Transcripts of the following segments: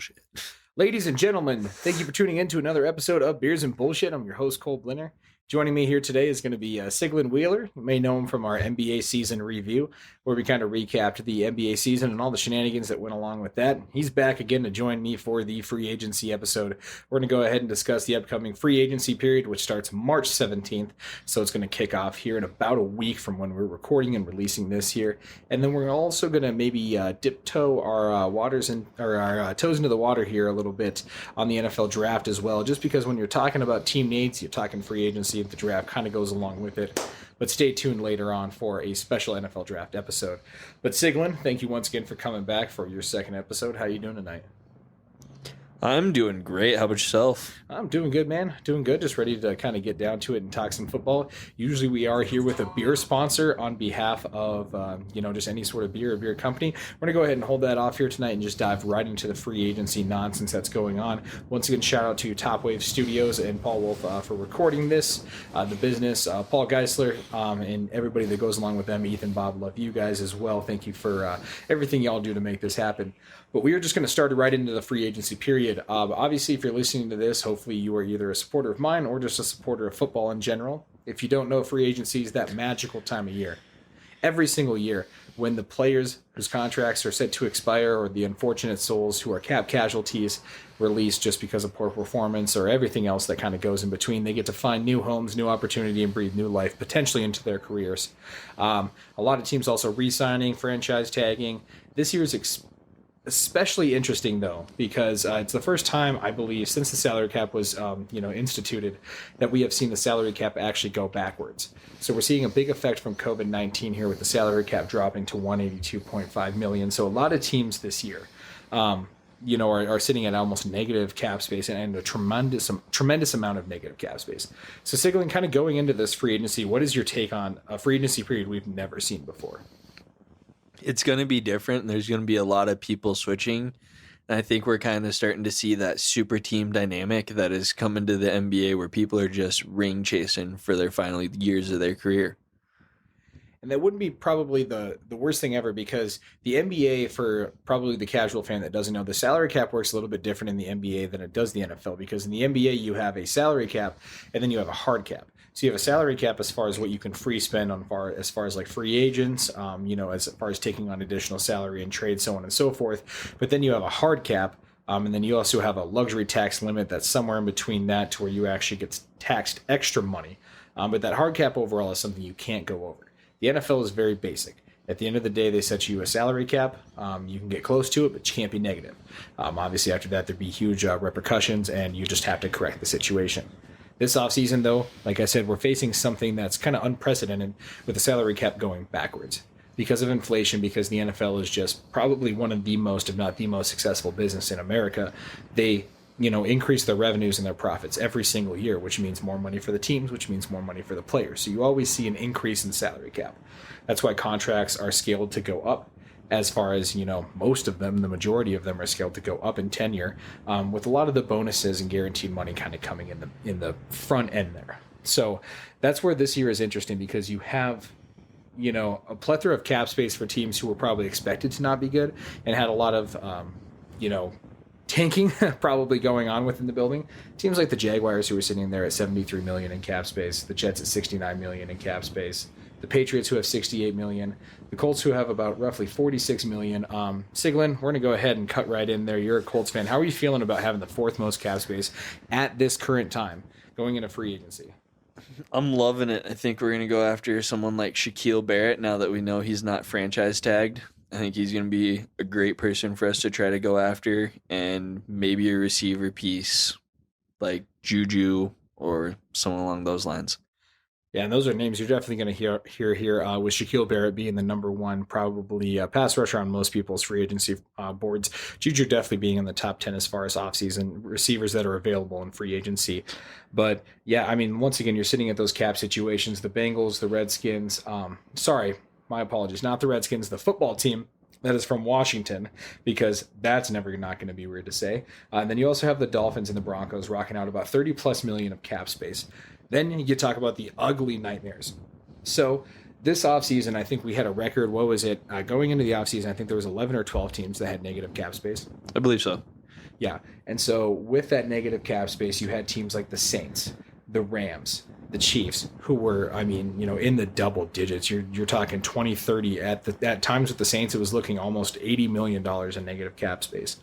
bullshit. Ladies and gentlemen, thank you for tuning in to another episode of Beers and Bullshit. I'm your host, Cole Blinner. Joining me here today is going to be Ciglen Wheeler. You may know him from our NBA season review, where we kind of recapped the NBA season and all the shenanigans that went along with that. He's back again to join me for the free agency episode. We're going to go ahead and discuss the upcoming free agency period, which starts March 17th. So it's going to kick off here in about a week from when we're recording and releasing this here. And then we're also going to maybe dip-toe our our toes into the water here a little bit on the NFL draft as well, just because when you're talking about team needs, you're talking free agency. The draft kind of goes along with it. But stay tuned later on for a special NFL draft episode. But Ciglen, thank you once again for coming back for your second episode. How you doing tonight? I'm doing great. How about yourself? I'm doing good, man. Doing good. Just ready to kind of get down to it and talk some football. Usually we are here with a beer sponsor on behalf of, just any sort of beer or beer company. We're going to go ahead and hold that off here tonight and just dive right into the free agency nonsense that's going on. Once again, shout out to Top Wave Studios and Paul Wolf for recording this, the business, Paul Geisler, and everybody that goes along with them. Ethan, Bob, love you guys as well. Thank you for everything y'all do to make this happen. But we are just going to start right into the free agency period. Obviously, if you're listening to this, hopefully you are either a supporter of mine or just a supporter of football in general. If you don't know, free agency is that magical time of year. Every single year, when the players whose contracts are set to expire or the unfortunate souls who are cap casualties released just because of poor performance or everything else that kind of goes in between, they get to find new homes, new opportunity, and breathe new life potentially into their careers. A lot of teams also re-signing, franchise tagging. This year's especially interesting, though, because it's the first time, I believe, since the salary cap was instituted, that we have seen the salary cap actually go backwards. So we're seeing a big effect from COVID-19 here with the salary cap dropping to $182.5 million. So a lot of teams this year are sitting at almost negative cap space and a tremendous amount of negative cap space. So Ciglen, kind of going into this free agency, what is your take on a free agency period we've never seen before? It's going to be different. There's going to be a lot of people switching. And I think we're kind of starting to see that super team dynamic that is coming to the NBA where people are just ring chasing for their final years of their career. And that wouldn't be probably the worst thing ever, because the NBA, for probably the casual fan that doesn't know, the salary cap works a little bit different in the NBA than it does the NFL, because in the NBA you have a salary cap and then you have a hard cap. So you have a salary cap as far as what you can free spend as far as like free agents, as far as taking on additional salary and trade, so on and so forth. But then you have a hard cap, and then you also have a luxury tax limit that's somewhere in between that to where you actually get taxed extra money. But that hard cap overall is something you can't go over. The NFL is very basic. At the end of the day, they set you a salary cap. You can get close to it, but you can't be negative. Obviously, after that, there'd be huge repercussions, and you just have to correct the situation. This offseason, though, like I said, we're facing something that's kind of unprecedented with the salary cap going backwards because of inflation, because the NFL is just probably one of the most, if not the most successful business in America. They increase their revenues and their profits every single year, which means more money for the teams, which means more money for the players. So you always see an increase in salary cap. That's why contracts are scaled to go up. As far as, most of them, the majority of them are scaled to go up in tenure, with a lot of the bonuses and guaranteed money kind of coming in the front end there. So that's where this year is interesting, because you have, a plethora of cap space for teams who were probably expected to not be good and had a lot of, tanking probably going on within the building. Teams like the Jaguars, who are sitting there at $73 million in cap space, the Jets at $69 million in cap space, the Patriots, who have $68 million, the Colts, who have about roughly $46 million. Ciglen, we're going to go ahead and cut right in there. You're a Colts fan. How are you feeling about having the fourth most cap space at this current time going into free agency? I'm loving it. I think we're going to go after someone like Shaquille Barrett now that we know he's not franchise tagged. I think he's going to be a great person for us to try to go after, and maybe a receiver piece like Juju or someone along those lines. Yeah, and those are names you're definitely going to hear here, with Shaquille Barrett being the number one, probably pass rusher on most people's free agency boards. Juju definitely being in the top 10 as far as offseason receivers that are available in free agency. But yeah, I mean, once again, you're sitting at those cap situations. The Bengals, the Redskins, my apologies, not the Redskins, the football team that is from Washington, because that's never not going to be weird to say. And then you also have the Dolphins and the Broncos rocking out about $30+ million of cap space. Then you talk about the ugly nightmares. So this offseason, I think we had a record. What was it? Going into the offseason, I think there was 11 or 12 teams that had negative cap space. I believe so. Yeah. And so with that negative cap space, you had teams like the Saints, the Rams, the Chiefs, who were, I mean, in the double digits. You're talking 20, 30 at times with the Saints. It was looking almost $80 million in negative cap space.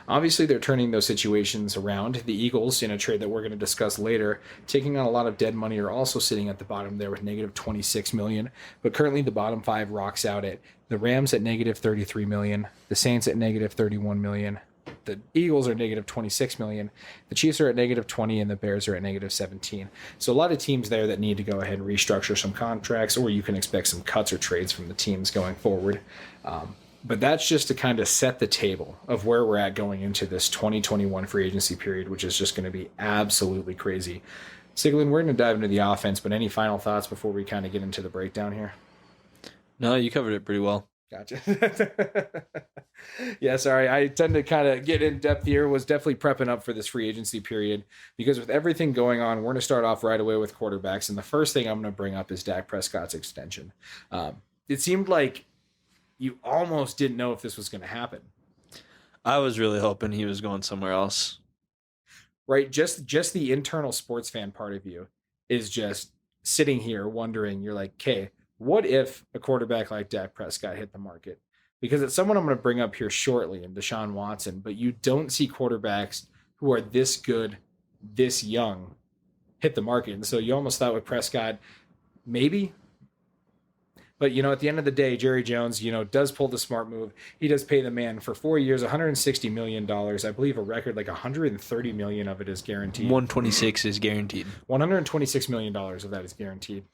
Obviously, they're turning those situations around. The Eagles, in a trade that we're going to discuss later, taking on a lot of dead money, are also sitting at the bottom there with negative 26 million. But currently, the bottom five rocks out at the Rams at negative 33 million, the Saints at negative 31 million, the Eagles are negative 26 million, the Chiefs are at negative 20, and the Bears are at negative 17. So a lot of teams there that need to go ahead and restructure some contracts, or you can expect some cuts or trades from the teams going forward. But that's just to kind of set the table of where we're at going into this 2021 free agency period, which is just going to be absolutely crazy. Ciglen, we're going to dive into the offense, but any final thoughts before we kind of get into the breakdown here? No, you covered it pretty well. Gotcha. Yeah, sorry. I tend to kind of get in depth here. Was definitely prepping up for this free agency period because with everything going on, we're going to start off right away with quarterbacks. And the first thing I'm going to bring up is Dak Prescott's extension. It seemed like you almost didn't know if this was going to happen. I was really hoping he was going somewhere else. Right? Just the internal sports fan part of you is just sitting here wondering, you're like, okay, what if a quarterback like Dak Prescott hit the market? Because it's someone I'm going to bring up here shortly in Deshaun Watson, but you don't see quarterbacks who are this good, this young, hit the market. And so you almost thought with Prescott, maybe. But, at the end of the day, Jerry Jones, does pull the smart move. He does pay the man for 4 years, $160 million. I believe a record like $130 million of it is guaranteed. 126 is guaranteed. $126 million of that is guaranteed.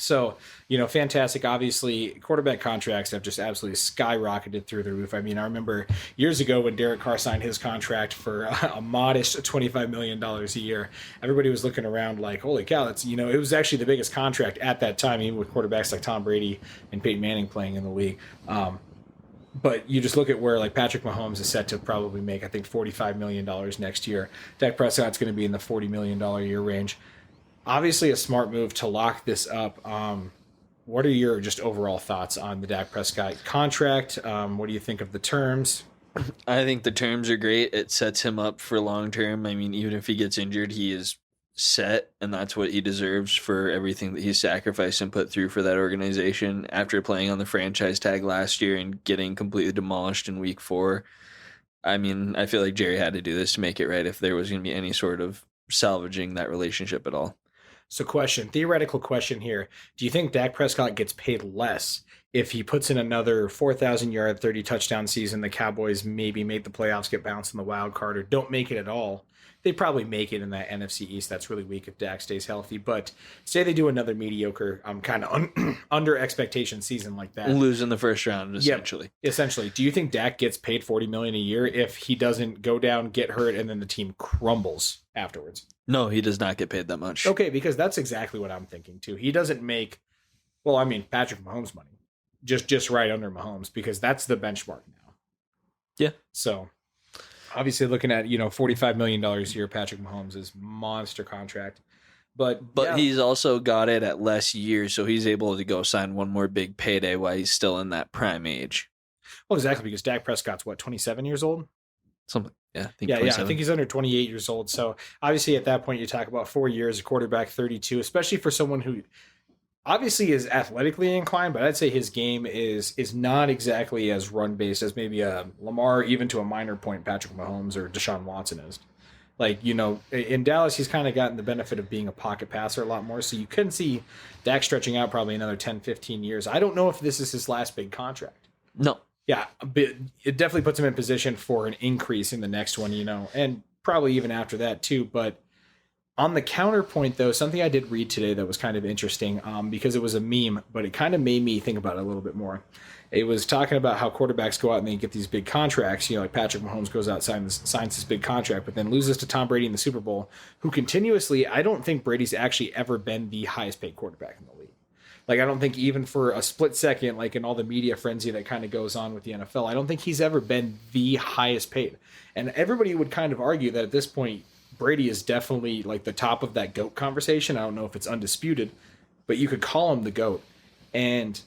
So, fantastic. Obviously, quarterback contracts have just absolutely skyrocketed through the roof. I mean, I remember years ago when Derek Carr signed his contract for a modest $25 million a year, everybody was looking around like, holy cow, that's, it was actually the biggest contract at that time, even with quarterbacks like Tom Brady and Peyton Manning playing in the league. But you just look at where like Patrick Mahomes is set to probably make, I think, $45 million next year. Dak Prescott's going to be in the $40 million a year range. Obviously a smart move to lock this up. What are your just overall thoughts on the Dak Prescott contract? What do you think of the terms? I think the terms are great. It sets him up for long term. I mean, even if he gets injured, he is set, and that's what he deserves for everything that he's sacrificed and put through for that organization. After playing on the franchise tag last year and getting completely demolished in week 4, I mean, I feel like Jerry had to do this to make it right if there was going to be any sort of salvaging that relationship at all. So theoretical question here. Do you think Dak Prescott gets paid less if he puts in another 4,000 yard, 30 touchdown season? The Cowboys maybe make the playoffs, get bounced in the wild card, or don't make it at all. They probably make it in that NFC East. That's really weak if Dak stays healthy. But say they do another mediocre, kind of under expectation season like that, lose in the first round essentially. Yep, essentially. Do you think Dak gets paid $40 million a year if he doesn't go down, get hurt, and then the team crumbles afterwards? No, he does not get paid that much. Okay, because that's exactly what I'm thinking too. He doesn't make, Patrick Mahomes money, just right under Mahomes, because that's the benchmark now. Yeah. So obviously looking at, $45 million a year, Patrick Mahomes is monster contract. But yeah. He's also got it at less years, so he's able to go sign one more big payday while he's still in that prime age. Well, exactly, because Dak Prescott's 27 years old? Something. Yeah, I think he's under 28 years old. So obviously at that point you talk about 4 years, a quarterback 32, especially for someone who obviously is athletically inclined, but I'd say his game is not exactly as run based as maybe a Lamar, even to a minor point, Patrick Mahomes or Deshaun Watson is. Like, in Dallas, he's kind of gotten the benefit of being a pocket passer a lot more. So you couldn't see Dak stretching out probably another 10, 15 years. I don't know if this is his last big contract. No. Yeah, but it definitely puts him in position for an increase in the next one, and probably even after that too. But on the counterpoint, though, something I did read today that was kind of interesting because it was a meme, but it kind of made me think about it a little bit more. It was talking about how quarterbacks go out and they get these big contracts. Like Patrick Mahomes goes out and signs this big contract, but then loses to Tom Brady in the Super Bowl, who continuously, I don't think Brady's actually ever been the highest paid quarterback in the league. Like, I don't think even for a split second, like in all the media frenzy that kind of goes on with the NFL, I don't think he's ever been the highest paid. And everybody would kind of argue that at this point, Brady is definitely like the top of that GOAT conversation. I don't know if it's undisputed, but you could call him the GOAT. And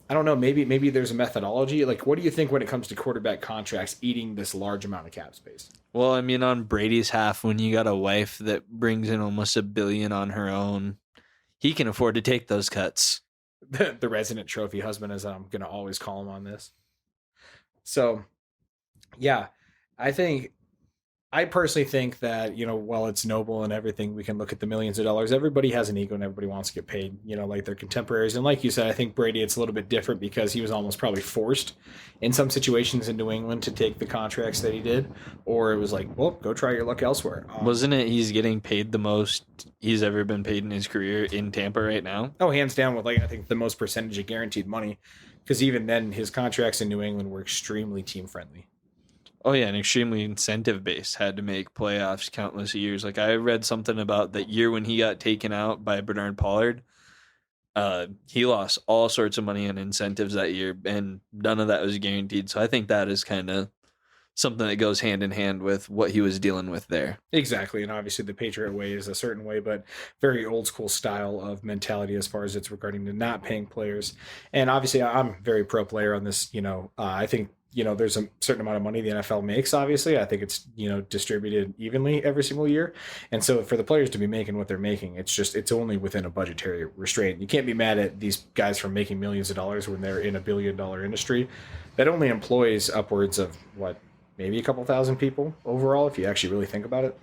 I don't know. Maybe there's a methodology. Like, what do you think when it comes to quarterback contracts eating this large amount of cap space? Well, I mean, on Brady's half, when you got a wife that brings in almost $1 billion on her own, he can afford to take those cuts. The resident trophy husband, as I'm going to always call him on this. So, yeah, I think I personally think that, while it's noble and everything, we can look at the millions of dollars. Everybody has an ego and everybody wants to get paid, like their contemporaries. And like you said, I think Brady, it's a little bit different because he was almost probably forced in some situations in New England to take the contracts that he did, or it was like, well, go try your luck elsewhere. Wasn't it he's getting paid the most he's ever been paid in his career in Tampa right now? Oh, hands down with I think the most percentage of guaranteed money, because even then his contracts in New England were extremely team friendly. Oh yeah, and extremely incentive based. Had to make playoffs countless years. Like I read something about that year when he got taken out by Bernard Pollard. He lost all sorts of money on incentives that year, and none of that was guaranteed. So I think that is kind of something that goes hand in hand with what he was dealing with there. Exactly, and obviously the Patriot way is a certain way, but very old school style of mentality as far as it's regarding to not paying players. And obviously, I'm very pro player on this. I think there's a certain amount of money the NFL makes. Obviously, I think it's distributed evenly every single year, and so for the players to be making what they're making, it's only within a budgetary restraint. You can't be mad at these guys for making millions of dollars when they're in $1 billion industry that only employs upwards of what, maybe a couple thousand people overall, if you actually really think about it.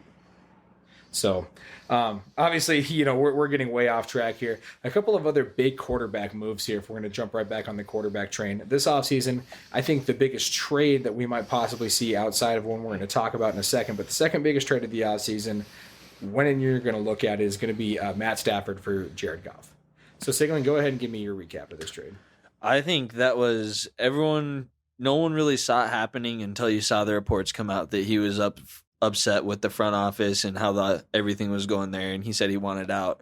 So, obviously, we're getting way off track here. A couple of other big quarterback moves here, if we're going to jump right back on the quarterback train. This offseason, I think the biggest trade that we might possibly see outside of one we're going to talk about in a second, but the second biggest trade of the offseason, when you're going to look at it, is going to be Matt Stafford for Jared Goff. So, Ciglen, go ahead and give me your recap of this trade. I think that was no one really saw it happening until you saw the reports come out that he was upset with the front office and how everything was going there, and he said he wanted out.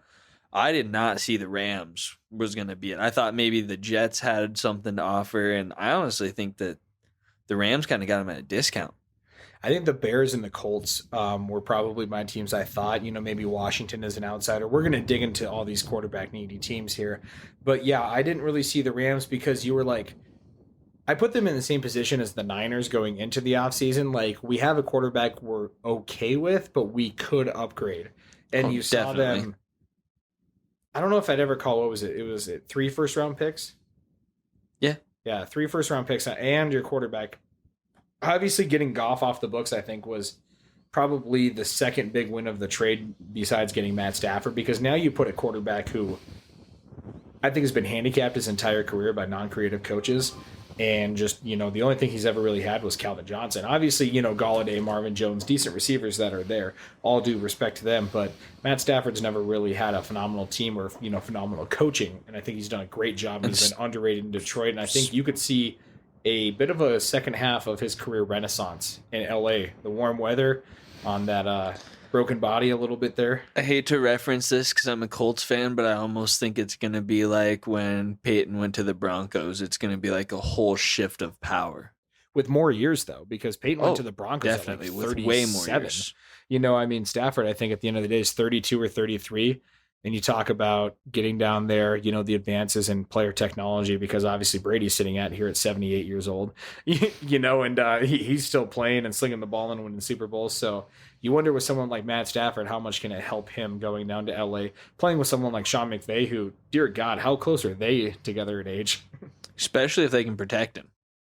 I did not see the Rams was going to be it. I thought maybe the Jets had something to offer, and I honestly think that the Rams kind of got him at a discount. I think the Bears and the Colts were probably my teams. I thought, maybe Washington as an outsider. We're going to dig into all these quarterback needy teams here. But yeah, I didn't really see the Rams because you were like, I put them in the same position as the Niners going into the offseason. Like, we have a quarterback we're okay with, but we could upgrade. And you saw definitely. them. I don't know if I'd ever call, what was it? It was 3 first-round picks? Yeah. Yeah, 3 first-round picks and your quarterback. Obviously, getting Goff off the books, I think, was probably the second big win of the trade besides getting Matt Stafford, because now you put a quarterback who I think has been handicapped his entire career by non-creative coaches. And just, the only thing he's ever really had was Calvin Johnson. Obviously, Galladay, Marvin Jones, decent receivers that are there. All due respect to them. But Matt Stafford's never really had a phenomenal team or, phenomenal coaching. And I think he's done a great job. He's been underrated in Detroit. And I think you could see a bit of a second half of his career renaissance in L.A. The warm weather on that broken body a little bit there. I hate to reference this because I'm a Colts fan, but I almost think it's going to be like when Peyton went to the Broncos. It's going to be like a whole shift of power. With more years, though, because Peyton went to the Broncos definitely, at like 37. with way more years. Stafford, I think at the end of the day is 32 or 33. And you talk about getting down there, the advances in player technology, because obviously Brady's sitting out here at 78 years old, and he's still playing and slinging the ball and winning Super Bowls. So you wonder with someone like Matt Stafford, how much can it help him going down to LA, playing with someone like Sean McVay, who, dear God, how close are they together in age? Especially if they can protect him.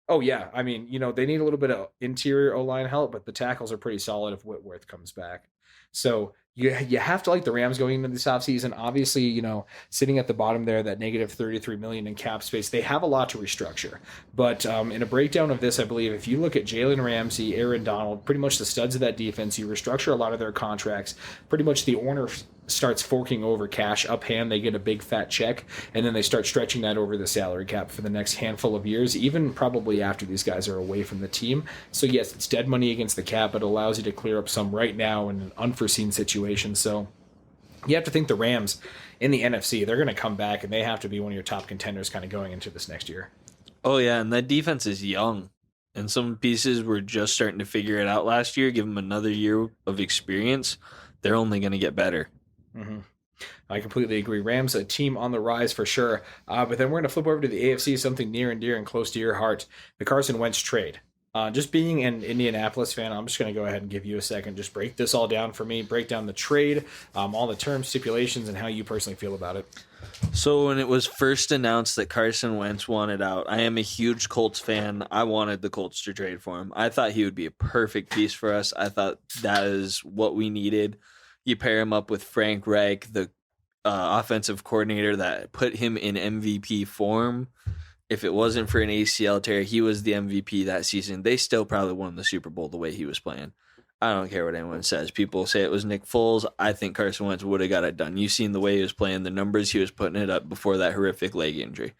Oh, yeah. I mean, they need a little bit of interior O-line help, but the tackles are pretty solid if Whitworth comes back. So you have to like the Rams going into this offseason. Obviously, sitting at the bottom there, that negative $33 million in cap space, they have a lot to restructure. But in a breakdown of this, I believe if you look at Jalen Ramsey, Aaron Donald, pretty much the studs of that defense, you restructure a lot of their contracts. Pretty much the owner starts forking over cash up hand. They get a big fat check, and then they start stretching that over the salary cap for the next handful of years, even probably after these guys are away from the team. So yes, it's dead money against the cap, but it allows you to clear up some right now in an unforeseen situation. So you have to think the Rams in the NFC, they're going to come back, and they have to be one of your top contenders kind of going into this next year. Oh yeah, and that defense is young, and some pieces were just starting to figure it out last year. Give them another year of experience, they're only going to get better. Mm-hmm. I completely agree. Rams, a team on the rise for sure. But then we're going to flip over to the AFC, something near and dear and close to your heart, the Carson Wentz trade. Just being an Indianapolis fan, I'm just going to go ahead and give you a second. Just break this all down for me. Break down the trade, all the terms, stipulations, and how you personally feel about it. So when it was first announced that Carson Wentz wanted out, I am a huge Colts fan. I wanted the Colts to trade for him. I thought he would be a perfect piece for us. I thought that is what we needed. You pair him up with Frank Reich, the offensive coordinator that put him in MVP form. If it wasn't for an ACL tear, he was the MVP that season. They still probably won the Super Bowl the way he was playing. I don't care what anyone says. People say it was Nick Foles. I think Carson Wentz would have got it done. You've seen the way he was playing, the numbers he was putting it up before that horrific leg injury.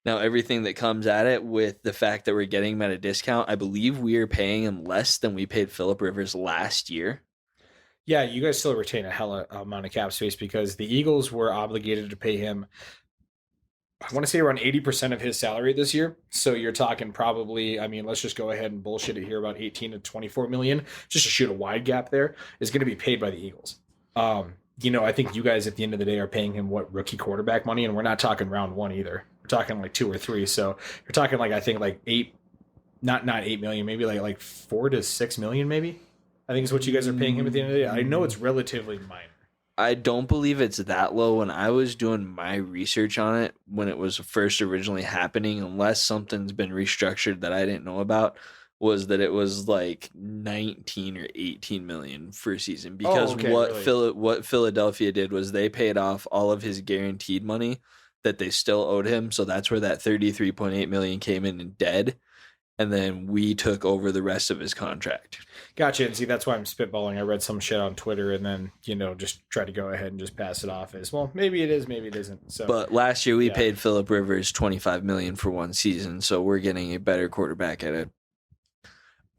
Now, everything that comes at it with the fact that we're getting him at a discount, I believe we are paying him less than we paid Phillip Rivers last year. Yeah, you guys still retain a hella amount of cap space because the Eagles were obligated to pay him, I want to say, around 80% of his salary this year. So you're talking probably, I mean, let's just go ahead and bullshit it here, about 18 to 24 million, just to shoot a wide gap there, is going to be paid by the Eagles. I think you guys at the end of the day are paying him rookie quarterback money, and we're not talking round one either. We're talking like 2 or 3. So you're talking I think 8, not 8 million, maybe like 4 to 6 million, maybe. I think is what you guys are paying him at the end of the day. I know it's relatively minor. I don't believe it's that low. When I was doing my research on it, when it was first originally happening, unless something's been restructured that I didn't know about, was that it was like 19 or 18 million for a season. Because what Philadelphia did was they paid off all of his guaranteed money that they still owed him. So that's where that 33.8 million came in dead. And then we took over the rest of his contract. Gotcha. And see, that's why I'm spitballing. I read some shit on Twitter and then, just try to go ahead and just pass it off as, well, maybe it is, maybe it isn't. So, but last year we paid Phillip Rivers $25 million for one season. So we're getting a better quarterback I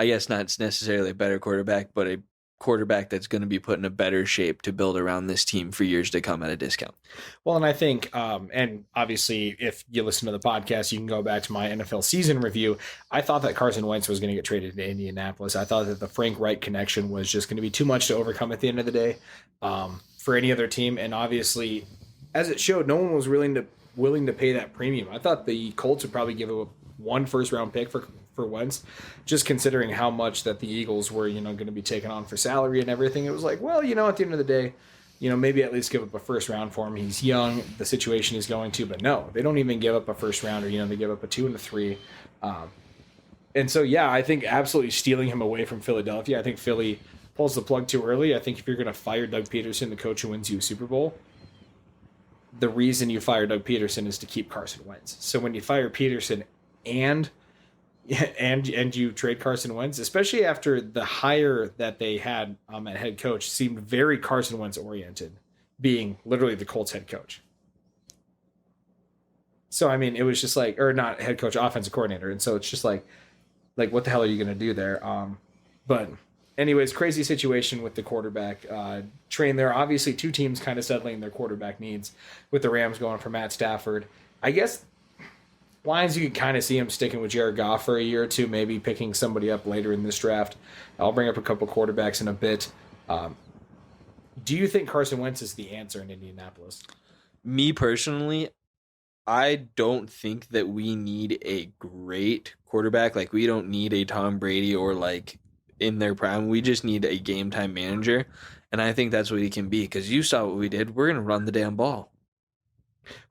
guess not necessarily a better quarterback, but a quarterback that's going to be put in a better shape to build around this team for years to come at a discount. Well, and I think, and obviously if you listen to the podcast, you can go back to my NFL season review. I thought that Carson Wentz was going to get traded to Indianapolis. I thought that the Frank Reich connection was just going to be too much to overcome at the end of the day for any other team. And obviously, as it showed, no one was willing to pay that premium. I thought the Colts would probably give up 1 first-round pick for Wentz, just considering how much that the Eagles were, going to be taking on for salary and everything. It was like, well, at the end of the day, maybe at least give up a first round for him. He's young, the situation he's going to, but no, they don't even give up a first rounder. They give up a 2 and a 3. And so, yeah, I think absolutely stealing him away from Philadelphia. I think Philly pulls the plug too early. I think if you're going to fire Doug Peterson, the coach who wins you a Super Bowl, the reason you fire Doug Peterson is to keep Carson Wentz. So when you fire Peterson and you trade Carson Wentz, especially after the hire that they had at head coach seemed very Carson Wentz oriented, being literally the Colts head coach. So, I mean, it was just like, or not head coach, offensive coordinator. And so it's just like what the hell are you going to do there? But anyways, crazy situation with the quarterback train there. Obviously, 2 teams kind of settling their quarterback needs, with the Rams going for Matt Stafford. I guess Lions, you could kind of see him sticking with Jared Goff for a year or 2, maybe picking somebody up later in this draft. I'll bring up a couple quarterbacks in a bit. Do you think Carson Wentz is the answer in Indianapolis? Me personally, I don't think that we need a great quarterback. Like, we don't need a Tom Brady or in their prime. We just need a game time manager. And I think that's what he can be, because you saw what we did. We're going to run the damn ball.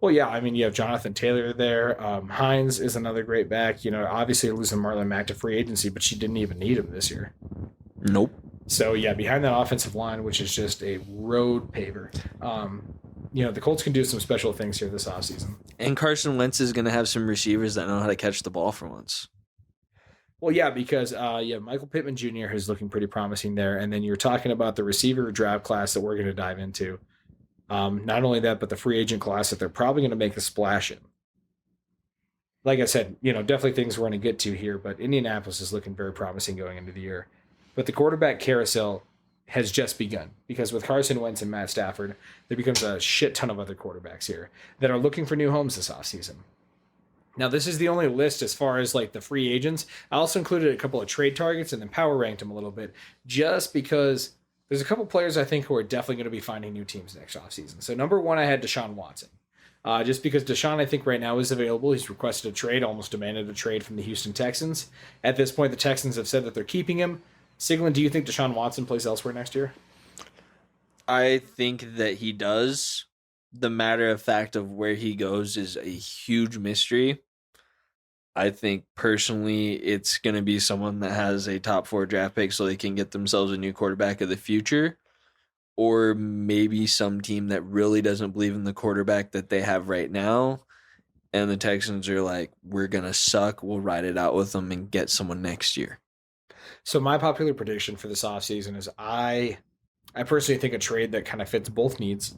Well, yeah, I mean, you have Jonathan Taylor there. Hines is another great back. Obviously losing Marlon Mack to free agency, but she didn't even need him this year. Nope. So, yeah, behind that offensive line, which is just a road paver, the Colts can do some special things here this offseason. And Carson Wentz is going to have some receivers that know how to catch the ball for once. Well, yeah, because Michael Pittman Jr. is looking pretty promising there. And then you're talking about the receiver draft class that we're going to dive into. Not only that, but the free agent class that they're probably going to make a splash in. Like I said, definitely things we're going to get to here, but Indianapolis is looking very promising going into the year. But the quarterback carousel has just begun, because with Carson Wentz and Matt Stafford, there becomes a shit ton of other quarterbacks here that are looking for new homes this offseason. Now, this is the only list as far as the free agents. I also included a couple of trade targets and then power ranked them a little bit, just because There's a couple players I think who are definitely going to be finding new teams next offseason. So number one, I had Deshaun Watson. Just because Deshaun, I think right now is available. He's requested a trade, almost demanded a trade from the Houston Texans. At this point, the Texans have said that they're keeping him. Ciglen, do you think Deshaun Watson plays elsewhere next year? I think that he does. The matter of fact of where he goes is a huge mystery. I think personally it's going to be someone that has a top 4 draft pick so they can get themselves a new quarterback of the future. Or maybe some team that really doesn't believe in the quarterback that they have right now. And the Texans are like, we're going to suck. We'll ride it out with them and get someone next year. So my popular prediction for this offseason is I personally think a trade that kind of fits both needs,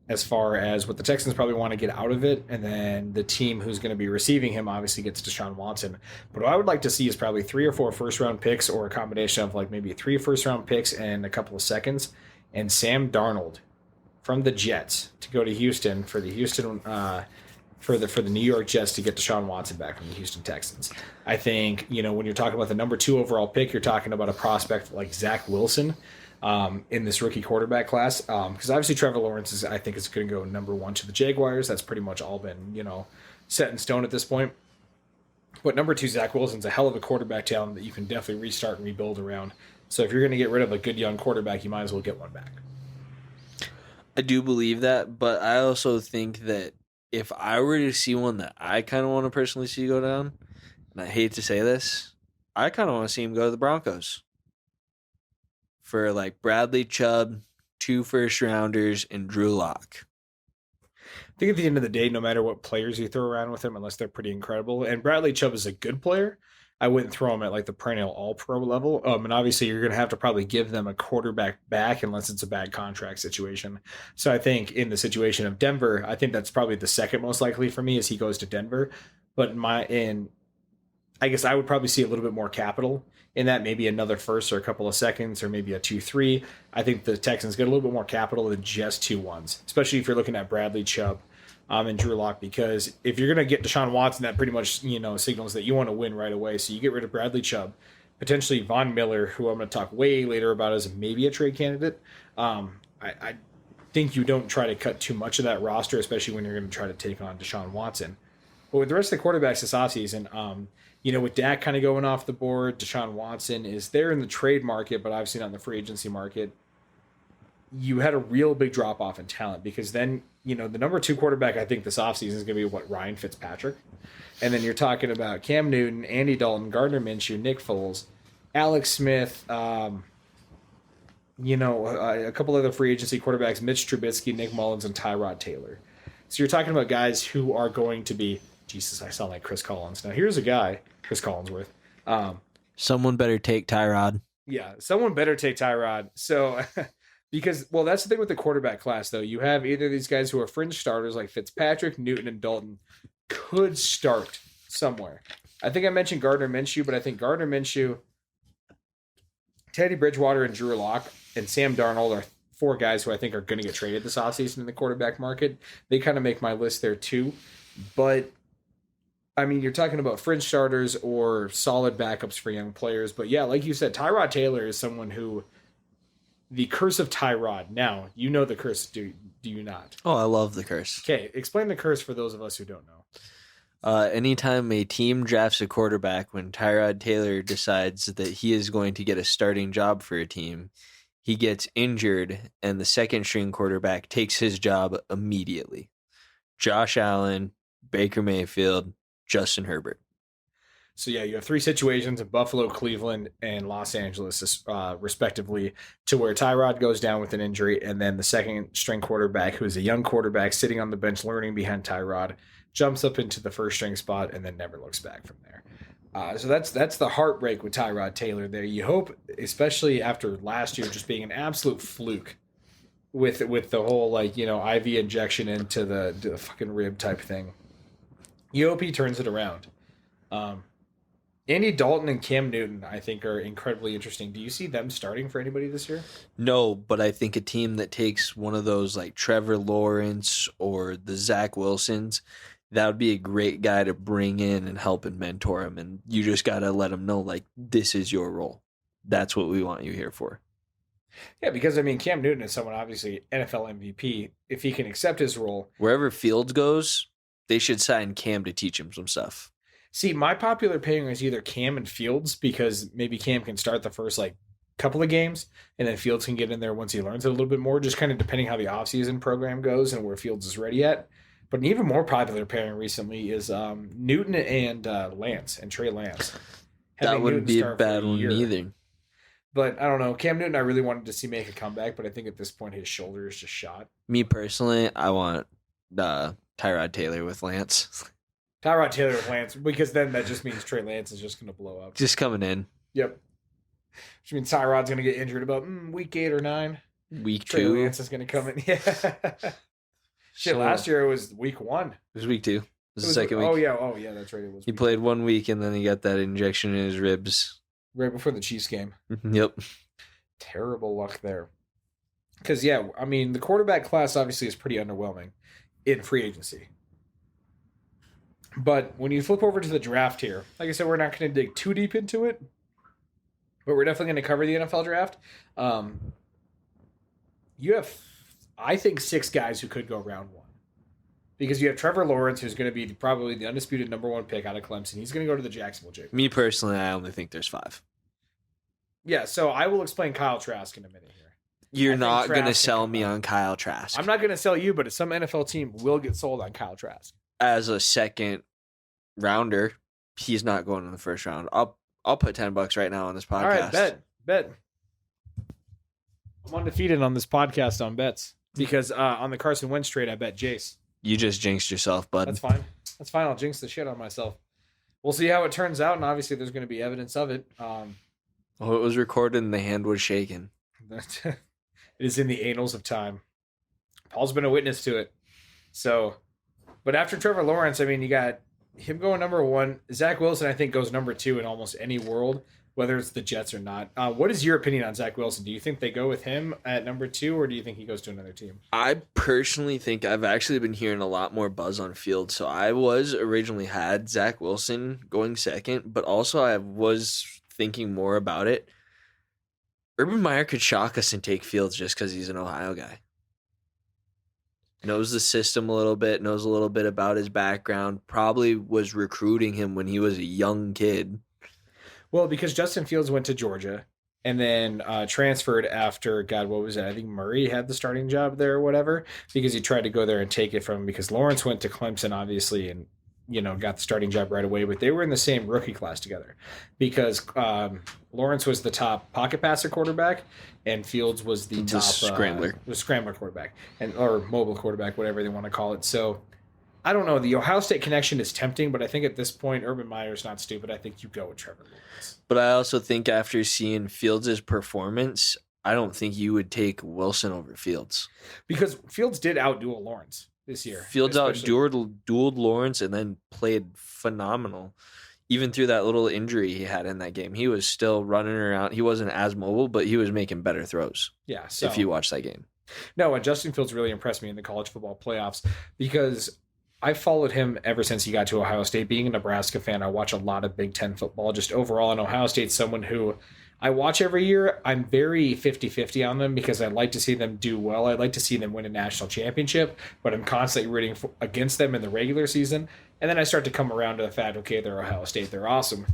as far as what the Texans probably want to get out of it, and then the team who's going to be receiving him obviously gets Deshaun Watson. But what I would like to see is probably 3 or 4 first-round picks, or a combination of like maybe 3 first-round picks and a couple of seconds, and Sam Darnold from the Jets to go to Houston for the for the New York Jets to get Deshaun Watson back from the Houston Texans. I think, when you're talking about the number 2 overall pick, you're talking about a prospect like Zach Wilson in this rookie quarterback class. Because obviously Trevor Lawrence I think is going to go number 1 to the Jaguars. That's pretty much all been, set in stone at this point. But number 2, Zach Wilson's a hell of a quarterback talent that you can definitely restart and rebuild around. So if you're going to get rid of a good young quarterback, you might as well get one back. I do believe that, but I also think that if I were to see one that I kind of want to personally see go down, and I hate to say this, I kind of want to see him go to the Broncos for like Bradley Chubb, 2 first-rounders, and Drew Lock. I think at the end of the day, no matter what players you throw around with him, unless they're pretty incredible, and Bradley Chubb is a good player, I wouldn't throw him at like the perennial all-pro level. And obviously you're going to have to probably give them a quarterback back unless it's a bad contract situation. So I think in the situation of Denver, I think that's probably the second most likely for me as he goes to Denver. But I guess I would probably see a little bit more capital in that, maybe another first or a couple of seconds or maybe a 2-3. I think the Texans get a little bit more capital than just 2 1s, especially if you're looking at Bradley Chubb and Drew Lock, because if you're going to get Deshaun Watson, that pretty much, signals that you want to win right away. So you get rid of Bradley Chubb, potentially Von Miller, who I'm going to talk way later about as maybe a trade candidate. I think you don't try to cut too much of that roster, especially when you're going to try to take on Deshaun Watson. But with the rest of the quarterbacks this offseason, with Dak kind of going off the board, Deshaun Watson is there in the trade market, but obviously not in the free agency market. You had a real big drop off in talent, because then, the number 2 quarterback I think this offseason is going to be Ryan Fitzpatrick. And then you're talking about Cam Newton, Andy Dalton, Gardner Minshew, Nick Foles, Alex Smith, a couple other free agency quarterbacks, Mitch Trubisky, Nick Mullins, and Tyrod Taylor. So you're talking about guys who are going to be, Jesus, I sound like Chris Collins. Now here's a guy, Chris Collinsworth. Someone better take Tyrod. Yeah, someone better take Tyrod. So, because, that's the thing with the quarterback class, though. You have either these guys who are fringe starters like Fitzpatrick, Newton, and Dalton could start somewhere. I think I mentioned Gardner Minshew, but I think Gardner Minshew, Teddy Bridgewater, and Drew Lock, and Sam Darnold are 4 guys who I think are going to get traded this offseason in the quarterback market. They kind of make my list there, too. But I mean, you're talking about fringe starters or solid backups for young players. But yeah, like you said, Tyrod Taylor is someone who, the curse of Tyrod. Now, you know the curse, do you not? Oh, I love the curse. Okay, explain the curse for those of us who don't know. Anytime a team drafts a quarterback, when Tyrod Taylor decides that he is going to get a starting job for a team, he gets injured and the second string quarterback takes his job immediately. Josh Allen, Baker Mayfield, Justin Herbert. So yeah, you have 3 situations in Buffalo, Cleveland, and Los Angeles, respectively, to where Tyrod goes down with an injury, and then the second string quarterback, who is a young quarterback sitting on the bench learning behind Tyrod, jumps up into the first string spot and then never looks back from there. So that's the heartbreak with Tyrod Taylor there. You hope, especially after last year just being an absolute fluke with the whole IV injection into the fucking rib type thing. You hope he turns it around. Andy Dalton and Cam Newton, I think, are incredibly interesting. Do you see them starting for anybody this year? No, but I think a team that takes one of those like Trevor Lawrence or the Zach Wilsons, that would be a great guy to bring in and help and mentor him. And you just got to let him know, like, this is your role. That's what we want you here for. Yeah, because I mean, Cam Newton is someone obviously NFL MVP. If he can accept his role, Wherever Fields goes, they should sign Cam to teach him some stuff. see, my popular pairing is either Cam and Fields because maybe Cam can start the first like couple of games, and then Fields can get in there once he learns it a little bit more, just kind of depending how the offseason program goes and where Fields is ready at. But an even more popular pairing recently is Newton and Lance and Trey Lance. That wouldn't be a bad one either. But I don't know. Cam Newton, I really wanted to see make a comeback, but I think at this point his shoulder is just shot. Me personally, I want Tyrod Taylor with Lance. Tyrod Taylor with Lance, because then that just means Trey Lance is just going to blow up. Just coming in. Yep. Which means Tyrod's going to get injured about week 8 or 9. Week Trey 2. Lance is going to come in. Yeah. Shit, so, last year it was week 1. It was week 2. It was the second week. Oh, yeah, that's right. It was. He played 1 week, and then he got that injection in his ribs. Right before the Chiefs game. Yep. Terrible luck there. Because, yeah, I mean, the quarterback class obviously is pretty underwhelming in free agency. But when you flip over to the draft here, like I said, we're not going to dig too deep into it, but we're definitely going to cover the NFL draft. You have, I think, 6 guys who could go round 1. Because you have Trevor Lawrence, who's going to be probably the undisputed number 1 pick out of Clemson. He's going to go to the Jacksonville Jaguars. Me personally, I only think there's 5. Yeah, so I will explain Kyle Trask in a minute here. You're not going to sell me on Kyle Trask. I'm not going to sell you, but some NFL team will get sold on Kyle Trask. As a second rounder, he's not going in the first round. I'll put $10 right now on this podcast. All right, bet. I'm undefeated on this podcast on bets because on the Carson Wentz trade, I bet Jace. You just jinxed yourself, bud. That's fine. I'll jinx the shit on myself. We'll see how it turns out, and obviously there's going to be evidence of it. It was recorded and the hand was shaken. It is in the annals of time. Paul's been a witness to it. So, but after Trevor Lawrence, I mean, you got him going number 1. Zach Wilson, I think, goes number 2 in almost any world, whether it's the Jets or not. What is your opinion on Zach Wilson? Do you think they go with him at number 2, or do you think he goes to another team? I personally think I've actually been hearing a lot more buzz on Fields. So I was originally had Zach Wilson going second, but also I was thinking more about it. Urban Meyer could shock us and take Fields just because he's an Ohio guy. Knows the system a little bit, knows a little bit about his background, probably was recruiting him when he was a young kid. Well, because Justin Fields went to Georgia and then transferred after, God, what was it? I think Murray had the starting job there or whatever, because he tried to go there and take it from him because Lawrence went to Clemson, obviously, and, got the starting job right away. But they were in the same rookie class together because Lawrence was the top pocket passer quarterback and Fields was the top scrambler quarterback or mobile quarterback, whatever they want to call it. So I don't know. The Ohio State connection is tempting, but I think at this point, Urban Meyer's not stupid. I think you go with Trevor Lawrence. But I also think after seeing Fields' performance, I don't think you would take Wilson over Fields. Because Fields did outduel Lawrence this year. Fields outdueled Lawrence and then played phenomenal. Even through that little injury he had in that game, he was still running around. He wasn't as mobile, but he was making better throws. Yeah. So, if you watch that game. No, and Justin Fields really impressed me in the college football playoffs because I followed him ever since he got to Ohio State. Being a Nebraska fan, I watch a lot of Big Ten football. Just overall, and Ohio State's someone who I watch every year. I'm very 50-50 on them because I like to see them do well. I like to see them win a national championship, but I'm constantly rooting against them in the regular season. And then I start to come around to the fact, okay, they're Ohio State, they're awesome.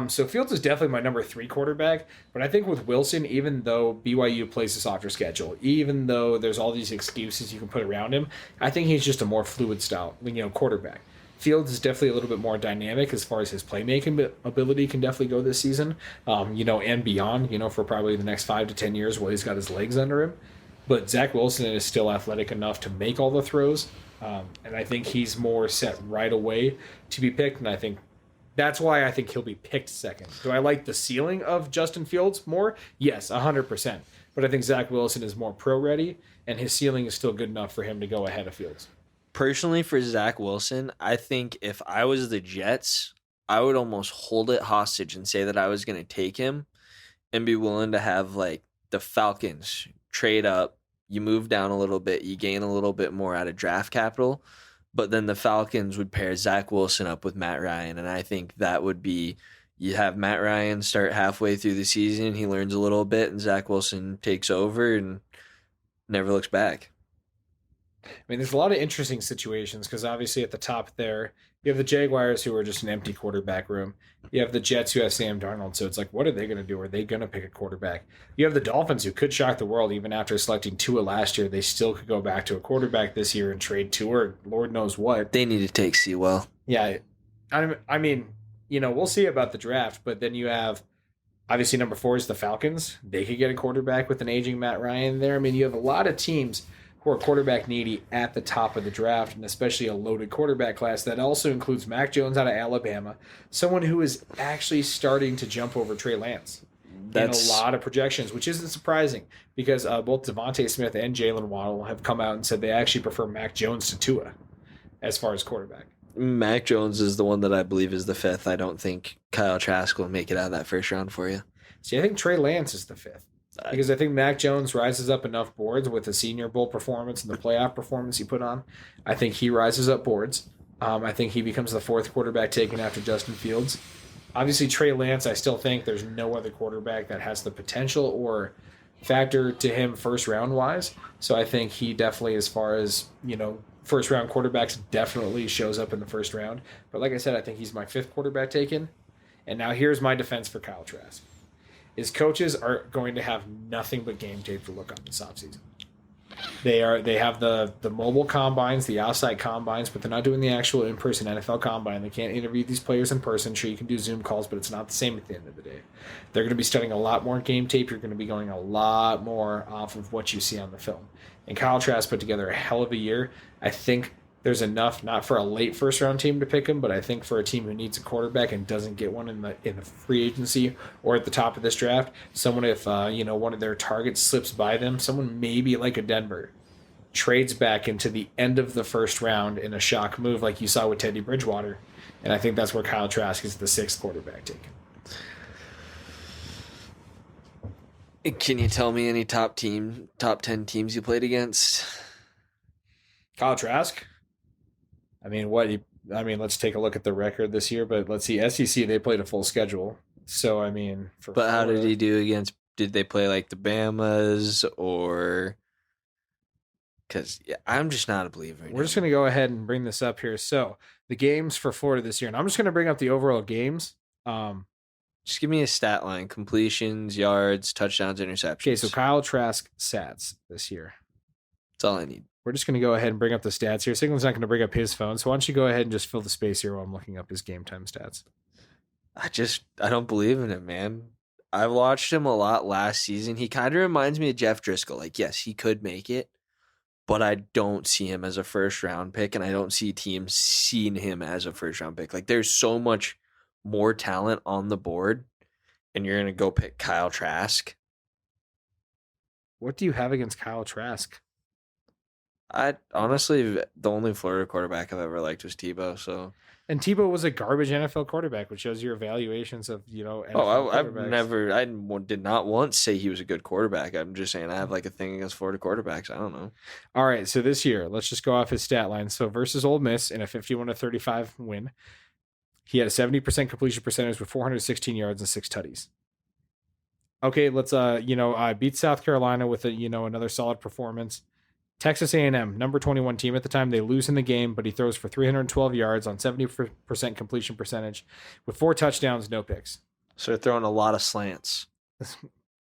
So Fields is definitely my number 3 quarterback. But I think with Wilson, even though BYU plays a softer schedule, even though there's all these excuses you can put around him, I think he's just a more fluid style, quarterback. Fields is definitely a little bit more dynamic as far as his playmaking ability can definitely go this season, and beyond, for probably the next 5 to 10 years while he's got his legs under him. But Zach Wilson is still athletic enough to make all the throws. And I think he's more set right away to be picked. And I think that's why I think he'll be picked second. Do I like the ceiling of Justin Fields more? Yes, 100%. But I think Zach Wilson is more pro ready and his ceiling is still good enough for him to go ahead of Fields. Personally, for Zach Wilson, I think if I was the Jets, I would almost hold it hostage and say that I was going to take him and be willing to have the Falcons trade up. You move down a little bit, you gain a little bit more out of draft capital, but then the Falcons would pair Zach Wilson up with Matt Ryan, and I think that would be You have Matt Ryan start halfway through the season. He learns a little bit, and Zach Wilson takes over and never looks back. I mean, there's a lot of interesting situations because obviously at the top there, you have the Jaguars who are just an empty quarterback room. You have the Jets who have Sam Darnold. So it's like, what are they going to do? Are they going to pick a quarterback? You have the Dolphins who could shock the world even after selecting Tua last year. They still could go back to a quarterback this year and trade Tua or Lord knows what. They need to take Sewell. Yeah. I mean, we'll see about the draft, but then you have obviously number 4 is the Falcons. They could get a quarterback with an aging Matt Ryan there. I mean, you have a lot of teams who are quarterback needy at the top of the draft, and especially a loaded quarterback class that also includes Mac Jones out of Alabama, someone who is actually starting to jump over Trey Lance in a lot of projections, which isn't surprising because both Devontae Smith and Jalen Waddle have come out and said they actually prefer Mac Jones to Tua as far as quarterback. Mac Jones is the one that I believe is the 5th. I don't think Kyle Trask will make it out of that first round for you. See, I think Trey Lance is the 5th. Because I think Mac Jones rises up enough boards with the Senior Bowl performance and the playoff performance he put on. I think he rises up boards. I think he becomes the 4th quarterback taken after Justin Fields. Obviously, Trey Lance, I still think there's no other quarterback that has the potential or factor to him first round wise. So I think he definitely, as far as, first round quarterbacks, definitely shows up in the first round. But like I said, I think he's my 5th quarterback taken. And now here's my defense for Kyle Trask. His coaches are going to have nothing but game tape to look on this offseason. They have the mobile combines, the outside combines, but they're not doing the actual in-person NFL combine. They can't interview these players in person. Sure, you can do Zoom calls, but it's not the same at the end of the day. They're going to be studying a lot more game tape. You're going to be going a lot more off of what you see on the film. And Kyle Trask put together a hell of a year. I think there's enough, not for a late first-round team to pick him, but I think for a team who needs a quarterback and doesn't get one in the free agency or at the top of this draft, someone if one of their targets slips by them, someone maybe like a Denver trades back into the end of the first round in a shock move like you saw with Teddy Bridgewater, and I think that's where Kyle Trask is the 6th quarterback taken. Can you tell me any top 10 teams you played against? Kyle Trask? Let's take a look at the record this year, but let's see. SEC, they played a full schedule. So, But how did he do against, did they play like the Bamas or, because I'm just not a believer. We're just going to go ahead and bring this up here. So, the games for Florida this year, and I'm just going to bring up the overall games. Just give me a stat line, completions, yards, touchdowns, interceptions. Okay, so Kyle Trask stats this year. That's all I need. We're just going to go ahead and bring up the stats here. Ciglen's not going to bring up his phone, so why don't you go ahead and just fill the space here while I'm looking up his game time stats. I don't believe in him, man. I watched him a lot last season. He kind of reminds me of Jeff Driscoll. Like, yes, he could make it, but I don't see him as a first-round pick, and I don't see teams seeing him as a first-round pick. Like, there's so much more talent on the board, and you're going to go pick Kyle Trask. What do you have against Kyle Trask? I honestly, the only Florida quarterback I've ever liked was Tebow. So, and Tebow was a garbage NFL quarterback, which shows your evaluations of NFL I did not once say he was a good quarterback. I'm just saying I have like a thing against Florida quarterbacks. I don't know. All right, so this year, let's just go off his stat line. So versus Ole Miss in a 51-35 win, he had a 70% completion percentage with 416 yards and 6 tutties. Okay, let's beat South Carolina with another solid performance. Texas A&M, number 21 team at the time, they lose in the game, but he throws for 312 yards on 70% completion percentage with 4 touchdowns, no picks. So they're throwing a lot of slants.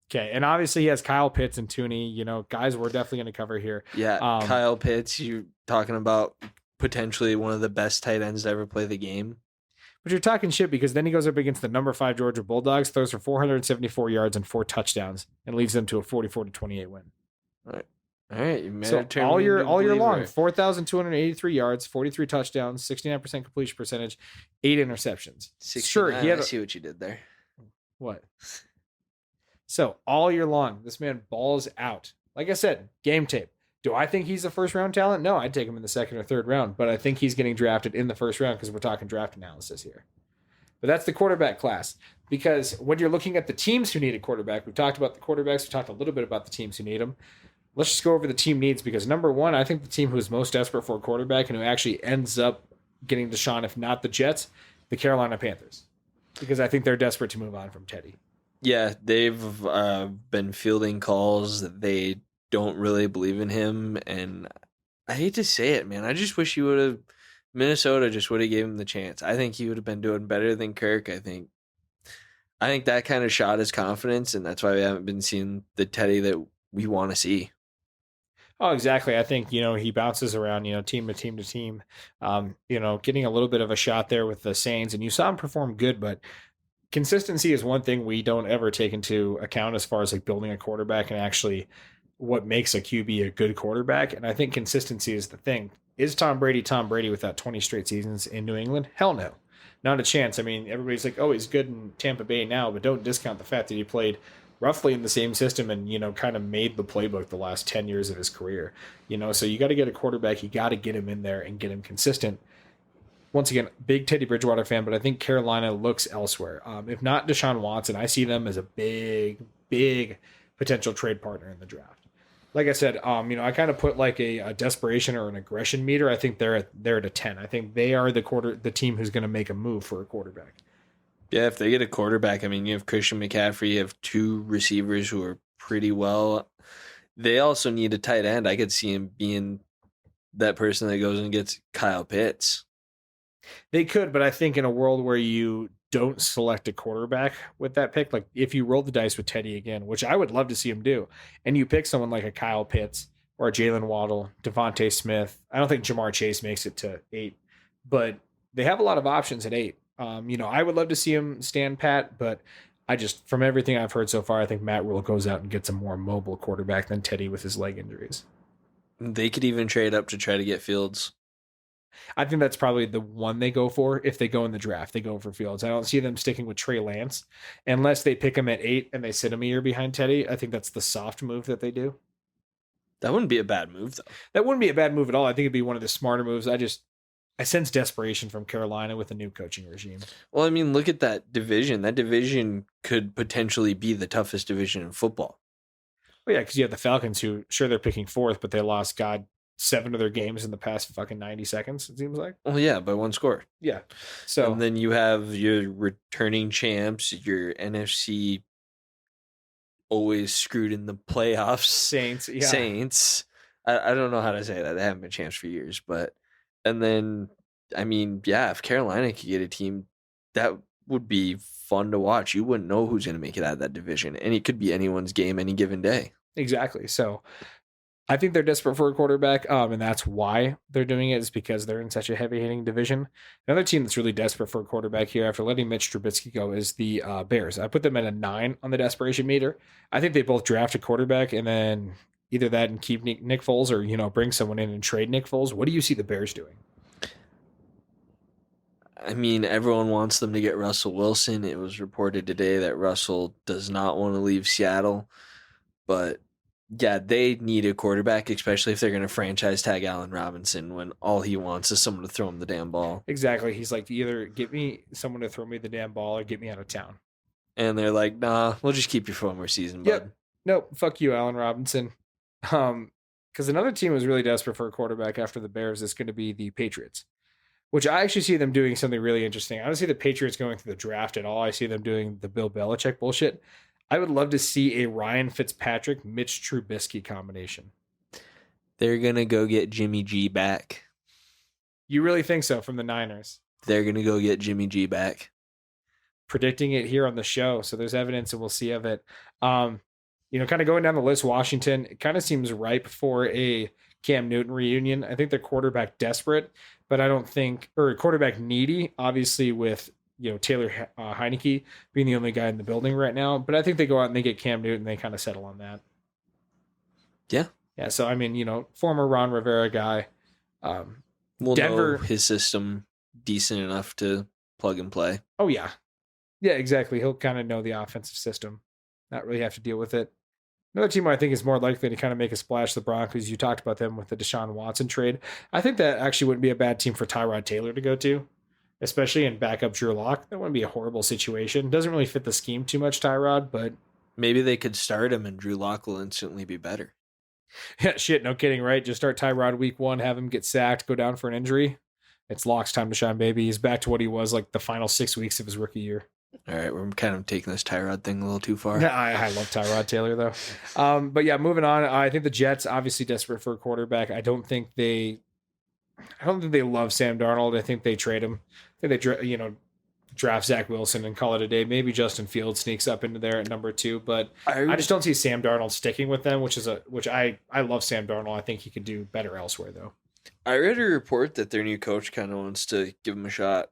Okay, and obviously he has Kyle Pitts and Tooney. Guys we're definitely going to cover here. Yeah, Kyle Pitts, you're talking about potentially one of the best tight ends to ever play the game. But you're talking shit because then he goes up against the number 5 Georgia Bulldogs, throws for 474 yards and 4 touchdowns, and leads them to a 44-28 win. All right, you made so it all year long, 4,283 yards, 43 touchdowns, 69% completion percentage, 8 interceptions. 69, sure, I see what you did there. What? So all year long, this man balls out. Like I said, game tape. Do I think he's a first-round talent? No, I'd take him in the 2nd or 3rd round, but I think he's getting drafted in the 1st round because we're talking draft analysis here. But that's the quarterback class. Because when you're looking at the teams who need a quarterback, we've talked about the quarterbacks, we've talked a little bit about the teams who need them. Let's just go over the team needs because number 1, I think the team who is most desperate for a quarterback and who actually ends up getting Deshaun, if not the Jets, the Carolina Panthers. because I think they're desperate to move on from Teddy. Yeah, they've been fielding calls that they don't really believe in him, and I hate to say it, man. I just wish he would have. Minnesota just would have gave him the chance. I think he would have been doing better than Kirk. I think that kind of shot his confidence, and that's why we haven't been seeing the Teddy that we want to see. Oh, exactly. I think, he bounces around, team to team to team, getting a little bit of a shot there with the Saints, and you saw him perform good, but consistency is one thing we don't ever take into account as far as like building a quarterback and actually what makes a QB a good quarterback. And I think consistency is the thing. Is Tom Brady without 20 straight seasons in New England? Hell no. Not a chance. I mean, everybody's like, oh, he's good in Tampa Bay now, but don't discount the fact that he played roughly in the same system and, kind of made the playbook the last 10 years of his career. So you got to get a quarterback, you got to get him in there and get him consistent. Once again, big Teddy Bridgewater fan, but I think Carolina looks elsewhere. If not Deshaun Watson, I see them as a big, big potential trade partner in the draft. Like I said, I kind of put like a desperation or an aggression meter. I think they're at a 10. I think they are the team who's going to make a move for a quarterback. Yeah, if they get a quarterback, I mean, you have Christian McCaffrey, you have two receivers who are pretty well. They also need a tight end. I could see him being that person that goes and gets Kyle Pitts. They could, but I think in a world where you don't select a quarterback with that pick, like if you roll the dice with Teddy again, which I would love to see him do, and you pick someone like a Kyle Pitts or a Jalen Waddle, Devontae Smith. I don't think Jamar Chase makes it to 8, but they have a lot of options at 8. I would love to see him stand pat, but from everything I've heard so far, I think Matt Rule goes out and gets a more mobile quarterback than Teddy with his leg injuries. They could even trade up to try to get Fields. I think that's probably the one they go for if they go in the draft. They go for Fields. I don't see them sticking with Trey Lance unless they pick him at 8 and they sit him a year behind Teddy. I think that's the soft move that they do. That wouldn't be a bad move, though. That wouldn't be a bad move at all. I think it'd be one of the smarter moves. I sense desperation from Carolina with a new coaching regime. Well, I mean, look at that division. That division could potentially be the toughest division in football. Well, yeah, because you have the Falcons who, sure, they're picking 4th, but they lost, 7 of their games in the past fucking 90 seconds, it seems like. Well, yeah, by one score. Yeah. So, and then you have your returning champs, your NFC always screwed in the playoffs. Saints. Yeah. Saints. I don't know how to say that. They haven't been champs for years, but and then I mean, yeah, if Carolina could get a team, that would be fun to watch. You wouldn't know who's going to make it out of that division, and it could be anyone's game any given day. Exactly. So I think they're desperate for a quarterback, and that's why they're doing it, is because they're in such a heavy-hitting division. Another team that's really desperate for a quarterback here after letting Mitch Trubisky go is the Bears. I put them at a 9 on the desperation meter. I think they both draft a quarterback and then either that and keep Nick Foles or, bring someone in and trade Nick Foles. What do you see the Bears doing? I mean, everyone wants them to get Russell Wilson. It was reported today that Russell does not want to leave Seattle, but yeah, they need a quarterback, especially if they're going to franchise tag Allen Robinson when all he wants is someone to throw him the damn ball. Exactly. He's like, either get me someone to throw me the damn ball or get me out of town. And they're like, nah, we'll just keep you for one more season, bud. Yep. Nope. Fuck you, Allen Robinson. Because another team was really desperate for a quarterback after the Bears is going to be the Patriots, which I actually see them doing something really interesting. I don't see the Patriots going through the draft at all. I see them doing the Bill Belichick bullshit. I would love to see a Ryan Fitzpatrick, Mitch Trubisky combination. They're going to go get Jimmy G back. You really think so from the Niners? They're going to go get Jimmy G back. Predicting it here on the show. So there's evidence and we'll see of it. Kind of going down the list, Washington, it kind of seems ripe for a Cam Newton reunion. I think they're quarterback desperate, but I don't think, or quarterback needy, obviously with, Taylor Heineke being the only guy in the building right now. But I think they go out and they get Cam Newton and they kind of settle on that. Yeah. Yeah. So, I mean, former Ron Rivera guy. We'll know his system decent enough to plug and play. Oh, yeah. Yeah, exactly. He'll kind of know the offensive system, not really have to deal with it. Another team I think is more likely to kind of make a splash, the Broncos. You talked about them with the Deshaun Watson trade. I think that actually wouldn't be a bad team for Tyrod Taylor to go to, especially in backup Drew Lock. That wouldn't be a horrible situation. Doesn't really fit the scheme too much, Tyrod, but maybe they could start him and Drew Lock will instantly be better. Yeah, shit, no kidding, right? Just start Tyrod week 1, have him get sacked, go down for an injury. It's Lock's time to shine, baby. He's back to what he was like the final 6 weeks of his rookie year. All right, we're kind of taking this Tyrod thing a little too Yeah, far. I love Tyrod Taylor though. But yeah, moving on. I think the Jets obviously desperate for a quarterback. I don't think they love Sam Darnold. I think they trade him. I think draft Zach Wilson and call it a day. Maybe Justin Fields sneaks up into there at number 2, but I I just don't see Sam Darnold sticking with them, which I love Sam Darnold. I think he could do better elsewhere though. I read a report that their new coach kind of wants to give him a shot.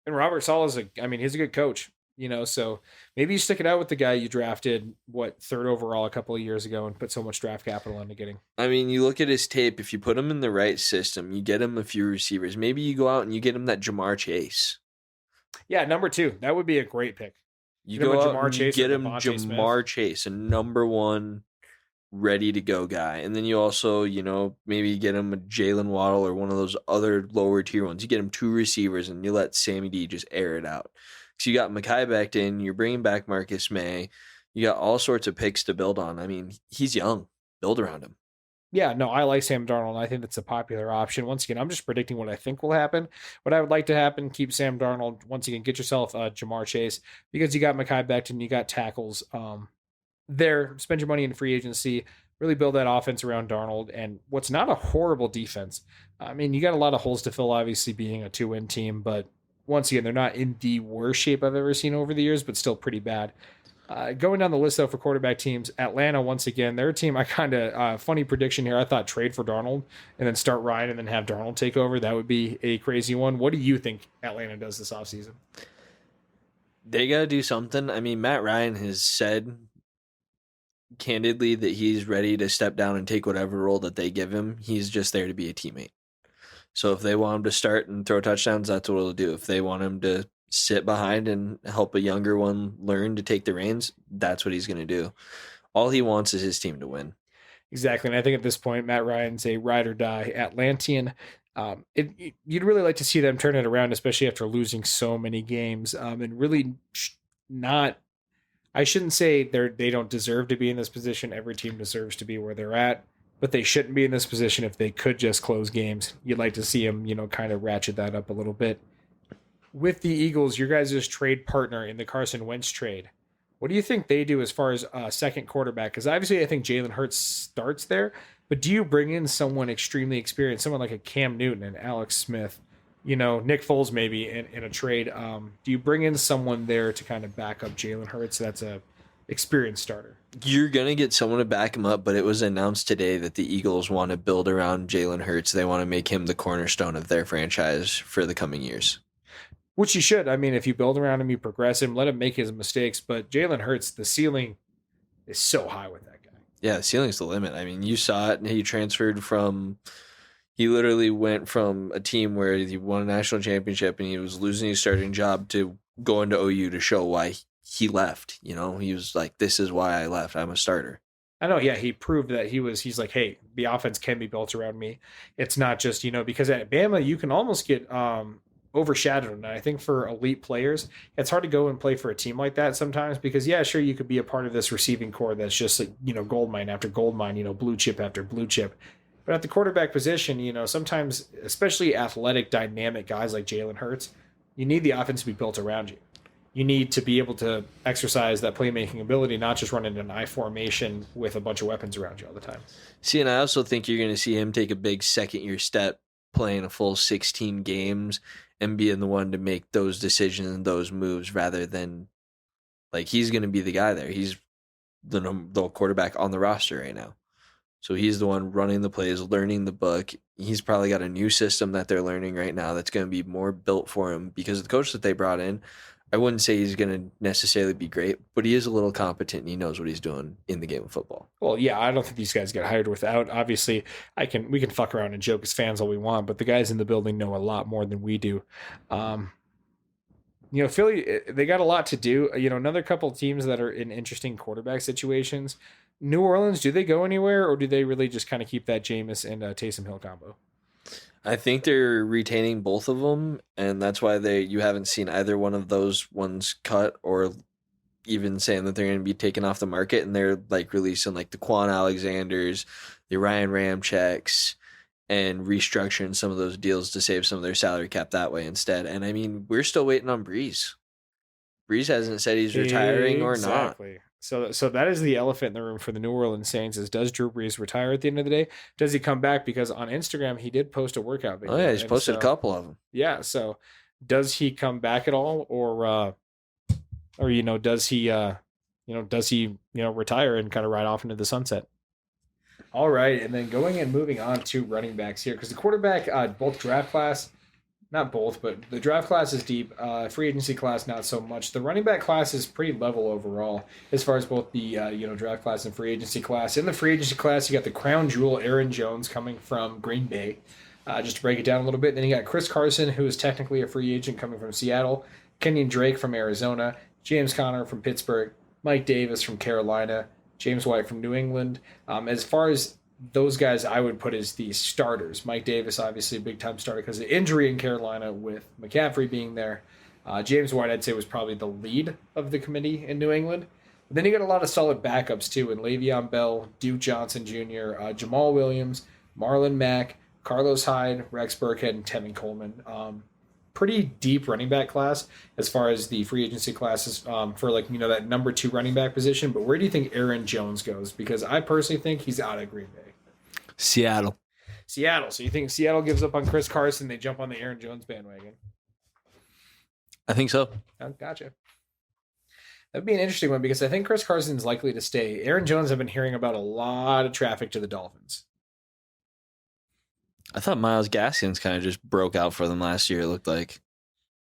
And Robert Sala he's a good coach, so maybe you stick it out with the guy you drafted, third overall a couple of years ago and put so much draft capital into getting. I mean, you look at his tape. If you put him in the right system, you get him a few receivers. Maybe you go out and you get him that Jamar Chase. Yeah, number 2. That would be a great pick. You Get him a go out Jamar and you Chase or get him Devontae Smith. Jamar Chase, a number 1 ready to go guy. And then you also, maybe get him a Jalen Waddle or one of those other lower tier ones. You get him 2 receivers and you let Sammy D just air it out. So you got Mekhi back in, you're bringing back Marcus May. You got all sorts of picks to build on. I mean, he's young. Build around him. Yeah, no, I like Sam Darnold. I think that's a popular option. Once again, I'm just predicting what I think will happen. What I would like to happen, keep Sam Darnold. Once again, get yourself Jamar Chase because you got Mekhi Becton, you got tackles there. Spend your money in free agency. Really build that offense around Darnold and what's not a horrible defense. I mean, you got a lot of holes to fill, obviously, being a 2-win team, but once again, they're not in the worst shape I've ever seen over the years, but still pretty bad. Going down the list, though, for quarterback teams, Atlanta, once again, they're a team I kind of, funny prediction here. I thought trade for Darnold and then start Ryan and then have Darnold take over. That would be a crazy one. What do you think Atlanta does this offseason? They got to do something. I mean, Matt Ryan has said candidly that he's ready to step down and take whatever role that they give him. He's just there to be a teammate. So if they want him to start and throw touchdowns, that's what he'll do. If they want him to sit behind and help a younger one learn to take the reins, that's what he's going to do. All he wants is his team to win. Exactly. And I think at this point, Matt Ryan's a ride or die Atlantean. You'd really like to see them turn it around, especially after losing so many games and really not. I shouldn't say they don't deserve to be in this position. Every team deserves to be where they're at, but they shouldn't be in this position if they could just close games. You'd like to see them, kind of ratchet that up a little bit. With the Eagles, your guys' trade partner in the Carson Wentz trade, what do you think they do as far as second quarterback? Because obviously I think Jalen Hurts starts there, but do you bring in someone extremely experienced, someone like a Cam Newton and Alex Smith, Nick Foles maybe in a trade? Do you bring in someone there to kind of back up Jalen Hurts that's a experienced starter? You're going to get someone to back him up, but it was announced today that the Eagles want to build around Jalen Hurts. They want to make him the cornerstone of their franchise for the coming years. Which you should. I mean, if you build around him, you progress him, let him make his mistakes. But Jalen Hurts, the ceiling is so high with that guy. Yeah, the ceiling's the limit. I mean, you saw it. He literally went from a team where he won a national championship and he was losing his starting job to going to OU to show why he left. He was like, this is why I left. I'm a starter. I know, yeah, he proved that he's like, hey, the offense can be built around me. It's not just, because at Bama, you can almost get overshadowed. And I think for elite players, it's hard to go and play for a team like that sometimes because, yeah, sure, you could be a part of this receiving core that's just like, gold mine after gold mine, blue chip after blue chip. But at the quarterback position, sometimes, especially athletic, dynamic guys like Jalen Hurts, you need the offense to be built around you. You need to be able to exercise that playmaking ability, not just run into an I formation with a bunch of weapons around you all the time. See, and I also think you're going to see him take a big second-year step playing a full 16 games and being the one to make those decisions and those moves rather than, like, he's going to be the guy there. He's the quarterback on the roster right now. So he's the one running the plays, learning the book. He's probably got a new system that they're learning right now that's going to be more built for him because the coach that they brought in, I wouldn't say he's going to necessarily be great, but he is a little competent and he knows what he's doing in the game of football. Well, yeah, I don't think these guys get hired without. Obviously, we can fuck around and joke as fans all we want, but the guys in the building know a lot more than we do. Philly, they got a lot to do. Another couple of teams that are in interesting quarterback situations. New Orleans, do they go anywhere, or do they really just kind of keep that Jameis and Taysom Hill combo? I think they're retaining both of them, and that's why you haven't seen either one of those ones cut or even saying that they're going to be taken off the market, and they're like releasing like the Quan Alexanders, the Ryan Ramcheks, and restructuring some of those deals to save some of their salary cap that way instead. And I mean, we're still waiting on Breeze. Brees hasn't said he's retiring or not. Exactly. So that is the elephant in the room for the New Orleans Saints is does Drew Brees retire at the end of the day? Does he come back? Because on Instagram he did post a workout video. Oh yeah, he's and posted so, a couple of them. Yeah, so does he come back at all or does he retire and kind of ride off into the sunset? All right, and then going and moving on to running backs here because the quarterback both draft class, not both, but the draft class is deep. Free agency class not so much. The running back class is pretty level overall as far as both the draft class and free agency class. In the free agency class, you got the crown jewel Aaron Jones coming from Green Bay. Just to break it down a little bit, then you got Chris Carson, who is technically a free agent coming from Seattle. Kenyon Drake from Arizona. James Conner from Pittsburgh. Mike Davis from Carolina. James White from New England. As far as those guys, I would put as the starters. Mike Davis, obviously a big-time starter because of injury in Carolina with McCaffrey being there. James White, I'd say, was probably the lead of the committee in New England. But then you got a lot of solid backups, too, in Le'Veon Bell, Duke Johnson Jr., Jamal Williams, Marlon Mack, Carlos Hyde, Rex Burkhead, and Tevin Coleman. Pretty deep running back class as far as the free agency classes for that number 2 running back position. But where do you think Aaron Jones goes? Because I personally think he's out of Green Bay. Seattle. So you think Seattle gives up on Chris Carson, they jump on the Aaron Jones bandwagon? I think so. Oh, gotcha. That'd be an interesting one because I think Chris Carson's likely to stay. Aaron Jones, I've been hearing about a lot of traffic to the Dolphins. I thought Myles Gaskins kind of just broke out for them last year, it looked like.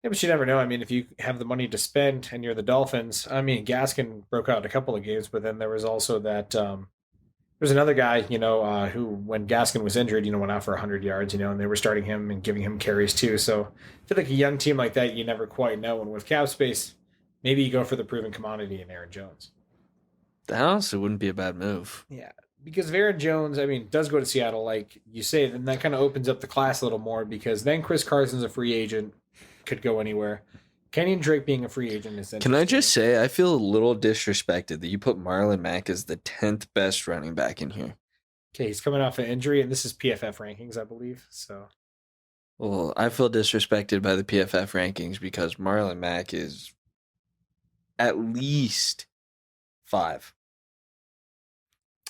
Yeah, but you never know. I mean, if you have the money to spend and you're the Dolphins, I mean, Gaskin broke out a couple of games, but then there was also that there's another guy, who when Gaskin was injured, went out for 100 yards, and they were starting him and giving him carries too. So I feel like a young team like that, you never quite know. And with cap space, maybe you go for the proven commodity in Aaron Jones. That honestly wouldn't be a bad move. Yeah. Because if Aaron Jones, does go to Seattle, like you say, then that kind of opens up the class a little more because then Chris Carson's a free agent, could go anywhere. Kenyon Drake being a free agent is interesting. Can I just say, I feel a little disrespected that you put Marlon Mack as the 10th best running back in here. Okay, he's coming off an injury, and this is PFF rankings, I believe. So, well, I feel disrespected by the PFF rankings because Marlon Mack is at least 5.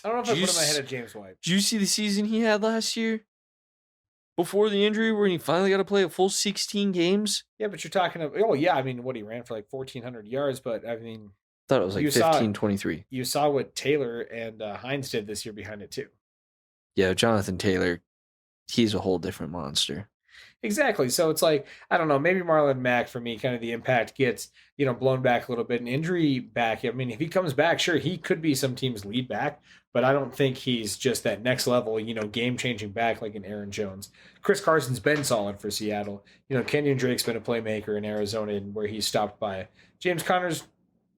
I don't know if I put him ahead of James White. Did you see the season he had last year? Before the injury where he finally got to play a full 16 games? Yeah, but you're talking about, what he ran for like 1,400 yards, but I thought it was like 15, 23. You saw what Taylor and Hines did this year behind it too. Yeah, Jonathan Taylor, he's a whole different monster. Exactly. So it's like, I don't know, maybe Marlon Mack, for me, kind of the impact gets, blown back a little bit. An injury back, if he comes back, sure, he could be some team's lead back, but I don't think he's just that next level, game-changing back like an Aaron Jones. Chris Carson's been solid for Seattle. Kenyon Drake's been a playmaker in Arizona where he's stopped by. James Conner's,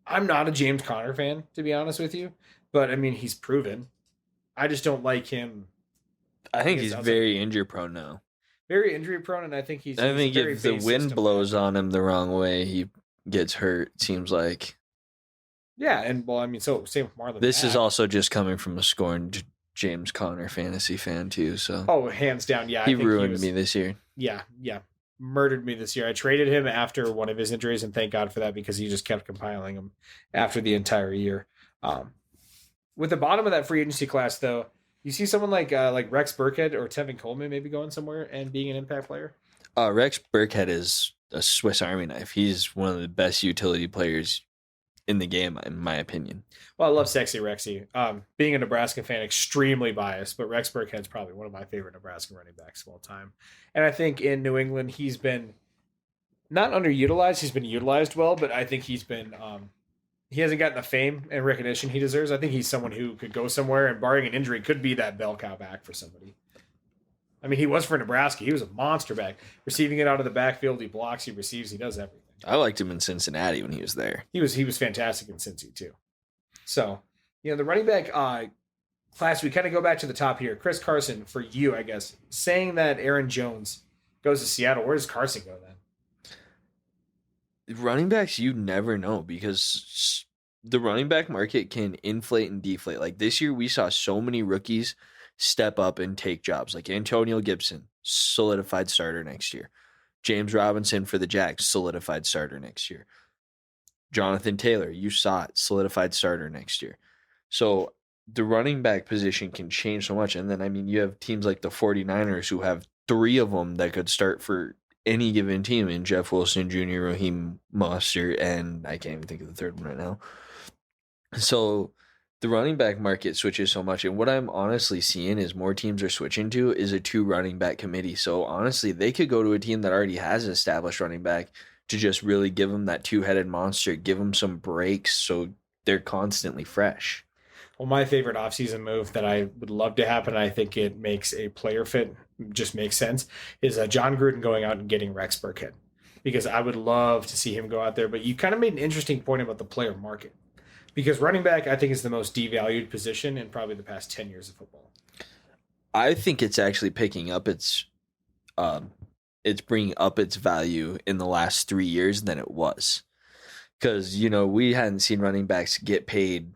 I'm not a James Conner fan, to be honest with you, but, he's proven. I just don't like him. I think he's very injury-prone now. Very injury-prone, and I think he's I think very if the wind blows on him the wrong way, he gets hurt, seems like. Yeah, and so same with Marlon. This Mack. is also just coming from a scorned James Conner fantasy fan too. So hands down, yeah. He ruined me this year. Yeah, murdered me this year. I traded him after one of his injuries, and thank God for that because he just kept compiling them after the entire year. With the bottom of that free agency class, though, you see someone like Rex Burkhead or Tevin Coleman maybe going somewhere and being an impact player. Rex Burkhead is a Swiss Army knife. He's one of the best utility players in the game, in my opinion. Well, I love Sexy Rexy. Being a Nebraska fan, extremely biased, but Rex Burkhead's probably one of my favorite Nebraska running backs of all time. And I think in New England, he's been not underutilized. He's been utilized well, but I think he's been he hasn't gotten the fame and recognition he deserves. I think he's someone who could go somewhere and, barring an injury, could be that bell cow back for somebody. He was for Nebraska. He was a monster back. Receiving it out of the backfield, he blocks, he receives, he does everything. I liked him in Cincinnati when he was there. He was fantastic in Cincy too. So, the running back class, we kind of go back to the top here. Chris Carson, for you, I guess, saying that Aaron Jones goes to Seattle, where does Carson go then? Running backs, you never know because the running back market can inflate and deflate. Like this year, we saw so many rookies step up and take jobs. Like Antonio Gibson, solidified starter next year. James Robinson for the Jags, solidified starter next year. Jonathan Taylor, you saw it, solidified starter next year. So the running back position can change so much. And then, I mean, you have teams like the 49ers who have three of them that could start for any given team in Jeff Wilson Jr., Raheem Mostert, and I can't even think of the third one right now. So the running back market switches so much. And what I'm honestly seeing is more teams are switching to is a two running back committee. So honestly, they could go to a team that already has an established running back to just really give them that two-headed monster, give them some breaks so they're constantly fresh. Well, my favorite offseason move that I would love to happen, I think it makes a player fit, just makes sense, is John Gruden going out and getting Rex Burkhead. Because I would love to see him go out there. But you kind of made an interesting point about the player market. Because running back, I think, is the most devalued position in probably the past 10 years of football. I think it's actually picking up it's bringing up its value in the last 3 years than it was. Because, we hadn't seen running backs get paid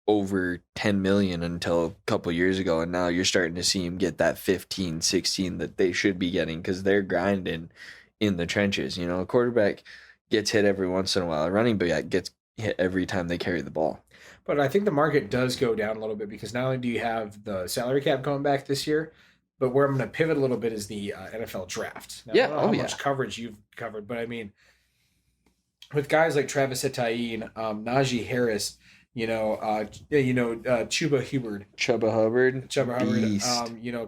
over 10 million until a couple years ago, and now you're starting to see them get that 15, 16 that they should be getting because they're grinding in the trenches. A quarterback gets hit every once in a while. A running back gets hit every time they carry the ball. But I think the market does go down a little bit because not only do you have the salary cap going back this year, but where I'm going to pivot a little bit is the NFL draft. Now, Yeah. I don't know how much coverage you've covered, but I mean, with guys like Travis Etienne, Najee Harris, Chuba Hubbard,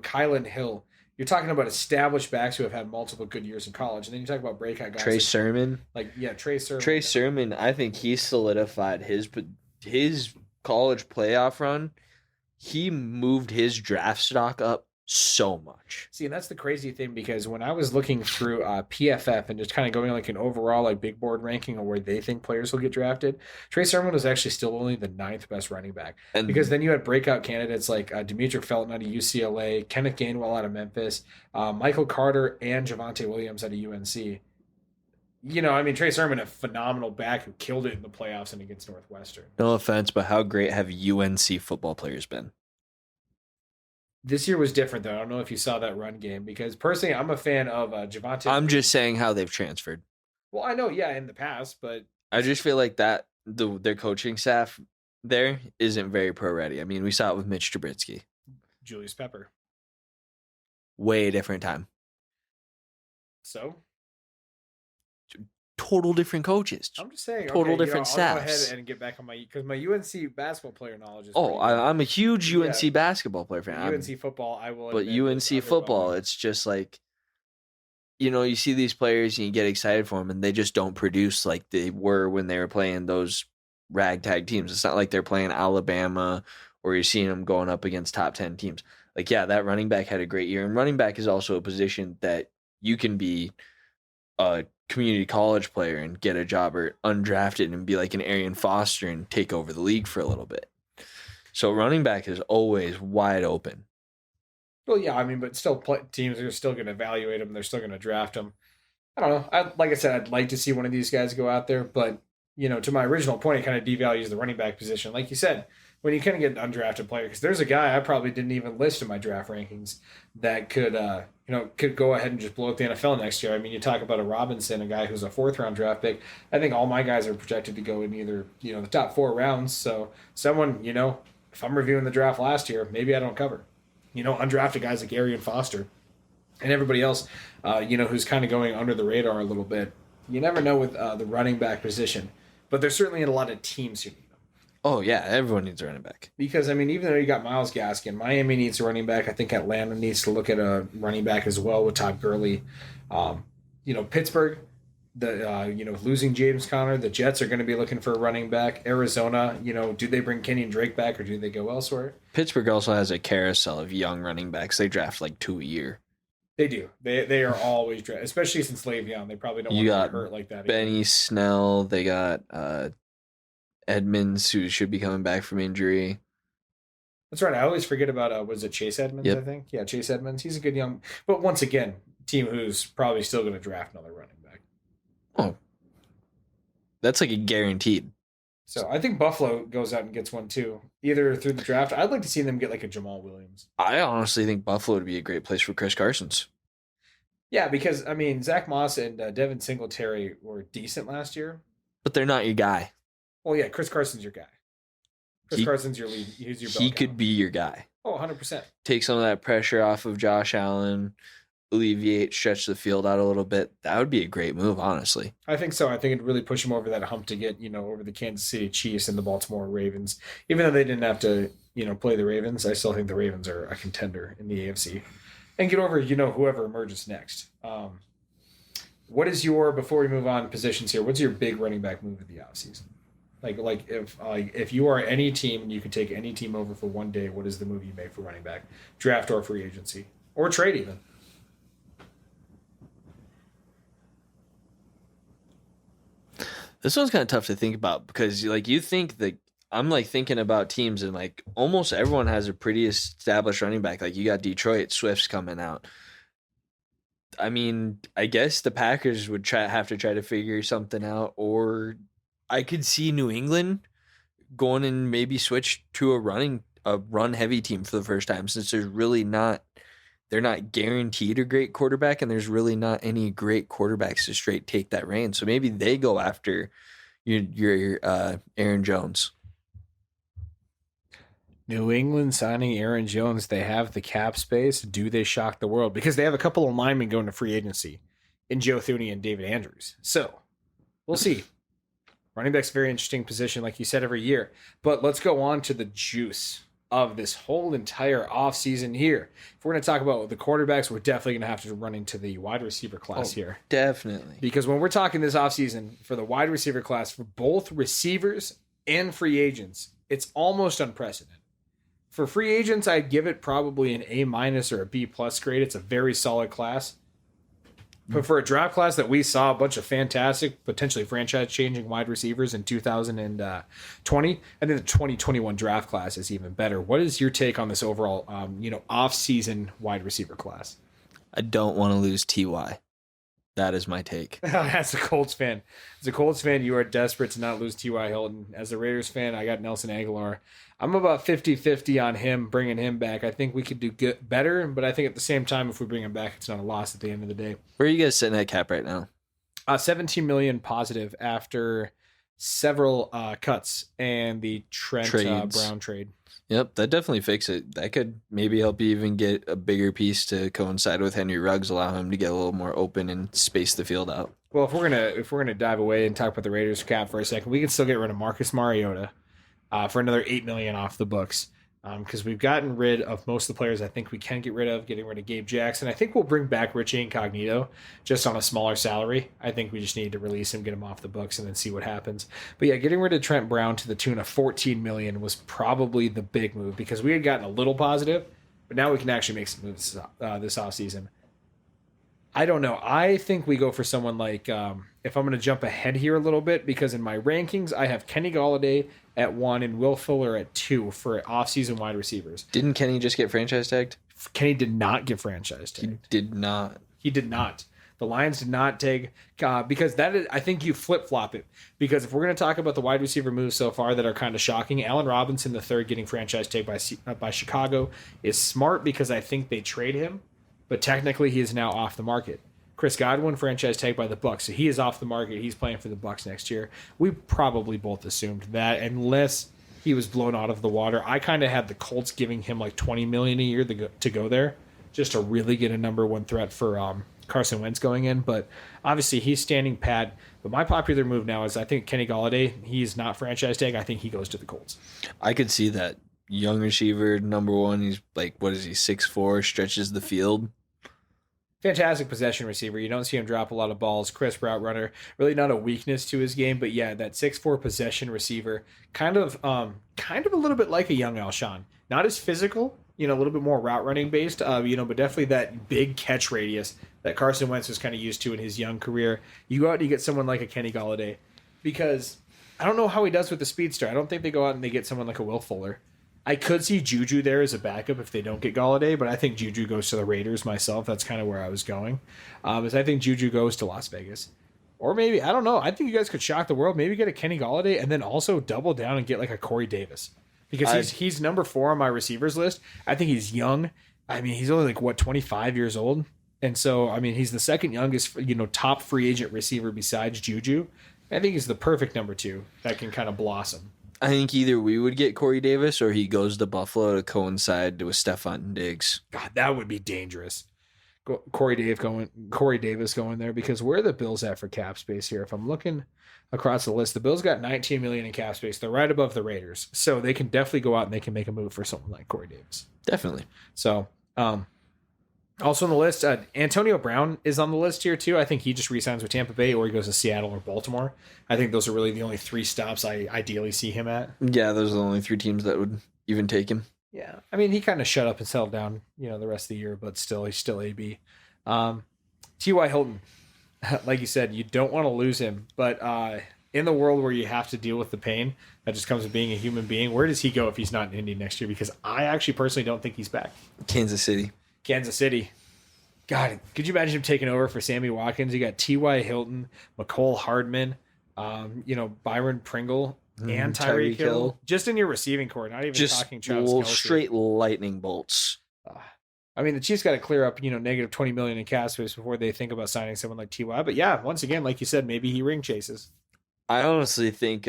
Kylan Hill. You're talking about established backs who have had multiple good years in college, and then you talk about breakout guys. Trey Sermon. Trey Sermon. Trey Sermon, I think he solidified his college playoff run. He moved his draft stock up so much. See, and that's the crazy thing because when I was looking through PFF and just kind of going like an overall like big board ranking of where they think players will get drafted, Trey Sermon was actually still only the 9th best running back. And because then you had breakout candidates like Demetric Felton out of UCLA, Kenneth Gainwell out of Memphis, Michael Carter, and Javonte Williams out of UNC. Trey Sermon, a phenomenal back who killed it in the playoffs and against Northwestern. No offense, but how great have UNC football players been? This year was different, though. I don't know if you saw that run game because personally, I'm a fan of Javonte. I'm just saying how they've transferred. Well, I know, yeah, in the past, but I just feel like that their coaching staff there isn't very pro ready. I mean, we saw it with Mitch Trubisky, Julius Pepper, way different time. So, total different coaches. I'm just saying, total different staffs. I'll go ahead and get back on because my UNC basketball player knowledge is. I'm a huge UNC basketball player fan. UNC football, I will. But UNC football, it's just like, you see these players and you get excited for them, and they just don't produce like they were when they were playing those ragtag teams. It's not like they're playing Alabama or you're seeing them going up against top 10 teams. Like, yeah, that running back had a great year, and running back is also a position that you can be a community college player and get a job, or undrafted and be like an Arian Foster and take over the league for a little bit. So running back is always wide open. Well, yeah, but still teams are still going to evaluate them. They're still going to draft them. I don't know. Like I said, I'd like to see one of these guys go out there, but to my original point, it kind of devalues the running back position. Like you said, when you kind of get an undrafted player, because there's a guy I probably didn't even list in my draft rankings that could go ahead and just blow up the NFL next year. You talk about a Robinson, a guy who's a 4th-round draft pick. I think all my guys are projected to go in either, the top 4 rounds. So someone, if I'm reviewing the draft last year, maybe I don't cover. Undrafted guys like Arian Foster and everybody else, who's kind of going under the radar a little bit. You never know with the running back position, but there's certainly a lot of teams who need them. Oh, yeah, everyone needs a running back. Because, even though you got Myles Gaskin, Miami needs a running back. I think Atlanta needs to look at a running back as well with Todd Gurley. Pittsburgh, losing James Conner, the Jets are going to be looking for a running back. Arizona, do they bring Kenyon Drake back or do they go elsewhere? Pittsburgh also has a carousel of young running backs. They draft like 2 a year. They do. They are always drafted, especially since Le'Veon. They probably don't want to get hurt like that. Benny again. Snell. They got Edmonds, who should be coming back from injury. That's right. I always forget about, was it Chase Edmonds, Yep. I think? Yeah, Chase Edmonds. He's a good young... But once again, team who's probably still going to draft another running back. Oh. That's like a guaranteed. So I think Buffalo goes out and gets one too, either through the draft. I'd like to see them get like a Jamal Williams. I honestly think Buffalo would be a great place for Chris Carson's. Yeah, because, Zach Moss and Devin Singletary were decent last year. but they're not your guy. Well, yeah, Chris Carson's your guy. Chris He Carson's your lead. He's your bell he cow. could be your guy. Oh, 100%. Take some of that pressure off of Josh Allen, alleviate, stretch the field out a little bit. That would be a great move, honestly. I think so. I think it'd really push him over that hump to get, over the Kansas City Chiefs and the Baltimore Ravens. Even though they didn't have to, play the Ravens, I still think the Ravens are a contender in the AFC. And get over, whoever emerges next. What is before we move on to positions here, what's your big running back move of the offseason? Like if you are any team and you could take any team over for one day, what is the move you make for running back? Draft or free agency? Or trade even? This one's kind of tough to think about because you think that I'm thinking about teams and almost everyone has a pretty established running back. Like you got Detroit, Swift's coming out. I mean, I guess the Packers would have to try to figure something out, or I could see New England going and maybe switch to a run heavy team for the first time since they're not guaranteed a great quarterback and there's really not any great quarterbacks to straight take that reign. So maybe they go after your Aaron Jones. New England signing Aaron Jones, they have the cap space. Do they shock the world? Because they have a couple of linemen going to free agency in Joe Thuney and David Andrews. So we'll see. Running back's a very interesting position, like you said, every year. But let's go on to the juice of this whole entire offseason here. If we're going to talk about the quarterbacks, we're definitely going to have to run into the wide receiver class here. Definitely. Because when we're talking this offseason for the wide receiver class, for both receivers and free agents, it's almost unprecedented. For free agents, I'd give it probably an A- or a B+ grade. It's a very solid class. But for a draft class that we saw a bunch of fantastic, potentially franchise-changing wide receivers in 2020, I think the 2021 draft class is even better. What is your take on this overall, off-season wide receiver class? I don't want to lose T.Y. That is my take. As a Colts fan, you are desperate to not lose T.Y. Hilton. As a Raiders fan, I got Nelson Aguilar. I'm about 50-50 on him, bringing him back. I think we could do better, but I think at the same time, if we bring him back, it's not a loss at the end of the day. Where are you guys sitting at cap right now? 17 million positive after several cuts and the Trent Brown trade. Yep, that definitely fixes it. That could maybe help you even get a bigger piece to coincide with Henry Ruggs, allow him to get a little more open and space the field out. Well, if we're gonna dive away and talk about the Raiders cap for a second, we can still get rid of Marcus Mariota for another $8 million off the books. Because we've gotten rid of most of the players I think we can get rid of, getting rid of Gabe Jackson. I think we'll bring back Richie Incognito just on a smaller salary. I think we just need to release him, get him off the books, and then see what happens. But yeah, getting rid of Trent Brown to the tune of $14 million was probably the big move because we had gotten a little positive, but now we can actually make some moves this offseason. I don't know. I think we go for someone like, if I'm going to jump ahead here a little bit, because in my rankings, I have Kenny Golladay at 1 and Will Fuller at 2 for offseason wide receivers. Didn't Kenny just get franchise tagged? Kenny did not get franchise tagged. He did not. He did not. The Lions did not tag because that is, I think you flip-flop it. Because if we're going to talk about the wide receiver moves so far that are kind of shocking, Allen Robinson III getting franchise tagged by Chicago is smart because I think they trade him. But technically, he is now off the market. Chris Godwin, franchise tagged by the Bucs, so he is off the market. He's playing for the Bucs next year. We probably both assumed that, unless he was blown out of the water. I kind of had the Colts giving him like $20 million a year to go there, just to really get a number one threat for Carson Wentz going in. But obviously, he's standing pat. But my popular move now is I think Kenny Golladay. He's not franchise tag. I think he goes to the Colts. I could see that. Young receiver, number one. He's like, what is he, 6'4", stretches the field. Fantastic possession receiver. You don't see him drop a lot of balls. Crisp route runner. Really not a weakness to his game, but yeah, that 6'4" possession receiver, kind of a little bit like a young Alshon. Not as physical, a little bit more route running based, but definitely that big catch radius that Carson Wentz was kind of used to in his young career. You go out and you get someone like a Kenny Golladay, because I don't know how he does with the speedster. I don't think they go out and they get someone like a Will Fuller. I could see Juju there as a backup if they don't get Golladay, but I think Juju goes to the Raiders myself. That's kind of where I was going. Is I think Juju goes to Las Vegas. Or maybe, I don't know. I think you guys could shock the world. Maybe get a Kenny Golladay and then also double down and get like a Corey Davis. Because he's number 4 on my receivers list. I think he's young. I mean, he's only 25 years old. And so, I mean, he's the second youngest, top free agent receiver besides Juju. I think he's the perfect number 2 that can kind of blossom. I think either we would get Corey Davis or he goes to Buffalo to coincide with Stephon Diggs. God, that would be dangerous. Corey Davis going there, because where are the Bills at for cap space here? If I'm looking across the list, the Bills got 19 million in cap space. They're right above the Raiders, so they can definitely go out and they can make a move for someone like Corey Davis. Definitely. So, also on the list, Antonio Brown is on the list here too. I think he just re-signs with Tampa Bay or he goes to Seattle or Baltimore. I think those are really the only 3 stops I ideally see him at. Yeah, those are the only 3 teams that would even take him. Yeah, I mean, he kind of shut up and settled down, the rest of the year, but still, he's still AB. T.Y. Hilton, like you said, you don't want to lose him, but in the world where you have to deal with the pain that just comes with being a human being, where does he go if he's not in Indy next year? Because I actually personally don't think he's back. Kansas City. God, could you imagine him taking over for Sammy Watkins? You got T.Y. Hilton, McCole Hardman, Byron Pringle, and Tyreek Hill. Just in your receiving core, not even just talking Travis Kelce. Straight lightning bolts. I mean, the Chiefs got to clear up, negative $20 million in cap space before they think about signing someone like T.Y. But yeah, once again, like you said, maybe he ring chases. I honestly think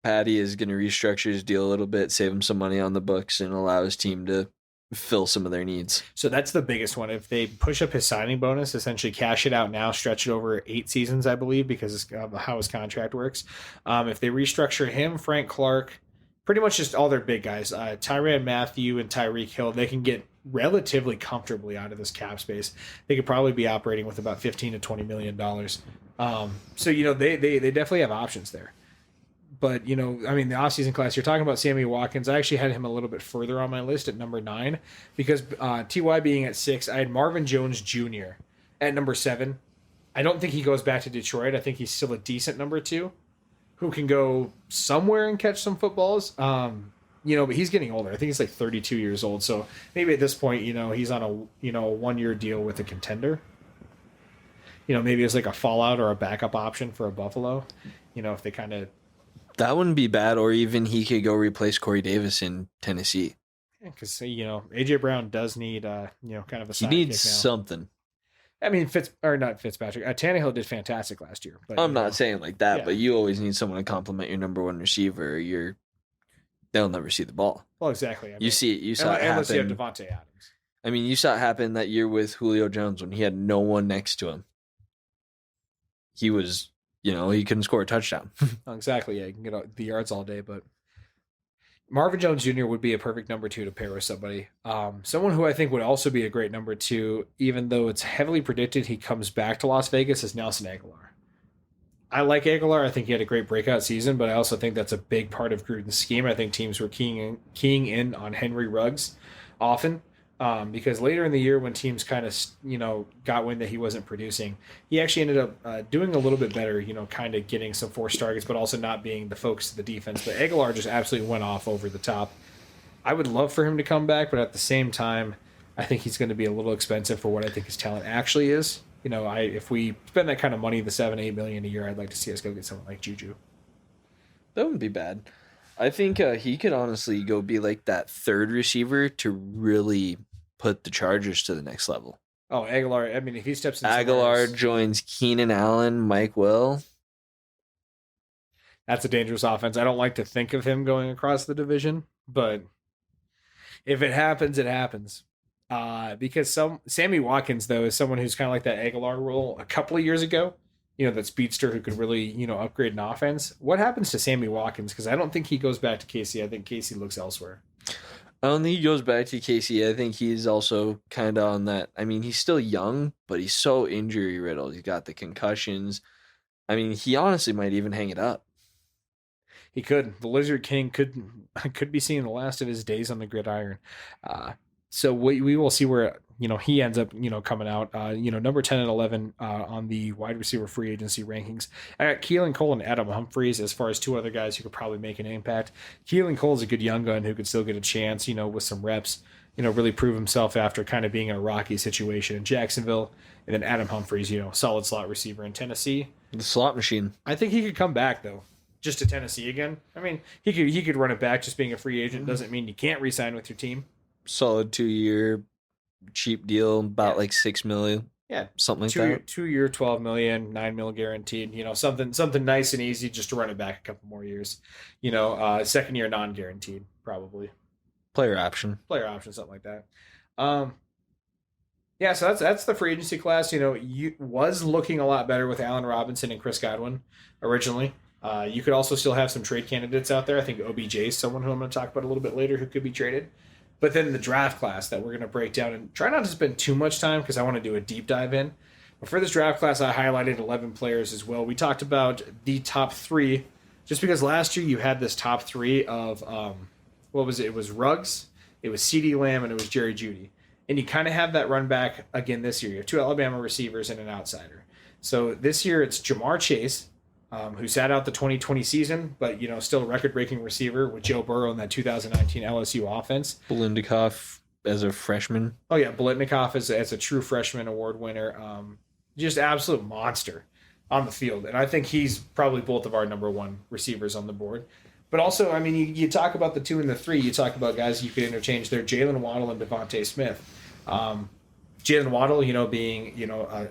Patty is going to restructure his deal a little bit, save him some money on the books, and allow his team to fill some of their needs. So that's the biggest one. If they push up his signing bonus, essentially cash it out now, stretch it over 8 seasons, I believe, because of how his contract works. If they restructure him, Frank Clark, pretty much just all their big guys, Tyrann Mathieu and Tyreek Hill, they can get relatively comfortably out of this cap space. They could probably be operating with about $15 to $20 million. So, they definitely have options there. But, the offseason class, you're talking about Sammy Watkins. I actually had him a little bit further on my list at number 9 because T.Y. being at 6, I had Marvin Jones Jr. at number 7. I don't think he goes back to Detroit. I think he's still a decent number 2 who can go somewhere and catch some footballs. But he's getting older. I think he's like 32 years old. So maybe at this point, he's on a 1-year deal with a contender. Maybe it's like a fallout or a backup option for a Buffalo. If they kind of... That wouldn't be bad, or even he could go replace Corey Davis in Tennessee. Because, A.J. Brown does need, kind of a sidekick now. He needs something. I mean, not Fitzpatrick. Tannehill did fantastic last year. But, I'm not saying like that, yeah. But you always need someone to complement your number 1 receiver. They'll never see the ball. Well, exactly. You saw it happen. Unless you have Devontae Adams. I mean, you saw it happen that year with Julio Jones when he had no one next to him. He was... he couldn't score a touchdown. Exactly, yeah. You can get the yards all day, but Marvin Jones Jr. would be a perfect number 2 to pair with somebody. Someone who I think would also be a great number 2, even though it's heavily predicted he comes back to Las Vegas, is Nelson Aguilar. I like Aguilar. I think he had a great breakout season, but I also think that's a big part of Gruden's scheme. I think teams were keying in on Henry Ruggs often. Because later in the year when teams kind of, got wind that he wasn't producing, he actually ended up doing a little bit better, kind of getting some forced targets, but also not being the focus of the defense. But Aguilar just absolutely went off over the top. I would love for him to come back, but at the same time, I think he's going to be a little expensive for what I think his talent actually is. If we spend that kind of money, the $7-8 million a year, I'd like to see us go get someone like Juju. That wouldn't be bad. I think he could honestly go be like that third receiver to really put the Chargers to the next level. Oh, Aguilar. I mean, if he steps in, Aguilar joins Keenan Allen, Mike Will. That's a dangerous offense. I don't like to think of him going across the division, but if it happens, it happens. Because Sammy Watkins, though, is someone who's kind of like that Aguilar role a couple of years ago. That speedster who could really, upgrade an offense. What happens to Sammy Watkins? Because I don't think he goes back to KC. I think KC looks elsewhere. I don't think he goes back to KC. I think he's also kind of on that. I mean, he's still young, but he's so injury riddled. He's got the concussions. I mean, he honestly might even hang it up. He could. The Lizard King could be seeing the last of his days on the gridiron. So we will see where he ends up coming out. Number 10 and 11 on the wide receiver free agency rankings. I got Keelan Cole and Adam Humphries as far as 2 other guys who could probably make an impact. Keelan Cole is a good young gun who could still get a chance, with some reps. Really prove himself after kind of being in a rocky situation in Jacksonville. And then Adam Humphries, solid slot receiver in Tennessee. The slot machine. I think he could come back though. Just to Tennessee again. I mean, he could run it back. Just being a free agent doesn't mean you can't re-sign with your team. Solid 2-year cheap deal, about like $6 million. Yeah, something like two that. 2 year, 12 million, 9 mil guaranteed. Something nice and easy just to run it back a couple more years. Second year non guaranteed probably, Player option. player option, something like that. Um, yeah, so that's the free agency class. You was looking a lot better with Allen Robinson and Chris Godwin originally. You could also still have some trade candidates out there. I think OBJ is someone who I'm going to talk about a little bit later who could be traded. But then the draft class that we're going to break down and try not to spend too much time because I want to do a deep dive in. But for this draft class, I highlighted 11 players as well. We talked about the top three, just because last year you had this top three of what was it? It was Ruggs, it was CeeDee Lamb, and it was Jerry Jeudy. And you kind of have that run back again this year. You have two Alabama receivers and an outsider. So this year it's Jamar Chase, who sat out the 2020 season, but still a record-breaking receiver with Joe Burrow in that 2019 LSU offense. Bolindikoff as a freshman. Oh yeah, Bolitnikoff as a true freshman award winner, just absolute monster on the field, and I think he's probably both of our number one receivers on the board. But also, I mean, you talk about the 2 and the 3. You talk about guys you could interchange there: Jalen Waddle and Devontae Smith. Jalen Waddle, being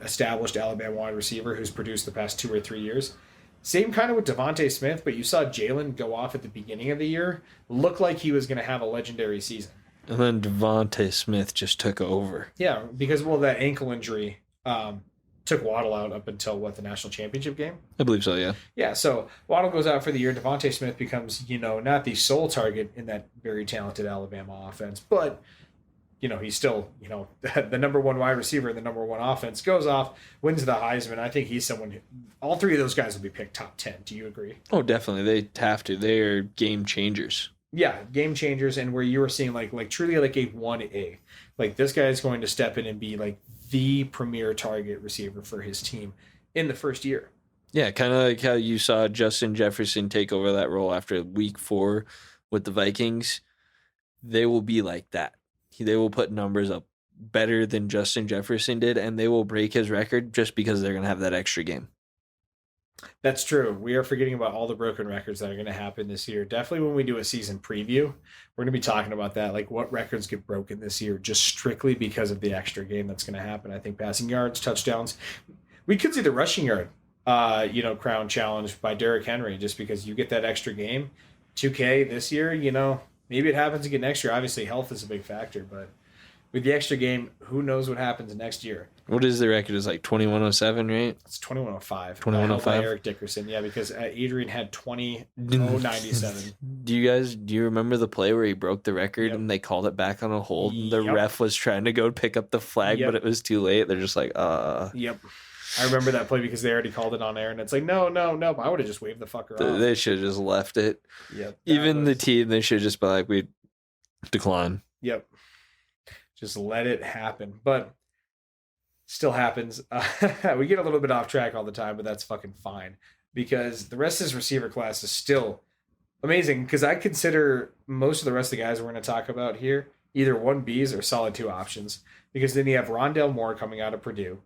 established Alabama wide receiver who's produced the past 2 or 3 years. Same kind of with Devontae Smith, but you saw Jalen go off at the beginning of the year, look like he was going to have a legendary season. And then Devontae Smith just took over. Yeah, because that ankle injury took Waddle out up until the national championship game. I believe so, yeah. Yeah, so Waddle goes out for the year. Devontae Smith becomes not the sole target in that very talented Alabama offense, but he's still, the number one wide receiver in the number one offense, goes off, wins the Heisman. I think he's someone who, all three of those guys will be picked top 10. Do you agree? Oh, definitely. They have to. They are game changers. Yeah, game changers, and where you were seeing like truly like a 1A. Like this guy is going to step in and be like the premier target receiver for his team in the first year. Yeah, kind of like how you saw Justin Jefferson take over that role after week 4 with the Vikings. They will be like that. They will put numbers up better than Justin Jefferson did, and they will break his record just because they're going to have that extra game. That's true. We are forgetting about all the broken records that are going to happen this year. Definitely when we do a season preview, we're going to be talking about that, like what records get broken this year just strictly because of the extra game that's going to happen. I think passing yards, touchdowns. We could see the rushing yard, crown challenge by Derrick Henry just because you get that extra game. 2K this year, maybe it happens again next year. Obviously, health is a big factor, but with the extra game, who knows what happens next year? What is the record? It's like 2107, right? It's 2105. 2105. Eric Dickerson, yeah, because Adrian had 2097. Do you remember the play where he broke the record and they called it back on a hold? And the ref was trying to go pick up the flag, but it was too late. They're just like, Yep. I remember that play because they already called it on air, and it's like, no. I would have just waved the fucker off. They should have just left it. Yep. Even the team, they should just be like, we decline. Yep. Just let it happen. But still happens. We get a little bit off track all the time, but that's fucking fine because the rest of this receiver class is still amazing because I consider most of the rest of the guys we're going to talk about here either 1Bs or solid 2 options because then you have Rondale Moore coming out of Purdue,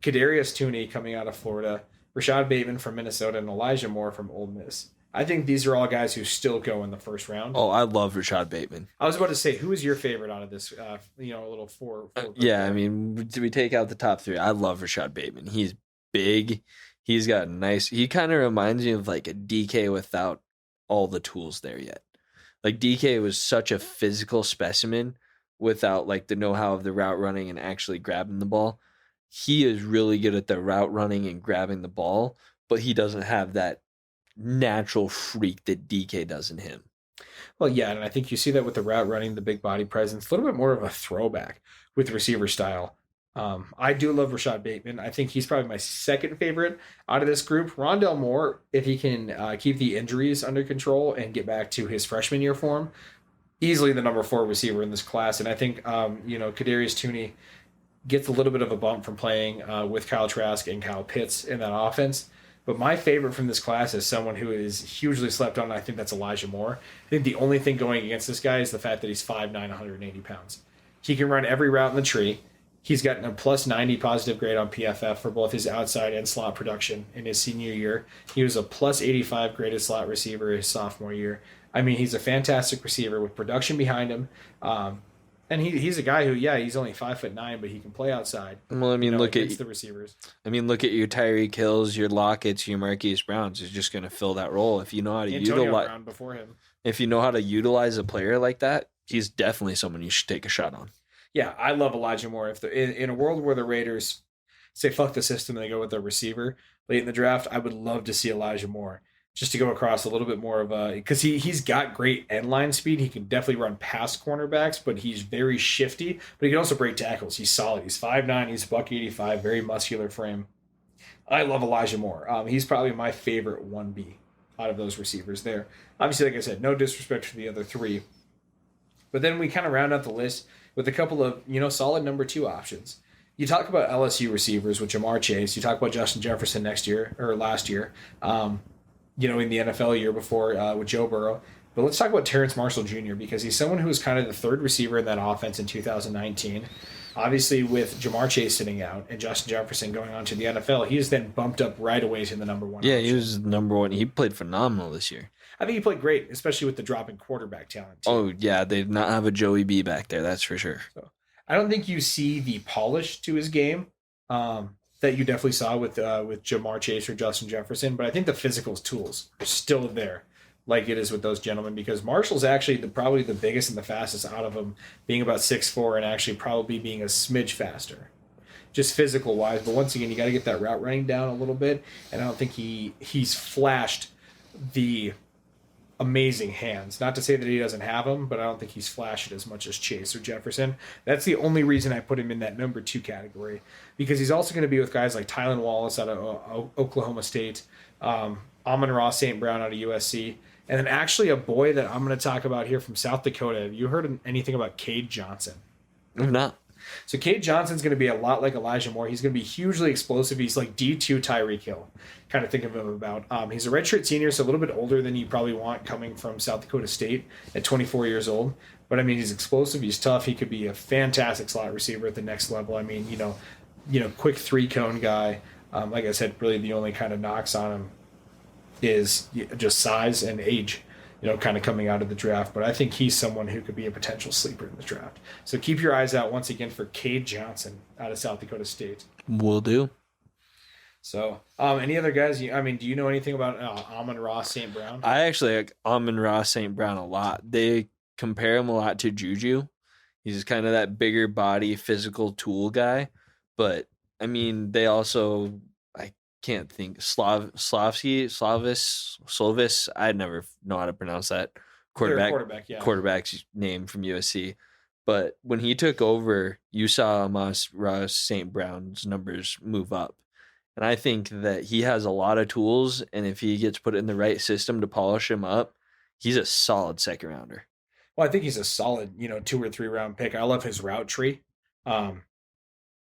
Kadarius Toney coming out of Florida, Rashad Bateman from Minnesota, and Elijah Moore from Ole Miss. I think these are all guys who still go in the first round. Oh, I love Rashad Bateman. I was about to say, who is your favorite out of this, a little four yeah, I mean, do we take out the top 3? I love Rashad Bateman. He's big. He's got he kind of reminds me of like a DK without all the tools there yet. Like DK was such a physical specimen without like the know-how of the route running and actually grabbing the ball. He is really good at the route running and grabbing the ball, but he doesn't have that natural freak that DK does in him. Well, yeah, and I think you see that with the route running, the big body presence, a little bit more of a throwback with receiver style. I do love Rashad Bateman. I think he's probably my second favorite out of this group. Rondale Moore, if he can keep the injuries under control and get back to his freshman year form, easily the number 4 receiver in this class. And I think, Kadarius Toney gets a little bit of a bump from playing with Kyle Trask and Kyle Pitts in that offense. But my favorite from this class is someone who is hugely slept on. I think that's Elijah Moore. I think the only thing going against this guy is the fact that he's 5'9", 180 pounds. He can run every route in the tree. He's gotten a plus 90 positive grade on PFF for both his outside and slot production in his senior year. He was a plus 85 graded slot receiver his sophomore year. I mean, he's a fantastic receiver with production behind him. And he's a guy who, yeah, he's only 5'9", but he can play outside. Well, I mean, Against the receivers. look at your Tyreek Hills, your Lockett's, your Marquise Browns. Is just going to fill that role if you know how to Antonio utilize. Brown before him. If you know how to utilize a player like that, he's definitely someone you should take a shot on. Yeah, I love Elijah Moore. If in a world where the Raiders say fuck the system and they go with their receiver late in the draft, I would love to see Elijah Moore just to go across a little bit more of a, because he's got great end line speed. He can definitely run past cornerbacks, but he's very shifty. But he can also break tackles. He's solid. He's 5'9", he's $185, very muscular frame. I love Elijah Moore. He's probably my favorite 1B out of those receivers there. Obviously, like I said, no disrespect to the other three. But then we kind of round out the list with a couple of, solid number 2 options. You talk about LSU receivers with Jamar Chase. You talk about Justin Jefferson last year. In the NFL year before with Joe Burrow. But let's talk about Terrence Marshall Jr. because he's someone who was kind of the third receiver in that offense in 2019. Obviously, with Jamar Chase sitting out and Justin Jefferson going on to the NFL, he is then bumped up right away to the number 1. Yeah, option. he was number 1. He played phenomenal this year. I think he played great, especially with the drop in quarterback talent, too. Oh, yeah, they did not have a Joey B back there, that's for sure. So, I don't think you see the polish to his game that you definitely saw with Jamar Chase or Justin Jefferson, but I think the physical tools are still there, like it is with those gentlemen, because Marshall's actually probably the biggest and the fastest out of them, being about 6'4", and actually probably being a smidge faster, just physical wise. But once again, you got to get that route running down a little bit, and I don't think he's flashed the amazing hands. Not to say that he doesn't have them, but I don't think he's flashed it as much as Chase or Jefferson. That's the only reason I put him in that number 2 category, because he's also going to be with guys like Tylan Wallace out of Oklahoma State, Amon-Ra St. Brown out of USC, and then actually a boy that I'm going to talk about here from South Dakota. Have you heard anything about Cade Johnson? No. So Cade Johnson's going to be a lot like Elijah Moore. He's going to be hugely explosive. He's like D2 Tyreek Hill, kind of think of him about. He's a redshirt senior, so a little bit older than you probably want coming from South Dakota State at 24 years old. But I mean, he's explosive. He's tough. He could be a fantastic slot receiver at the next level. I mean, quick 3-cone guy. Like I said, really the only kind of knocks on him is just size and age. Kind of coming out of the draft. But I think he's someone who could be a potential sleeper in the draft. So keep your eyes out once again for Cade Johnson out of South Dakota State. Will do. So, any other guys? Do you know anything about Amon-Ra St. Brown? I actually like Amon-Ra St. Brown a lot. They compare him a lot to Juju. He's kind of that bigger body, physical tool guy. But, I mean, they also... can't think. Slovis. I'd never know how to pronounce that quarterback's name from USC. But when he took over, you saw Amon-Ra St. Brown's numbers move up. And I think that he has a lot of tools, and if he gets put in the right system to polish him up, he's a solid second rounder. Well, I think he's a solid, 2 or 3 round pick. I love his route tree.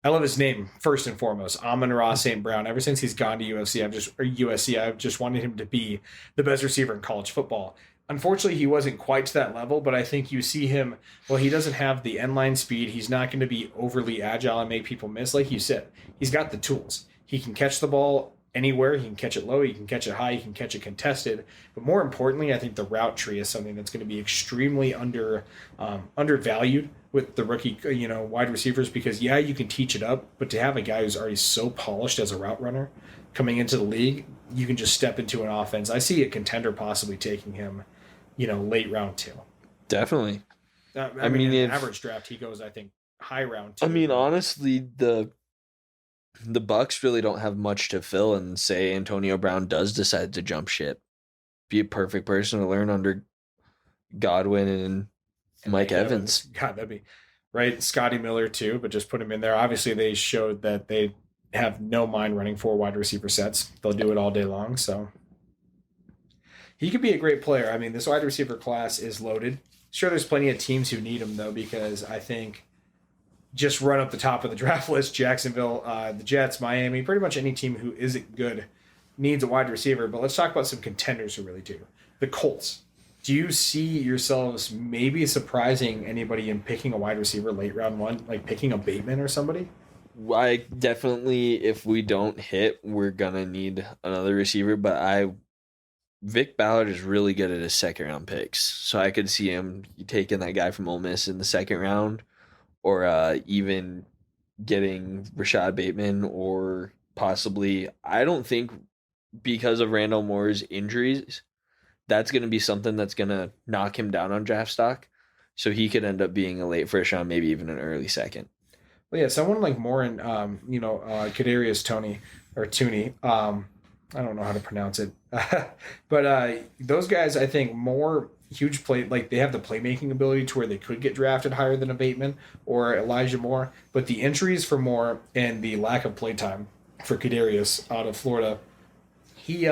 I love his name first and foremost, Amon-Ra St. Brown. Ever since he's gone to USC, I've just wanted him to be the best receiver in college football. Unfortunately, he wasn't quite to that level, but I think you see him. Well, he doesn't have the end line speed. He's not going to be overly agile and make people miss, like you said. He's got the tools. He can catch the ball anywhere. He can catch it low. He can catch it high. He can catch it contested. But more importantly, I think the route tree is something that's going to be extremely undervalued with the rookie, wide receivers, because you can teach it up, but to have a guy who's already so polished as a route runner coming into the league, you can just step into an offense. I see a contender possibly taking him, late round 2. Definitely. I mean, in average draft, he goes, I think, high round 2. I mean, honestly, the Bucks really don't have much to fill, and say Antonio Brown does decide to jump ship. Be a perfect person to learn under Godwin and Mike Evans. God, that'd be right. Scotty Miller too, but just put him in there. Obviously, they showed that they have no mind running 4 wide receiver sets. They'll do it all day long. So he could be a great player. I mean, this wide receiver class is loaded. Sure, there's plenty of teams who need him though, because I think just run up the top of the draft list: Jacksonville, the Jets, Miami, pretty much any team who isn't good needs a wide receiver. But let's talk about some contenders who really do. The Colts. Do you see yourselves maybe surprising anybody in picking a wide receiver late round 1, like picking a Bateman or somebody? I definitely, if we don't hit, we're gonna need another receiver. But Vic Ballard is really good at his second round picks, so I could see him taking that guy from Ole Miss in the second round. or even getting Rashad Bateman, or possibly, I don't think because of Randall Moore's injuries, that's going to be something that's going to knock him down on draft stock. So he could end up being a late first round, maybe even an early second. Well, yeah, someone like Moore and Kadarius Tony or Tooney. I don't know how to pronounce it, but those guys, I think, more huge play. Like they have the playmaking ability to where they could get drafted higher than a Bateman or Elijah Moore. But the injuries for Moore and the lack of play time for Kadarius out of Florida, he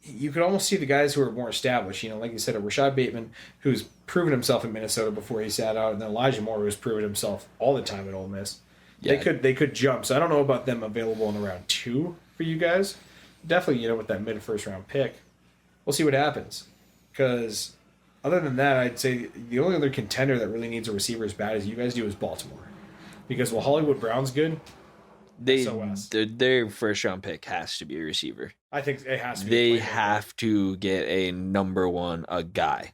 you could almost see the guys who are more established. Like you said, a Rashad Bateman who's proven himself in Minnesota before he sat out, and then Elijah Moore who's proven himself all the time at Ole Miss. Yeah. They could jump. So I don't know about them available in round 2 for you guys. Definitely, with that mid first round pick, we'll see what happens. Because other than that, I'd say the only other contender that really needs a receiver as bad as you guys do is Baltimore. Because while Hollywood Brown's good, their first round pick has to be a receiver. I think it has to be. They have to get a number one, a guy.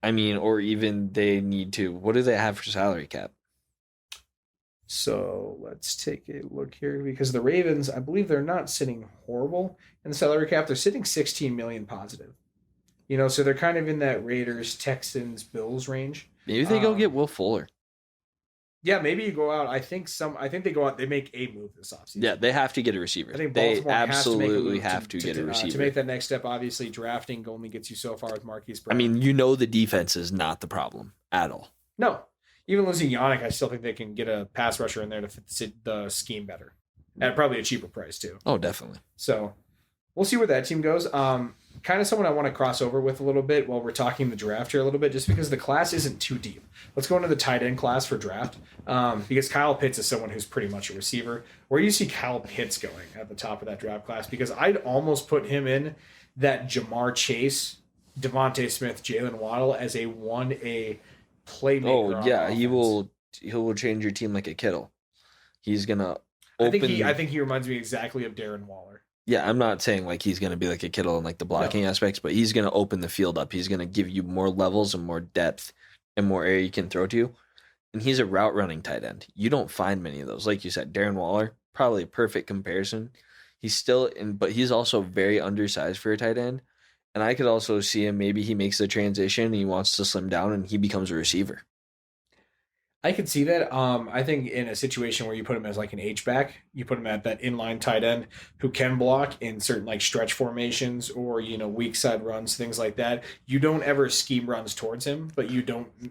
I mean, or even they need to. What do they have for salary cap? So let's take a look here, because the Ravens, I believe they're not sitting horrible in the salary cap. They're sitting 16 million positive. So they're kind of in that Raiders, Texans, Bills range. Maybe they go get Will Fuller. Yeah, maybe you go out. I think they go out. They make a move this offseason. Yeah, they have to get a receiver. I think Baltimore they absolutely have to get a receiver to make that next step. Obviously, drafting only gets you so far with Marquise Brown. I mean, the defense is not the problem at all. No, even losing Yannick, I still think they can get a pass rusher in there to fit the scheme better, at probably a cheaper price too. Oh, definitely. So we'll see where that team goes. Kind of someone I want to cross over with a little bit while we're talking the draft here a little bit, just because the class isn't too deep. Let's go into the tight end class for draft, because Kyle Pitts is someone who's pretty much a receiver. Where do you see Kyle Pitts going at the top of that draft class? Because I'd almost put him in that Jamar Chase, Devontae Smith, Jalen Waddle as a 1A playmaker. Oh yeah, he will change your team like a Kittle. He's gonna open. I think he reminds me exactly of Darren Waller. Yeah, I'm not saying like he's going to be like a Kittle in like the blocking aspects, but he's going to open the field up. He's going to give you more levels and more depth and more area you can throw to. And he's a route running tight end. You don't find many of those. Like you said, Darren Waller, probably a perfect comparison. But he's also very undersized for a tight end. And I could also see him, maybe he makes the transition and he wants to slim down and he becomes a receiver. I could see that. I think in a situation where you put him as like an H-back, you put him at that inline tight end who can block in certain like stretch formations or, weak side runs, things like that. You don't ever scheme runs towards him, but you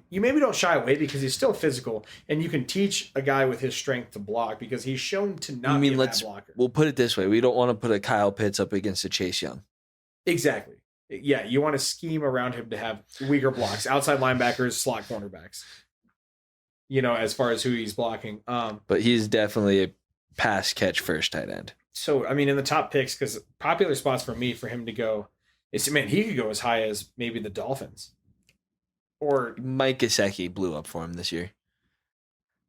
maybe don't shy away because he's still physical, and you can teach a guy with his strength to block because he's shown to not be a bad blocker. We'll put it this way. We don't want to put a Kyle Pitts up against a Chase Young. Exactly. Yeah, you want to scheme around him to have weaker blocks, outside linebackers, slot cornerbacks. As far as who he's blocking. But he's definitely a pass catch first tight end. So, I mean, in the top picks, because popular spots for him to go, he could go as high as maybe the Dolphins. Or Mike Gesicki blew up for him this year.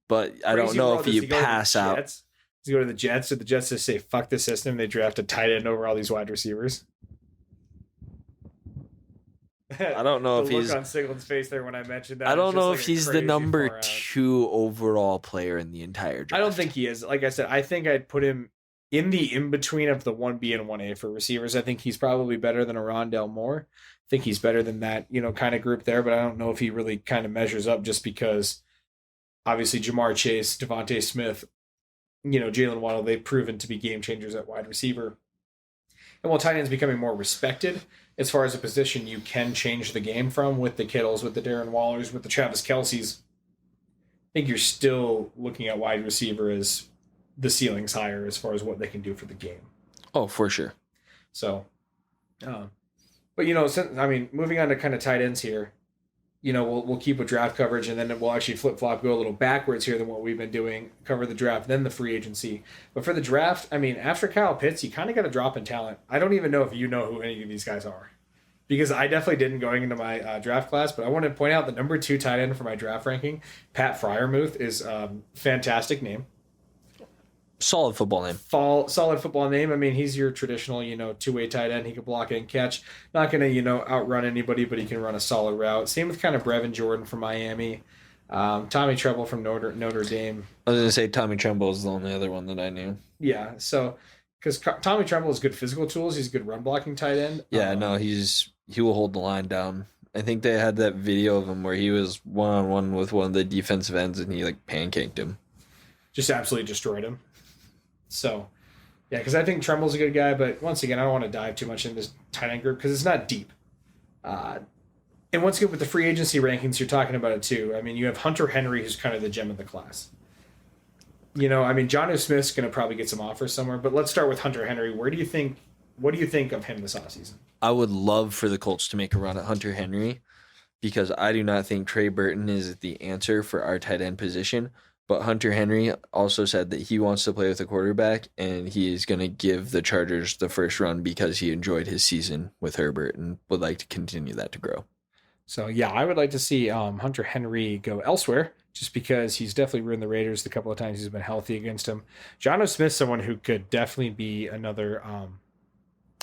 But I don't know if you pass out. Does he go to the Jets? Or the Jets just say, fuck the system, they draft a tight end over all these wide receivers? I don't know if he's he's on Ciglen's face there when I mentioned that. I don't know if he's the number 2 overall player in the entire draft. I don't think he is. Like I said, I think I'd put him in the in-between of the 1B and 1A for receivers. I think he's probably better than a Rondale Moore. I think he's better than that, kind of group there, but I don't know if he really kind of measures up just because obviously Jamar Chase, Devontae Smith, Jalen Waddle, they've proven to be game changers at wide receiver. And while tight end's becoming more respected as far as a position you can change the game from with the Kittles, with the Darren Wallers, with the Travis Kelce's, I think you're still looking at wide receiver as the ceiling's higher as far as what they can do for the game. Oh, for sure. So, but moving on to kind of tight ends here, we'll keep with draft coverage, and then we'll actually flip-flop, go a little backwards here than what we've been doing, cover the draft, then the free agency. But for the draft, after Kyle Pitts, you kind of got a drop in talent. I don't even know if you know who any of these guys are, because I definitely didn't going into my draft class, but I want to point out the number 2 tight end for my draft ranking, Pat Freiermuth, is a fantastic name. Solid football name. Solid football name. He's your traditional, 2-way tight end. He can block and catch. Not going to, outrun anybody, but he can run a solid route. Same with kind of Brevin Jordan from Miami. Tommy Tremble from Notre Dame. I was gonna say Tommy Tremble is the only other one that I knew. Yeah, so because Tommy Tremble has good physical tools, he's a good run blocking tight end. Yeah, no, he will hold the line down. I think they had that video of him where he was one on one with one of the defensive ends and he like pancaked him. Just absolutely destroyed him. So, yeah, because I think Tremble's a good guy, but once again, I don't want to dive too much into this tight end group because it's not deep. And once again, with the free agency rankings, you're talking about it too. I mean, you have Hunter Henry, who's kind of the gem of the class. I mean, Jonnu Smith's going to probably get some offers somewhere, but let's start with Hunter Henry. What do you think of him this offseason? I would love for the Colts to make a run at Hunter Henry because I do not think Trey Burton is the answer for our tight end position. But Hunter Henry also said that he wants to play with a quarterback and he is going to give the Chargers the first run because he enjoyed his season with Herbert and would like to continue that to grow. So, yeah, I would like to see Hunter Henry go elsewhere just because he's definitely ruined the Raiders the couple of times he's been healthy against him. Jonnu Smith's someone who could definitely be another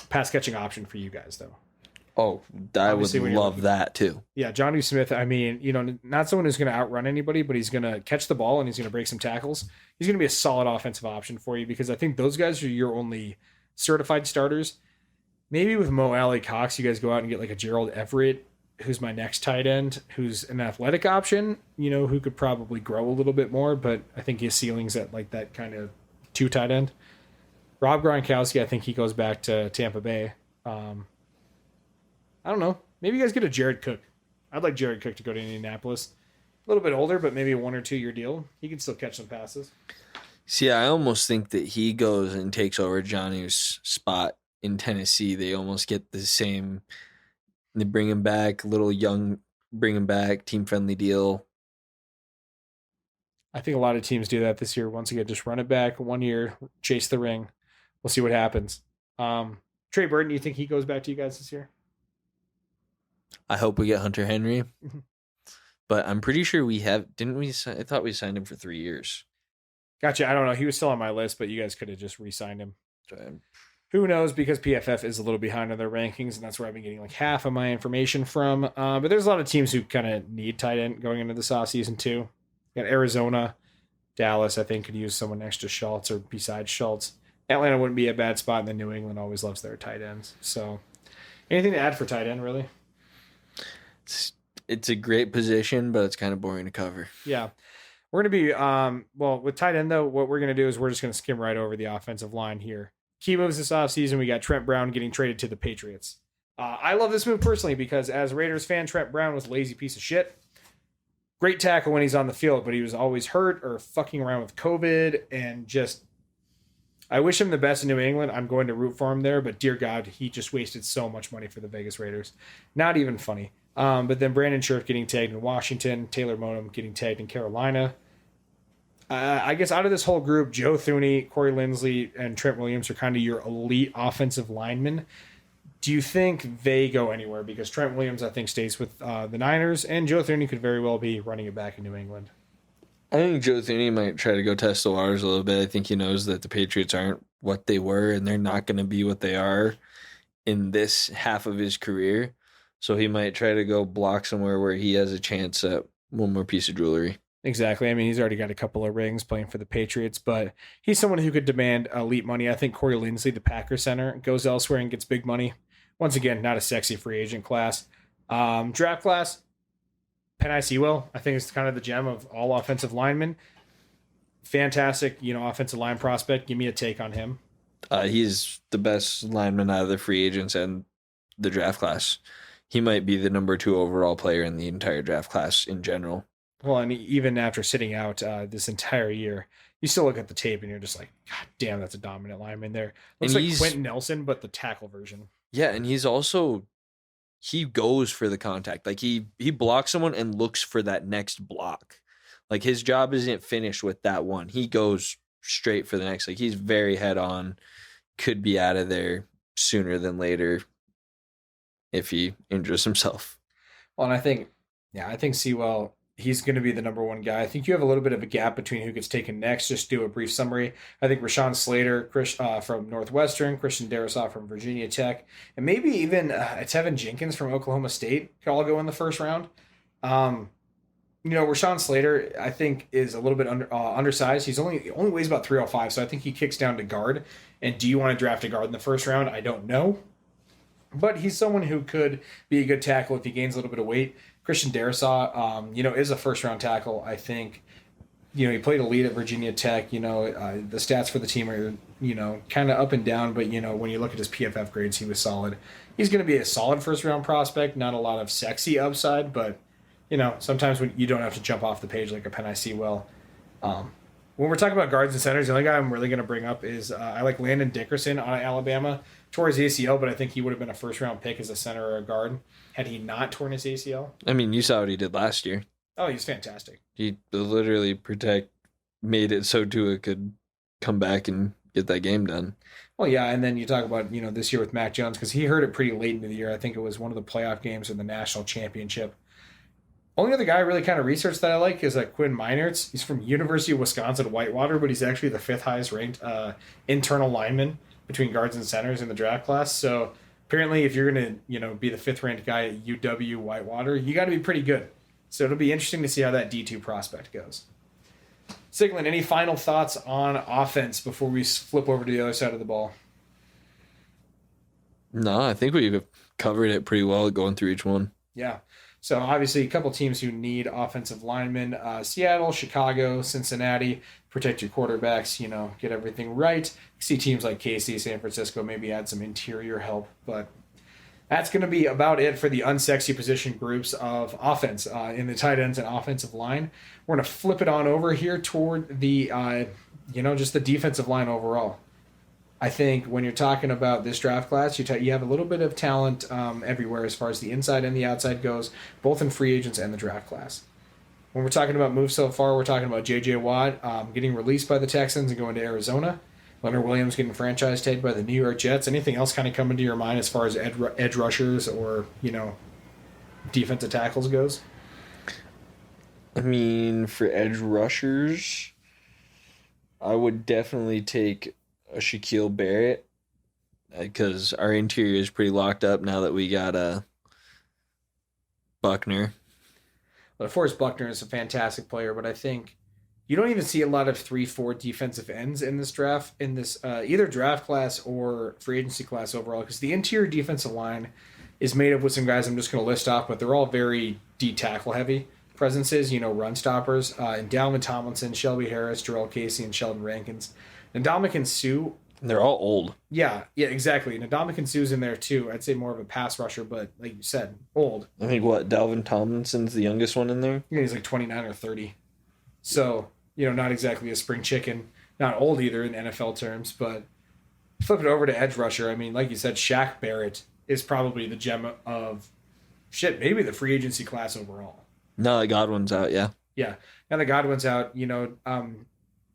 pass-catching option for you guys, though. Oh, I Obviously, would love that too. Yeah, Jonnu Smith, I mean, not someone who's going to outrun anybody, but he's going to catch the ball and he's going to break some tackles. He's going to be a solid offensive option for you because I think those guys are your only certified starters. Maybe with Mo Alley Cox, you guys go out and get like a Gerald Everett, who's my next tight end, who's an athletic option, who could probably grow a little bit more, but I think his ceiling's at like that kind of 2 tight end. Rob Gronkowski, I think he goes back to Tampa Bay. I don't know. Maybe you guys get a Jared Cook. I'd like Jared Cook to go to Indianapolis. A little bit older, but maybe a 1 or 2 year deal. He can still catch some passes. See, I almost think that he goes and takes over Jonnu's spot in Tennessee. They almost get the same. They bring him back, little young, bring him back, team-friendly deal. I think a lot of teams do that this year. Once again, just run it back 1 year, chase the ring. We'll see what happens. Trey Burton, you think he goes back to you guys this year? I hope we get Hunter Henry. But I'm pretty sure we have, didn't we? I thought we signed him for 3 years. Gotcha. I don't know. He was still on my list, but you guys could have just re-signed him. Okay. Who knows? Because PFF is a little behind on their rankings, and that's where I've been getting like half of my information from. But there's a lot of teams who kind of need tight end going into this offseason too. You got Arizona, Dallas, I think, could use someone next to Schultz or besides Schultz. Atlanta wouldn't be a bad spot, and then New England always loves their tight ends. So anything to add for tight end, really? It's a great position, but it's kind of boring to cover. Yeah. We're going to be, with tight end, though, what we're going to do is we're just going to skim right over the offensive line here. Key moves this offseason, we got Trent Brown getting traded to the Patriots. I love this move personally because as a Raiders fan, Trent Brown was a lazy piece of shit. Great tackle when he's on the field, but he was always hurt or fucking around with COVID and just, I wish him the best in New England. I'm going to root for him there, but dear God, he just wasted so much money for the Vegas Raiders. Not even funny. But then Brandon Scherf getting tagged in Washington, Taylor Monum getting tagged in Carolina. I guess out of this whole group, Joe Thuney, Corey Linsley, and Trent Williams are kind of your elite offensive linemen. Do you think they go anywhere? Because Trent Williams, I think, stays with the Niners, and Joe Thuney could very well be running it back in New England. I think Joe Thuney might try to go test the waters a little bit. I think he knows that the Patriots aren't what they were, and they're not going to be what they are in this half of his career. So he might try to go block somewhere where he has a chance at one more piece of jewelry. Exactly. I mean, he's already got a couple of rings playing for the Patriots, but he's someone who could demand elite money. I think Corey Linsley, the Packers center, goes elsewhere and gets big money. Once again, not a sexy free agent class. Draft class, Penei Sewell, I think is kind of the gem of all offensive linemen. Fantastic, offensive line prospect. Give me a take on him. He's the best lineman out of the free agents and the draft class. He might be the number 2 overall player in the entire draft class in general. Well, and even after sitting out this entire year, you still look at the tape and you're just like, God damn, that's a dominant lineman there. Looks like Quentin Nelson, but the tackle version. Yeah, and he goes for the contact. Like he blocks someone and looks for that next block. Like his job isn't finished with that one. He goes straight for the next. Like he's very head on, could be out of there sooner than later if he injures himself. Well, and I think Sewell, he's going to be the number 1 guy. I think you have a little bit of a gap between who gets taken next. Just do a brief summary. I think Rashawn Slater from Northwestern, Christian Darrisaw from Virginia Tech, and maybe even Tevin Jenkins from Oklahoma State could all go in the first round. Rashawn Slater, I think, is a little bit undersized. He only weighs about 305, so I think he kicks down to guard. And do you want to draft a guard in the first round? I don't know. But he's someone who could be a good tackle if he gains a little bit of weight. Christian Darrisaw, is a first-round tackle, I think. He played elite at Virginia Tech. The stats for the team are, kind of up and down. But, when you look at his PFF grades, he was solid. He's going to be a solid first-round prospect. Not a lot of sexy upside, but, sometimes when you don't have to jump off the page like a Penei Sewell. When we're talking about guards and centers, the only guy I'm really going to bring up is I like Landon Dickerson out of Alabama. Tore his ACL, but I think he would have been a first-round pick as a center or a guard had he not torn his ACL. I mean, you saw what he did last year. Oh, he's fantastic. He literally made it so Tua could come back and get that game done. Well, yeah, and then you talk about, this year with Mac Jones, because he heard it pretty late into the year. I think it was one of the playoff games in the national championship. Only other guy I really kind of researched that I like is Quinn Meinerz. He's from University of Wisconsin-Whitewater, but he's actually the 5th highest ranked internal lineman between guards and centers in the draft class. So apparently if you're going to, be the 5th ranked guy at UW-Whitewater, you got to be pretty good. So it'll be interesting to see how that D2 prospect goes. Ciglen, any final thoughts on offense before we flip over to the other side of the ball? No, I think we've covered it pretty well going through each one. Yeah. So obviously a couple teams who need offensive linemen, Seattle, Chicago, Cincinnati, protect your quarterbacks, get everything right. See teams like KC, San Francisco, maybe add some interior help. But that's going to be about it for the unsexy position groups of offense in the tight ends and offensive line. We're going to flip it on over here toward the, just the defensive line overall. I think when you're talking about this draft class, you have a little bit of talent everywhere as far as the inside and the outside goes, both in free agents and the draft class. When we're talking about moves so far, we're talking about J.J. Watt getting released by the Texans and going to Arizona. Leonard Williams getting franchise tagged by the New York Jets. Anything else kind of coming to your mind as far as edge rushers or, defensive tackles goes? I mean, for edge rushers, I would definitely take a Shaquille Barrett because our interior is pretty locked up now that we got a Buckner. But DeForest Buckner is a fantastic player, but I think you don't even see a lot of 3-4 defensive ends in this draft, in this either draft class or free agency class overall, because the interior defensive line is made up with some guys I'm just going to list off, but they're all very D-tackle heavy presences, run stoppers. And Dalvin Tomlinson, Shelby Harris, Jarrell Casey, and Sheldon Rankins. Ndamukong Suh. They're all old. Yeah, exactly. Ndamukong Suh's in there too. I'd say more of a pass rusher, but like you said, old. I think Dalvin Tomlinson's the youngest one in there? Yeah, he's like 29 or 30. So, not exactly a spring chicken. Not old either in NFL terms, but flip it over to edge rusher. I mean, like you said, Shaq Barrett is probably the gem of, maybe the free agency class overall. No, the Godwin's out, yeah. Yeah, now the Godwin's out,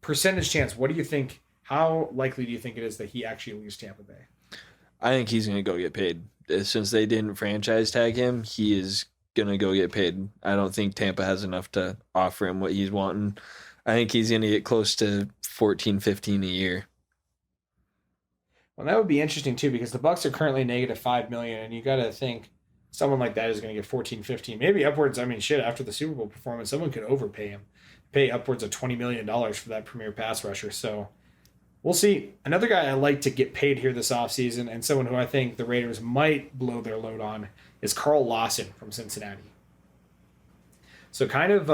percentage chance, what do you think? How likely do you think it is that he actually leaves Tampa Bay? I think he's going to go get paid. Since they didn't franchise tag him, he is going to go get paid. I don't think Tampa has enough to offer him what he's wanting. I think he's going to get close to 14, 15 a year. Well, that would be interesting too, because the Bucs are currently negative $5 million, and you got to think someone like that is going to get 14, 15, maybe upwards. I mean, after the Super Bowl performance, someone could overpay him, pay upwards of $20 million for that premier pass rusher. So we'll see. Another guy I like to get paid here this offseason, and someone who I think the Raiders might blow their load on, is Carl Lawson from Cincinnati. So kind of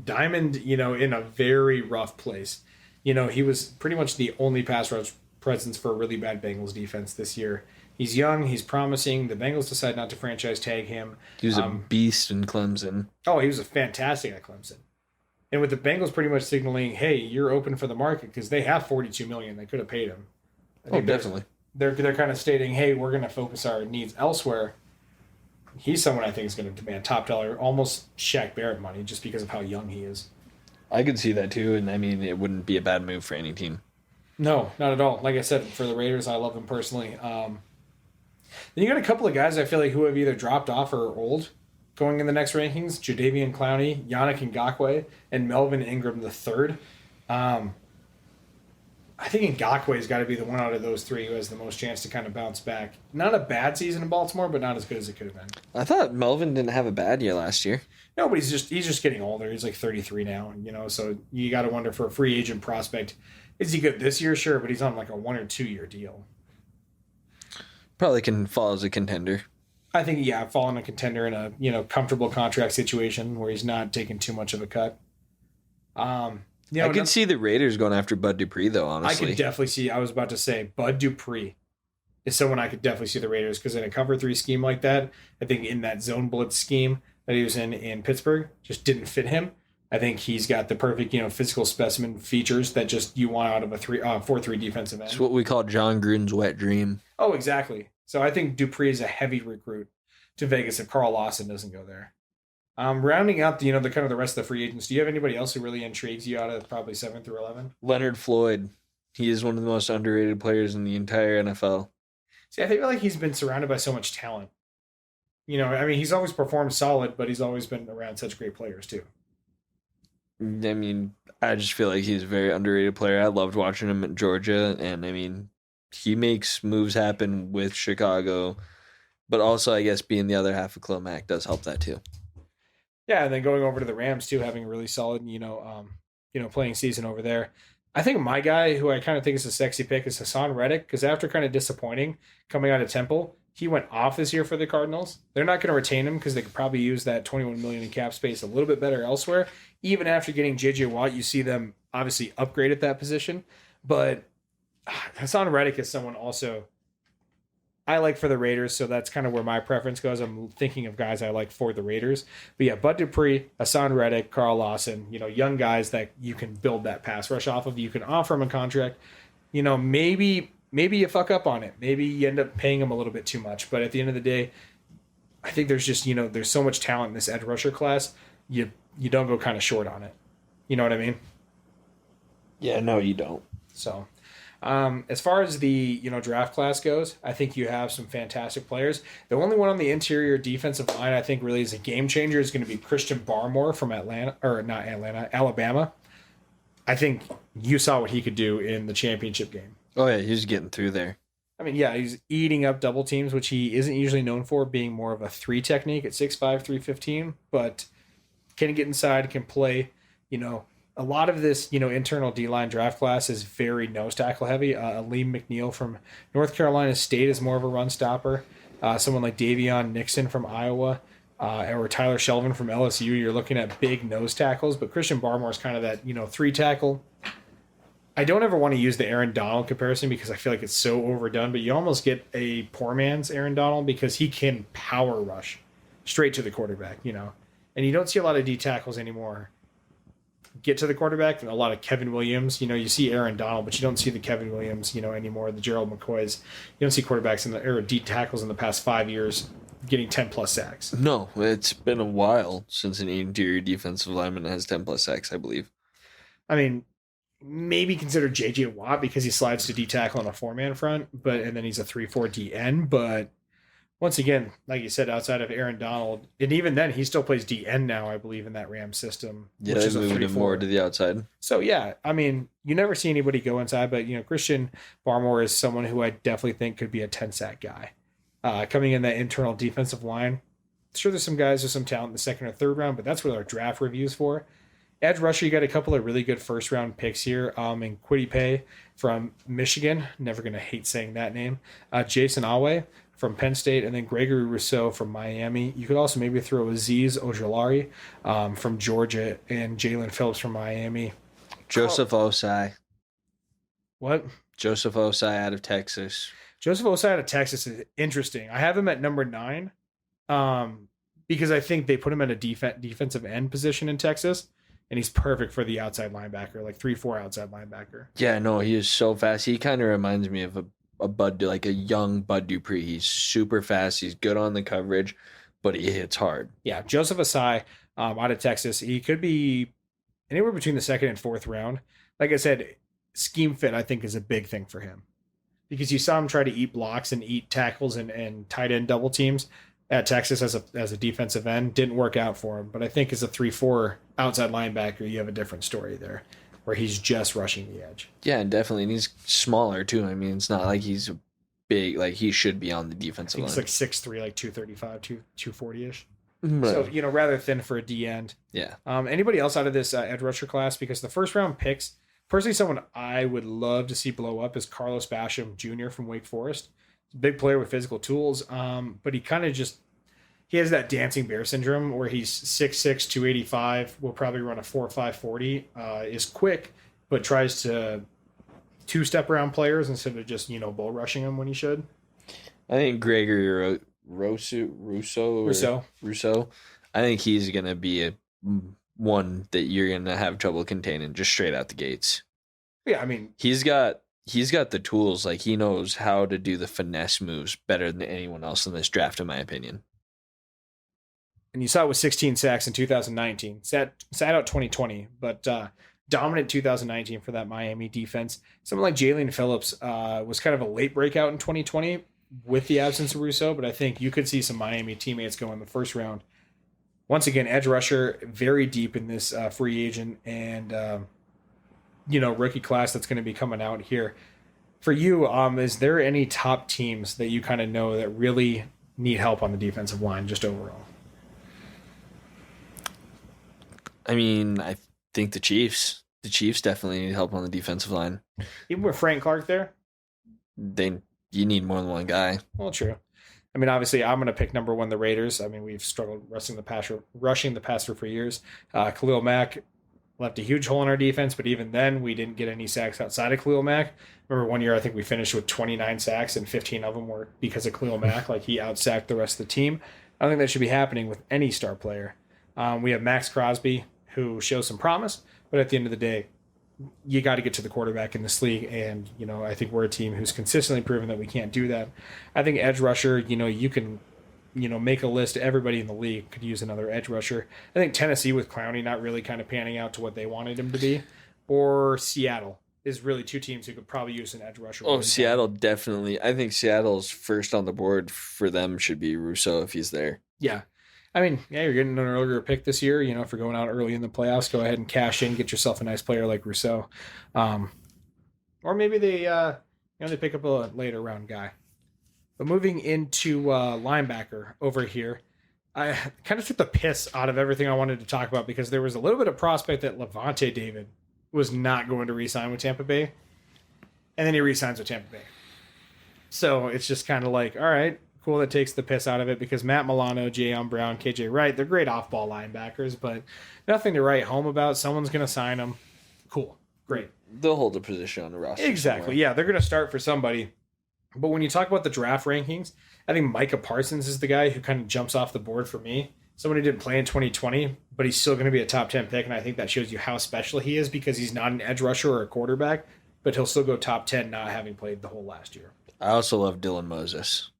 diamond, in a very rough place. He was pretty much the only pass rush presence for a really bad Bengals defense this year. He's young. He's promising. The Bengals decide not to franchise tag him. He was a beast in Clemson. Oh, he was a fantastic at Clemson. And with the Bengals pretty much signaling, hey, you're open for the market because they have $42 million. They could have paid him. Oh, definitely. They're kind of stating, hey, we're going to focus our needs elsewhere. He's someone I think is going to demand top dollar, almost Shaq Barrett money, just because of how young he is. I could see that too, and I mean, it wouldn't be a bad move for any team. No, not at all. Like I said, for the Raiders, I love them personally. Then you got a couple of guys I feel like who have either dropped off or are old going in the next rankings. Jadeveon Clowney, Yannick Ngakoue, and Melvin Ingram III. I think Ngakwe's got to be the one out of those three who has the most chance to kind of bounce back. Not a bad season in Baltimore, but not as good as it could have been. I thought Melvin didn't have a bad year last year. No, but he's just getting older. He's like 33 now, so you got to wonder for a free agent prospect, is he good this year? Sure, but he's on like a 1 or 2 year deal. Probably can fall as a contender. I think, yeah, falling a contender in a comfortable contract situation where he's not taking too much of a cut. I could see the Raiders going after Bud Dupree, though, honestly. I could definitely see, I was about to say, Bud Dupree is someone I could definitely see the Raiders, because in a cover 3 scheme like that, I think in that zone blitz scheme that he was in Pittsburgh, just didn't fit him. I think he's got the perfect, physical specimen features that just you want out of a 4-3 defensive end. It's what we call John Gruden's wet dream. Oh, exactly. So I think Dupree is a heavy recruit to Vegas if Carl Lawson doesn't go there. Rounding out the kind of the rest of the free agents, do you have anybody else who really intrigues you out of probably 7 through 11? Leonard Floyd. He is one of the most underrated players in the entire NFL. See, I feel like he's been surrounded by so much talent. He's always performed solid, but he's always been around such great players too. I just feel like he's a very underrated player. I loved watching him at Georgia, and he makes moves happen with Chicago, but also I guess being the other half of Khalil Mack does help that too. Yeah, and then going over to the Rams too, having a really solid, playing season over there. I think my guy, who I kind of think is a sexy pick, is Hassan Reddick, because after kind of disappointing coming out of Temple, he went off this year for the Cardinals. They're not going to retain him because they could probably use that $21 million in cap space a little bit better elsewhere. Even after getting J.J. Watt, you see them obviously upgrade at that position. But Hassan Reddick is someone also I like for the Raiders, so that's kind of where my preference goes. I'm thinking of guys I like for the Raiders. But yeah, Bud Dupree, Hassan Reddick, Carl Lawson, young guys that you can build that pass rush off of. You can offer them a contract. Maybe you fuck up on it. Maybe you end up paying them a little bit too much. But at the end of the day, I think there's just, there's so much talent in this edge rusher class. You don't go kind of short on it. You know what I mean? Yeah, no, you don't. So, as far as the draft class goes, I think you have some fantastic players. The only one on the interior defensive line I think really is a game changer is going to be Christian Barmore from Alabama. I think you saw what he could do in the championship game. Oh yeah, he's getting through there. I mean, yeah, he's eating up double teams, which he isn't usually known for, being more of a 3 technique at 6'5", 315, but can get inside, can play. A lot of this, internal D-line draft class is very nose tackle heavy. Aleem McNeil from North Carolina State is more of a run stopper. Someone like Davion Nixon from Iowa or Tyler Shelvin from LSU, you're looking at big nose tackles, but Christian Barmore is kind of that, 3 tackle. I don't ever want to use the Aaron Donald comparison because I feel like it's so overdone, but you almost get a poor man's Aaron Donald because he can power rush straight to the quarterback, and you don't see a lot of D tackles anymore get to the quarterback. A lot of Kevin Williams, you see Aaron Donald, but you don't see the Kevin Williams, anymore. The Gerald McCoys, you don't see quarterbacks or D tackles in the past 5 years getting 10 plus sacks. No, it's been a while since an interior defensive lineman has 10 plus sacks, I believe. I mean, maybe consider J.J. Watt because he slides to D tackle on a 4-man front, and then he's a 3-4 DN. But once again, like you said, outside of Aaron Donald, and even then, he still plays DN now, I believe, in that Rams system. Yeah, which is moved him more to the outside. So yeah, I mean, you never see anybody go inside, but Christian Barmore is someone who I definitely think could be a 10-sack guy. Coming in that internal defensive line, sure, there's some guys with some talent in the second or third round, but that's what our draft review's for. Edge rusher, you got a couple of really good first-round picks here. In Kwity Paye from Michigan, never going to hate saying that name. Jason Awe from Penn State, and then Gregory Rousseau from Miami. You could also maybe throw Azeez Ojulari from Georgia and Jalen Phillips from Miami. Joseph Osai. What? Joseph Osai out of Texas. Joseph Osai out of Texas is interesting. I have him at number 9 because I think they put him at a defensive end position in Texas. And he's perfect for the outside linebacker, like 3-4 outside linebacker. Yeah, no, he is so fast. He kind of reminds me of a young Bud Dupree. He's super fast. He's good on the coverage, but he hits hard. Yeah, Joseph Osai out of Texas. He could be anywhere between the 2nd and 4th round. Like I said, scheme fit, I think, is a big thing for him. Because you saw him try to eat blocks and eat tackles and tight end double teams at Texas as a defensive end. Didn't work out for him, but I think as a 3-4 outside linebacker, you have a different story there. where he's just rushing the edge. Yeah, and definitely. And he's smaller, too. I mean, it's not like he's big. Like, he should be on the defensive line. He's like 6'3", like 235, 240-ish. But, So, rather thin for a D end. yeah. Anybody else out of this edge rusher class? Because the first round picks, personally, someone I would love to see blow up is Carlos Basham Jr. from Wake Forest. He's a big player with physical tools, but he kind of he has that dancing bear syndrome where he's 6'6", 285, will probably run a 4.5 40, is quick, but tries to two-step around players instead of just, bull rushing them when he should. I think Gregory Rousseau. I think he's going to be one that you're going to have trouble containing just straight out the gates. Yeah, I mean, he's got the tools. Like, he knows how to do the finesse moves better than anyone else in this draft, in my opinion. And you saw it with 16 sacks in 2019. Sat out 2020, but dominant 2019 for that Miami defense. Someone like Jalen Phillips was kind of a late breakout in 2020 with the absence of Rousseau, but I think you could see some Miami teammates go in the first round. Once again, edge rusher, very deep in this free agent and, rookie class that's going to be coming out here. For you, is there any top teams that you kind of know that really need help on the defensive line just overall? I mean, I think the Chiefs. The Chiefs definitely need help on the defensive line. Even with Frank Clark there? You need more than one guy. Well, true. I mean, obviously, I'm going to pick number one, the Raiders. I mean, we've struggled rushing the passer for years. Khalil Mack left a huge hole in our defense, but even then, we didn't get any sacks outside of Khalil Mack. Remember one year, I think we finished with 29 sacks, and 15 of them were because of Khalil Mack. Like, he outsacked the rest of the team. I don't think that should be happening with any star player. We have Max Crosby, who shows some promise, but at the end of the day, you got to get to the quarterback in this league, and I think we're a team who's consistently proven that we can't do that. I think edge rusher, you can make a list. Everybody in the league could use another edge rusher. I think Tennessee with Clowney not really kind of panning out to what they wanted him to be, or Seattle is really two teams who could probably use an edge rusher. Oh, Seattle definitely. I think Seattle's first on the board for them should be Rousseau if he's there. Yeah. I mean, yeah, you're getting an earlier pick this year. If you're going out early in the playoffs, go ahead and cash in, get yourself a nice player like Rousseau. Or maybe they pick up a later round guy. But moving into linebacker over here, I kind of took the piss out of everything I wanted to talk about because there was a little bit of prospect that Levante David was not going to re-sign with Tampa Bay. And then he re-signs with Tampa Bay. So it's just kind of like, all right, cool, that takes the piss out of it because Matt Milano, Jayon Brown, KJ Wright, they're great off-ball linebackers, but nothing to write home about. Someone's going to sign them. Cool. Great. They'll hold a position on the roster. Exactly. Somewhere. Yeah, they're going to start for somebody. But when you talk about the draft rankings, I think Micah Parsons is the guy who kind of jumps off the board for me. Someone who didn't play in 2020, but he's still going to be a top 10 pick, and I think that shows you how special he is because he's not an edge rusher or a quarterback, but he'll still go top 10 not having played the whole last year. I also love Dylan Moses.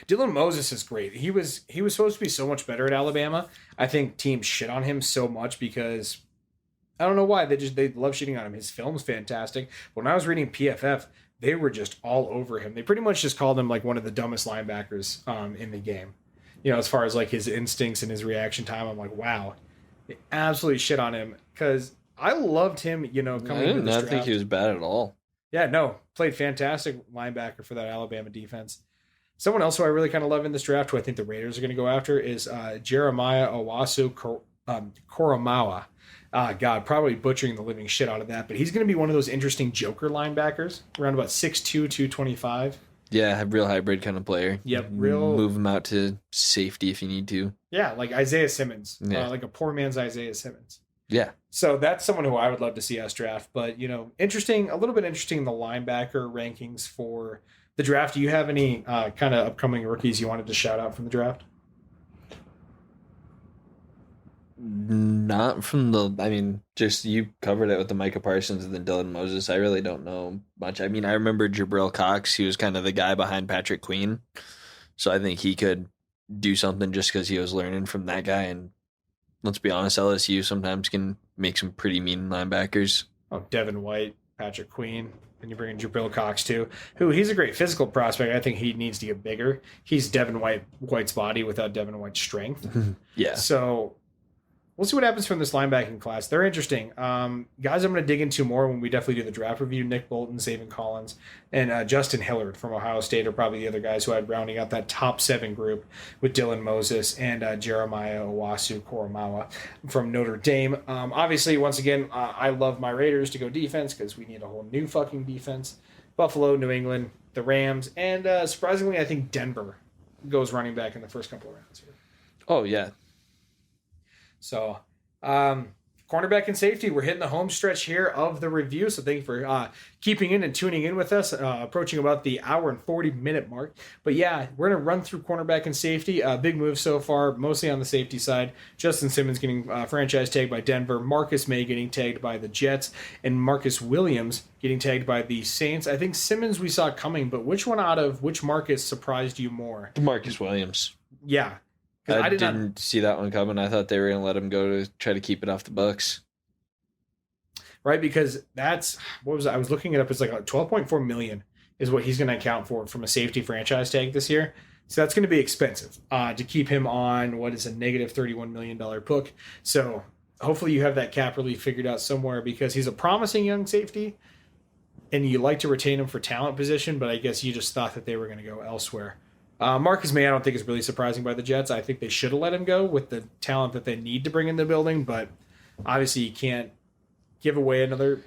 Dylan Moses is great. He was supposed to be so much better at Alabama. I think teams shit on him so much because I don't know why. They love shitting on him. His film's fantastic. When I was reading PFF, they were just all over him. They pretty much just called him like one of the dumbest linebackers in the game. As far as like his instincts and his reaction time, I'm like, wow. They absolutely shit on him because I loved him, coming into this draft. I did not think he was bad at all. Yeah, no. Played fantastic linebacker for that Alabama defense. Someone else who I really kind of love in this draft, who I think the Raiders are going to go after, is Jeremiah Owasu Koromawa. God, probably butchering the living shit out of that, but he's going to be one of those interesting joker linebackers, around about 6'2", 225. Yeah, a real hybrid kind of player. Yep, real. Move him out to safety if you need to. Yeah, like Isaiah Simmons. Yeah. Like a poor man's Isaiah Simmons. Yeah. So that's someone who I would love to see us draft, but, a little bit interesting, the linebacker rankings for the draft. Do you have any kind of upcoming rookies you wanted to shout out from the draft? Not from just you covered it with the Micah Parsons and then Dylan Moses. I really don't know much. I mean, I remember Jabril Cox. He was kind of the guy behind Patrick Queen. So I think he could do something just because he was learning from that guy. And let's be honest, LSU sometimes can make some pretty mean linebackers. Oh, Devin White, Patrick Queen. And you bring in Jabril Cox, too, he's a great physical prospect. I think he needs to get bigger. He's Devin White's body without Devin White's strength. Yeah. So we'll see what happens from this linebacking class. They're interesting. Guys I'm going to dig into more when we definitely do the draft review. Nick Bolton, Zaven Collins, and Justin Hillard from Ohio State are probably the other guys who I'd rounding out that top 7 group with Dylan Moses and Jeremiah Owasu-Koromawa from Notre Dame. Obviously, once again, I love my Raiders to go defense because we need a whole new fucking defense. Buffalo, New England, the Rams, and surprisingly, I think Denver goes running back in the first couple of rounds here. Oh, yeah. So, cornerback and safety, we're hitting the home stretch here of the review. So thank you for keeping in and tuning in with us, approaching about the hour and 40-minute mark. But yeah, we're going to run through cornerback and safety. Big move so far, mostly on the safety side. Justin Simmons getting franchise tagged by Denver, Marcus May getting tagged by the Jets, and Marcus Williams getting tagged by the Saints. I think Simmons we saw coming, but which one out of which Marcus surprised you more? Marcus Williams. Yeah. I didn't see that one coming. I thought they were going to let him go to try to keep it off the Bucks. Right, because that's what was I was looking it up. It's like $12.4 million is what he's going to account for from a safety franchise tag this year. So that's going to be expensive to keep him on what is a negative $31 million book. So hopefully you have that cap relief figured out somewhere because he's a promising young safety, and you like to retain him for talent position. But I guess you just thought that they were going to go elsewhere. Marcus May, I don't think is really surprising by the Jets. I think they should have let him go with the talent that they need to bring in the building, but obviously you can't give away another,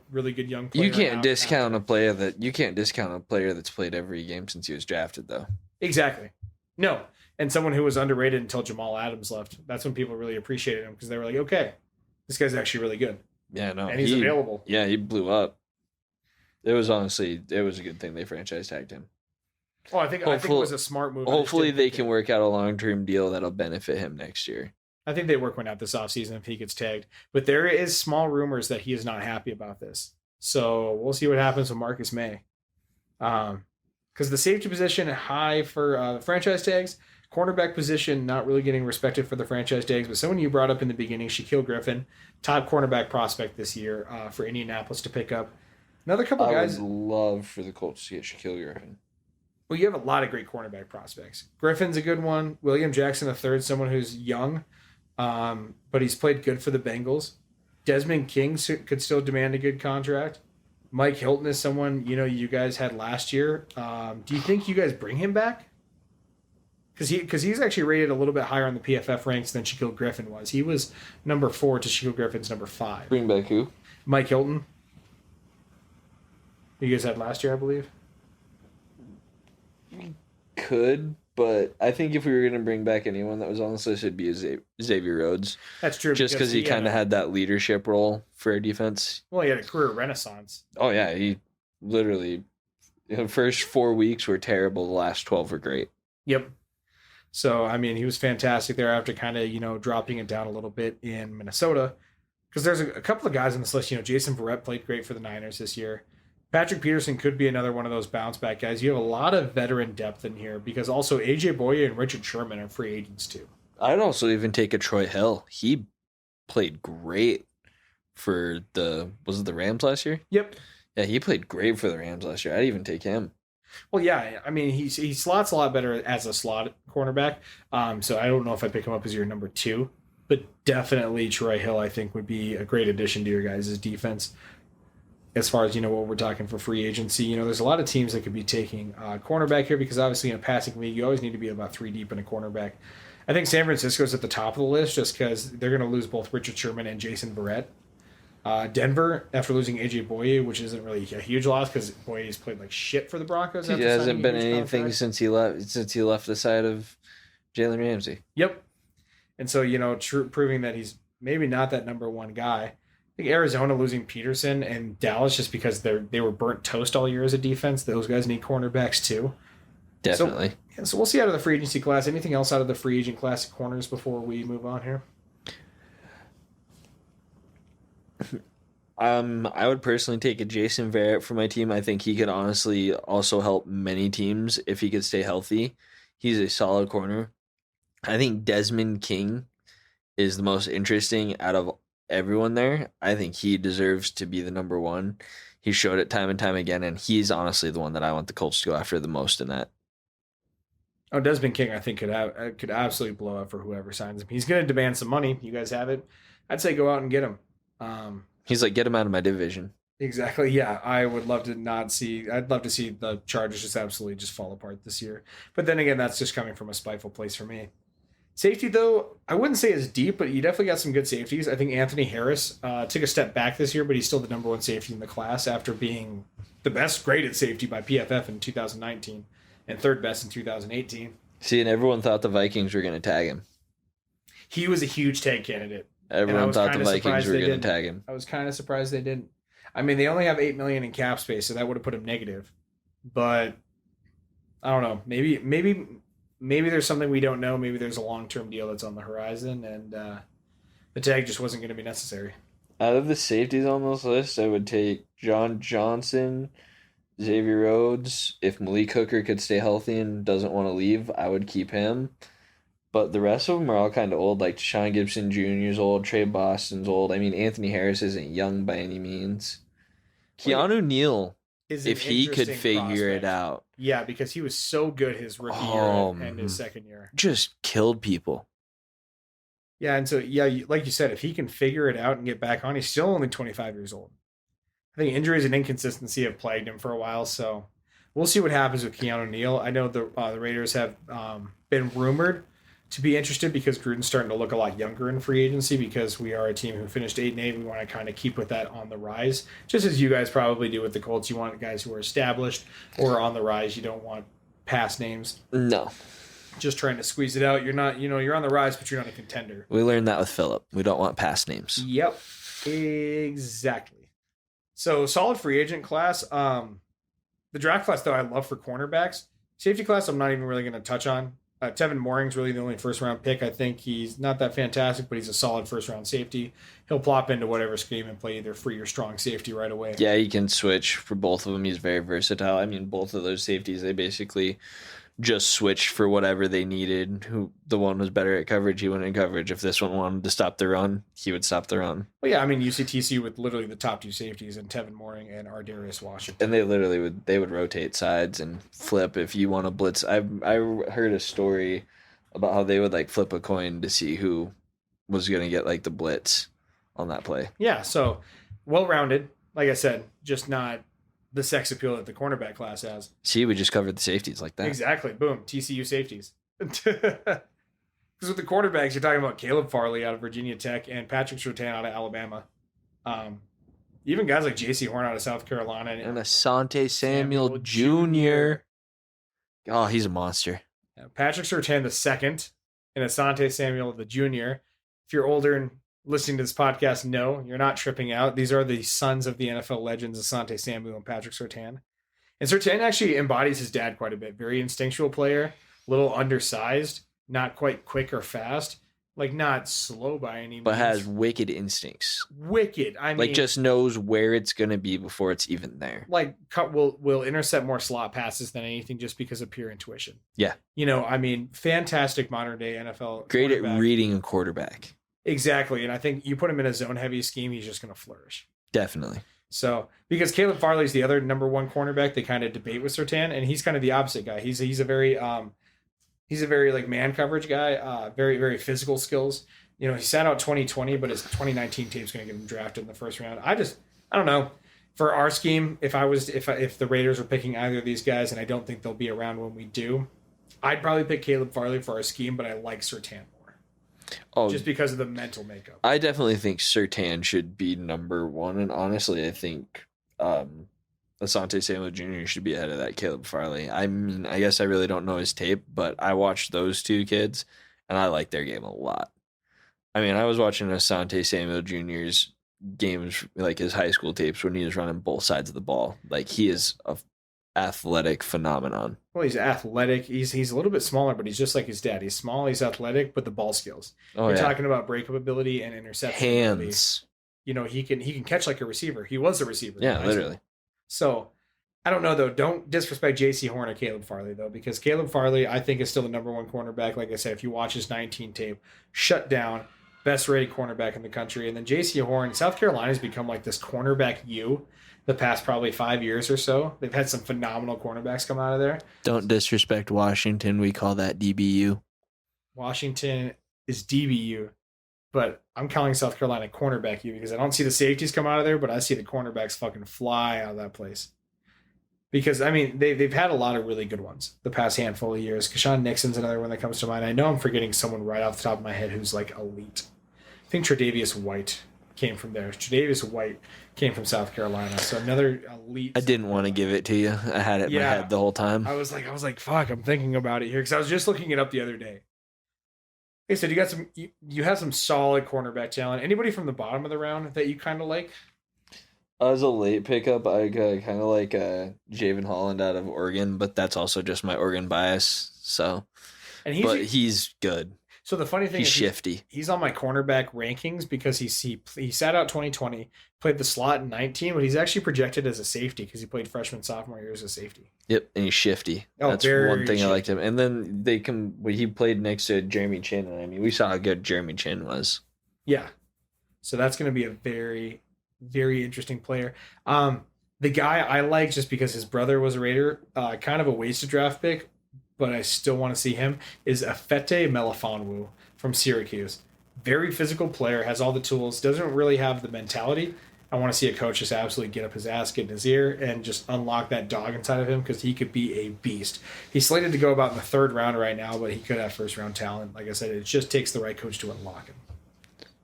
really good young player. You can't discount a player that's played every game since he was drafted, though. Exactly. No, and someone who was underrated until Jamal Adams left. That's when people really appreciated him because they were like, okay, this guy's actually really good. Yeah, no, and he's available. Yeah, he blew up. It was a good thing they franchise tagged him. Oh, I think it was a smart move. Hopefully they can work out a long-term deal that'll benefit him next year. I think they work one out this offseason if he gets tagged. But there is small rumors that he is not happy about this. So we'll see what happens with Marcus May. Because the safety position, high for the franchise tags. Cornerback position, not really getting respected for the franchise tags. But someone you brought up in the beginning, Shaquille Griffin, top cornerback prospect this year for Indianapolis to pick up. Another couple guys. I would love for the Colts to get Shaquille Griffin. Well, you have a lot of great cornerback prospects. Griffin's a good one. William Jackson III, someone who's young, but he's played good for the Bengals. Desmond King could still demand a good contract. Mike Hilton is someone, you guys had last year. Do you think you guys bring him back? Because he's actually rated a little bit higher on the PFF ranks than Shaquille Griffin was. He was number 4 to Shaquille Griffin's number 5. Bring back who? Mike Hilton. You guys had last year, I believe. Could, but I think if we were going to bring back anyone that was on this list, it'd be Xavier Rhodes. That's true. Just because he kind of had that leadership role for our defense. Well, he had a career renaissance. Oh, yeah. He literally, the first 4 weeks were terrible. The last 12 were great. Yep. So, I mean, he was fantastic there after kind of, dropping it down a little bit in Minnesota. Because there's a couple of guys on this list. Jason Verrett played great for the Niners this year. Patrick Peterson could be another one of those bounce back guys. You have a lot of veteran depth in here because also AJ Boye and Richard Sherman are free agents too. I'd also even take a Troy Hill. He played great for was it the Rams last year? Yep. Yeah, he played great for the Rams last year. I'd even take him. Well, yeah. I mean, he slots a lot better as a slot cornerback. So I don't know if I pick him up as your number 2, but definitely Troy Hill I think would be a great addition to your guys' defense. As far as, what we're talking for free agency, there's a lot of teams that could be taking cornerback here because obviously in a passing league, you always need to be about 3 deep in a cornerback. I think San Francisco's at the top of the list just because they're going to lose both Richard Sherman and Jason Verrett. Denver, after losing AJ Boye, which isn't really a huge loss because Boye's played like shit for the Broncos. He hasn't been anything since he left the side of Jalen Ramsey. Yep. And so, proving that he's maybe not that number 1 guy. I think Arizona losing Peterson and Dallas just because they were burnt toast all year as a defense. Those guys need cornerbacks too. Definitely. So we'll see out of the free agency class. Anything else out of the free agent class of corners before we move on here? I would personally take a Jason Verrett for my team. I think he could honestly also help many teams if he could stay healthy. He's a solid corner. I think Desmond King is the most interesting out of everyone there. I think he deserves to be the number 1. He showed it time and time again, and he's honestly the one that I want the Colts to go after the most in that. Oh, Desmond King, I think could absolutely blow up for whoever signs him. He's going to demand some money. You guys have it. I'd say go out and get him. He's like, get him out of my division. Exactly. Yeah, I would love to not see. I'd love to see the Chargers just absolutely just fall apart this year. But then again, that's just coming from a spiteful place for me. Safety, though, I wouldn't say is deep, but you definitely got some good safeties. I think Anthony Harris took a step back this year, but he's still the number one safety in the class after being the best graded safety by PFF in 2019 and third best in 2018. See, and everyone thought the Vikings were going to tag him. He was a huge tag candidate. Everyone thought the Vikings were going to tag him. I was kind of surprised they didn't. I mean, they only have $8 million in cap space, so that would have put him negative. But I don't know. Maybe there's something we don't know. Maybe there's a long-term deal that's on the horizon, and the tag just wasn't going to be necessary. Out of the safeties on this list, I would take John Johnson, Xavier Rhodes. If Malik Hooker could stay healthy and doesn't want to leave, I would keep him. But the rest of them are all kind of old, like Deshaun Gibson Jr. is old, Trey Boston's old. I mean, Anthony Harris isn't young by any means. Keanu Neal, if he could figure it out. Yeah, because he was so good his rookie year and his second year. Just killed people. Yeah, and so, like you said, if he can figure it out and get back on, he's still only 25 years old. I think injuries and inconsistency have plagued him for a while, so we'll see what happens with Keanu Neal. I know the Raiders have been rumored to be interested because Gruden's starting to look a lot younger in free agency because we are a team who finished 8-8. We want to kind of keep with that on the rise, just as you guys probably do with the Colts. You want guys who are established or on the rise. You don't want past names. No. Just trying to squeeze it out. You're not, you're on the rise, but you're not a contender. We learned that with Phillip. We don't want past names. Yep, exactly. So solid free agent class. The draft class, though, I love for cornerbacks. Safety class, I'm not even really going to touch on. Tevin Mooring's really the only first-round pick. I think he's not that fantastic, but he's a solid first-round safety. He'll plop into whatever scheme and play either free or strong safety right away. Yeah, he can switch for both of them. He's very versatile. I mean, both of those safeties, they basically just switched for whatever they needed. The one was better at coverage, he went in coverage. If this one wanted to stop the run, he would stop the run. Well, yeah, I mean, UCTC with literally the top two safeties and Tevin Mooring and Ardarius Washington. And they literally would rotate sides and flip if you want to blitz. I heard a story about how they would like flip a coin to see who was going to get like the blitz on that play. Yeah, so well-rounded. Like I said, just not the sex appeal that the cornerback class has. See, we just covered the safeties like that. Exactly. Boom. TCU safeties. Because with the quarterbacks, you're talking about Caleb Farley out of Virginia Tech and Patrick Surtain out of Alabama. Even guys like J.C. Horn out of South Carolina. And Asante Samuel Jr. Oh, he's a monster. Patrick Surtain the second and Asante Samuel the junior. If you're older and listening to this podcast, no, you're not tripping out. These are the sons of the NFL legends, Asante Samuel and Patrick Surtain. And Surtain actually embodies his dad quite a bit. Very instinctual player, a little undersized, not quite quick or fast, like not slow by any means. But has wicked instincts. Wicked. I mean, like just knows where it's going to be before it's even there. Like will intercept more slot passes than anything just because of pure intuition. Yeah. I mean, fantastic modern day NFL. Great at reading a quarterback. Exactly. And I think you put him in a zone heavy scheme, he's just going to flourish. Definitely. So, because Caleb Farley's the other number one cornerback, they kind of debate with Surtain, and he's kind of the opposite guy. He's a very like man coverage guy, very, very physical skills. He sat out 2020, but his 2019 tape's going to get him drafted in the first round. I don't know. For our scheme, if the Raiders were picking either of these guys, and I don't think they'll be around when we do, I'd probably pick Caleb Farley for our scheme, but I like Surtain more. Oh, just because of the mental makeup. I definitely think Surtain should be number one, and honestly, I think Asante Samuel Jr. should be ahead of that Caleb Farley. I mean, I guess I really don't know his tape, but I watched those two kids, and I like their game a lot. I mean, I was watching Asante Samuel Jr.'s games, like his high school tapes, when he was running both sides of the ball. Like, he is a athletic phenomenon. Well, he's athletic. He's a little bit smaller, but he's just like his dad. He's small, he's athletic, but the ball skills. You're talking about breakup ability and interception hands ability. He can catch like a receiver. He was a receiver. Yeah, literally. So I don't know though. Don't disrespect J.C. Horn or Caleb Farley though, because Caleb Farley I think is still the number one cornerback. Like I said, if you watch his 19 tape, shut down, best rated cornerback in the country. And then J.C. Horn, South Carolina's become like this cornerback U the past probably 5 years or so. They've had some phenomenal cornerbacks come out of there. Don't disrespect Washington. We call that DBU. Washington is DBU, but I'm calling South Carolina cornerback U because I don't see the safeties come out of there, but I see the cornerbacks fucking fly out of that place. Because, I mean, they've had a lot of really good ones the past handful of years. Keshawn Nixon's another one that comes to mind. I know I'm forgetting someone right off the top of my head who's, like, elite. I think Tre'Davious White came from there. Tre'Davious White came from South Carolina. So another elite. I didn't want to give it to you. I had it in my head the whole time. I was like, fuck, I'm thinking about it here. Because I was just looking it up the other day. Hey, so you have some solid cornerback talent. Anybody from the bottom of the round that you kind of like? As a late pickup, I kind of like Javen Holland out of Oregon, but that's also just my Oregon bias. So, but he's good. So the funny thing is shifty. He's on my cornerback rankings because he sat out 2020, played the slot in 19, but he's actually projected as a safety because he played freshman sophomore year as a safety. Yep, and he's shifty. Oh, that's one thing I liked him. And then he played next to Jeremy Chin, and I mean, we saw how good Jeremy Chin was. Yeah, so that's going to be a very, very interesting player. The guy I like just because his brother was a Raider, kind of a wasted draft pick, but I still want to see him, is Afete Melifonwu from Syracuse. Very physical player, has all the tools, doesn't really have the mentality. I want to see a coach just absolutely get up his ass, get in his ear, and just unlock that dog inside of him because he could be a beast. He's slated to go about in the third round right now, but he could have first-round talent. Like I said, it just takes the right coach to unlock him.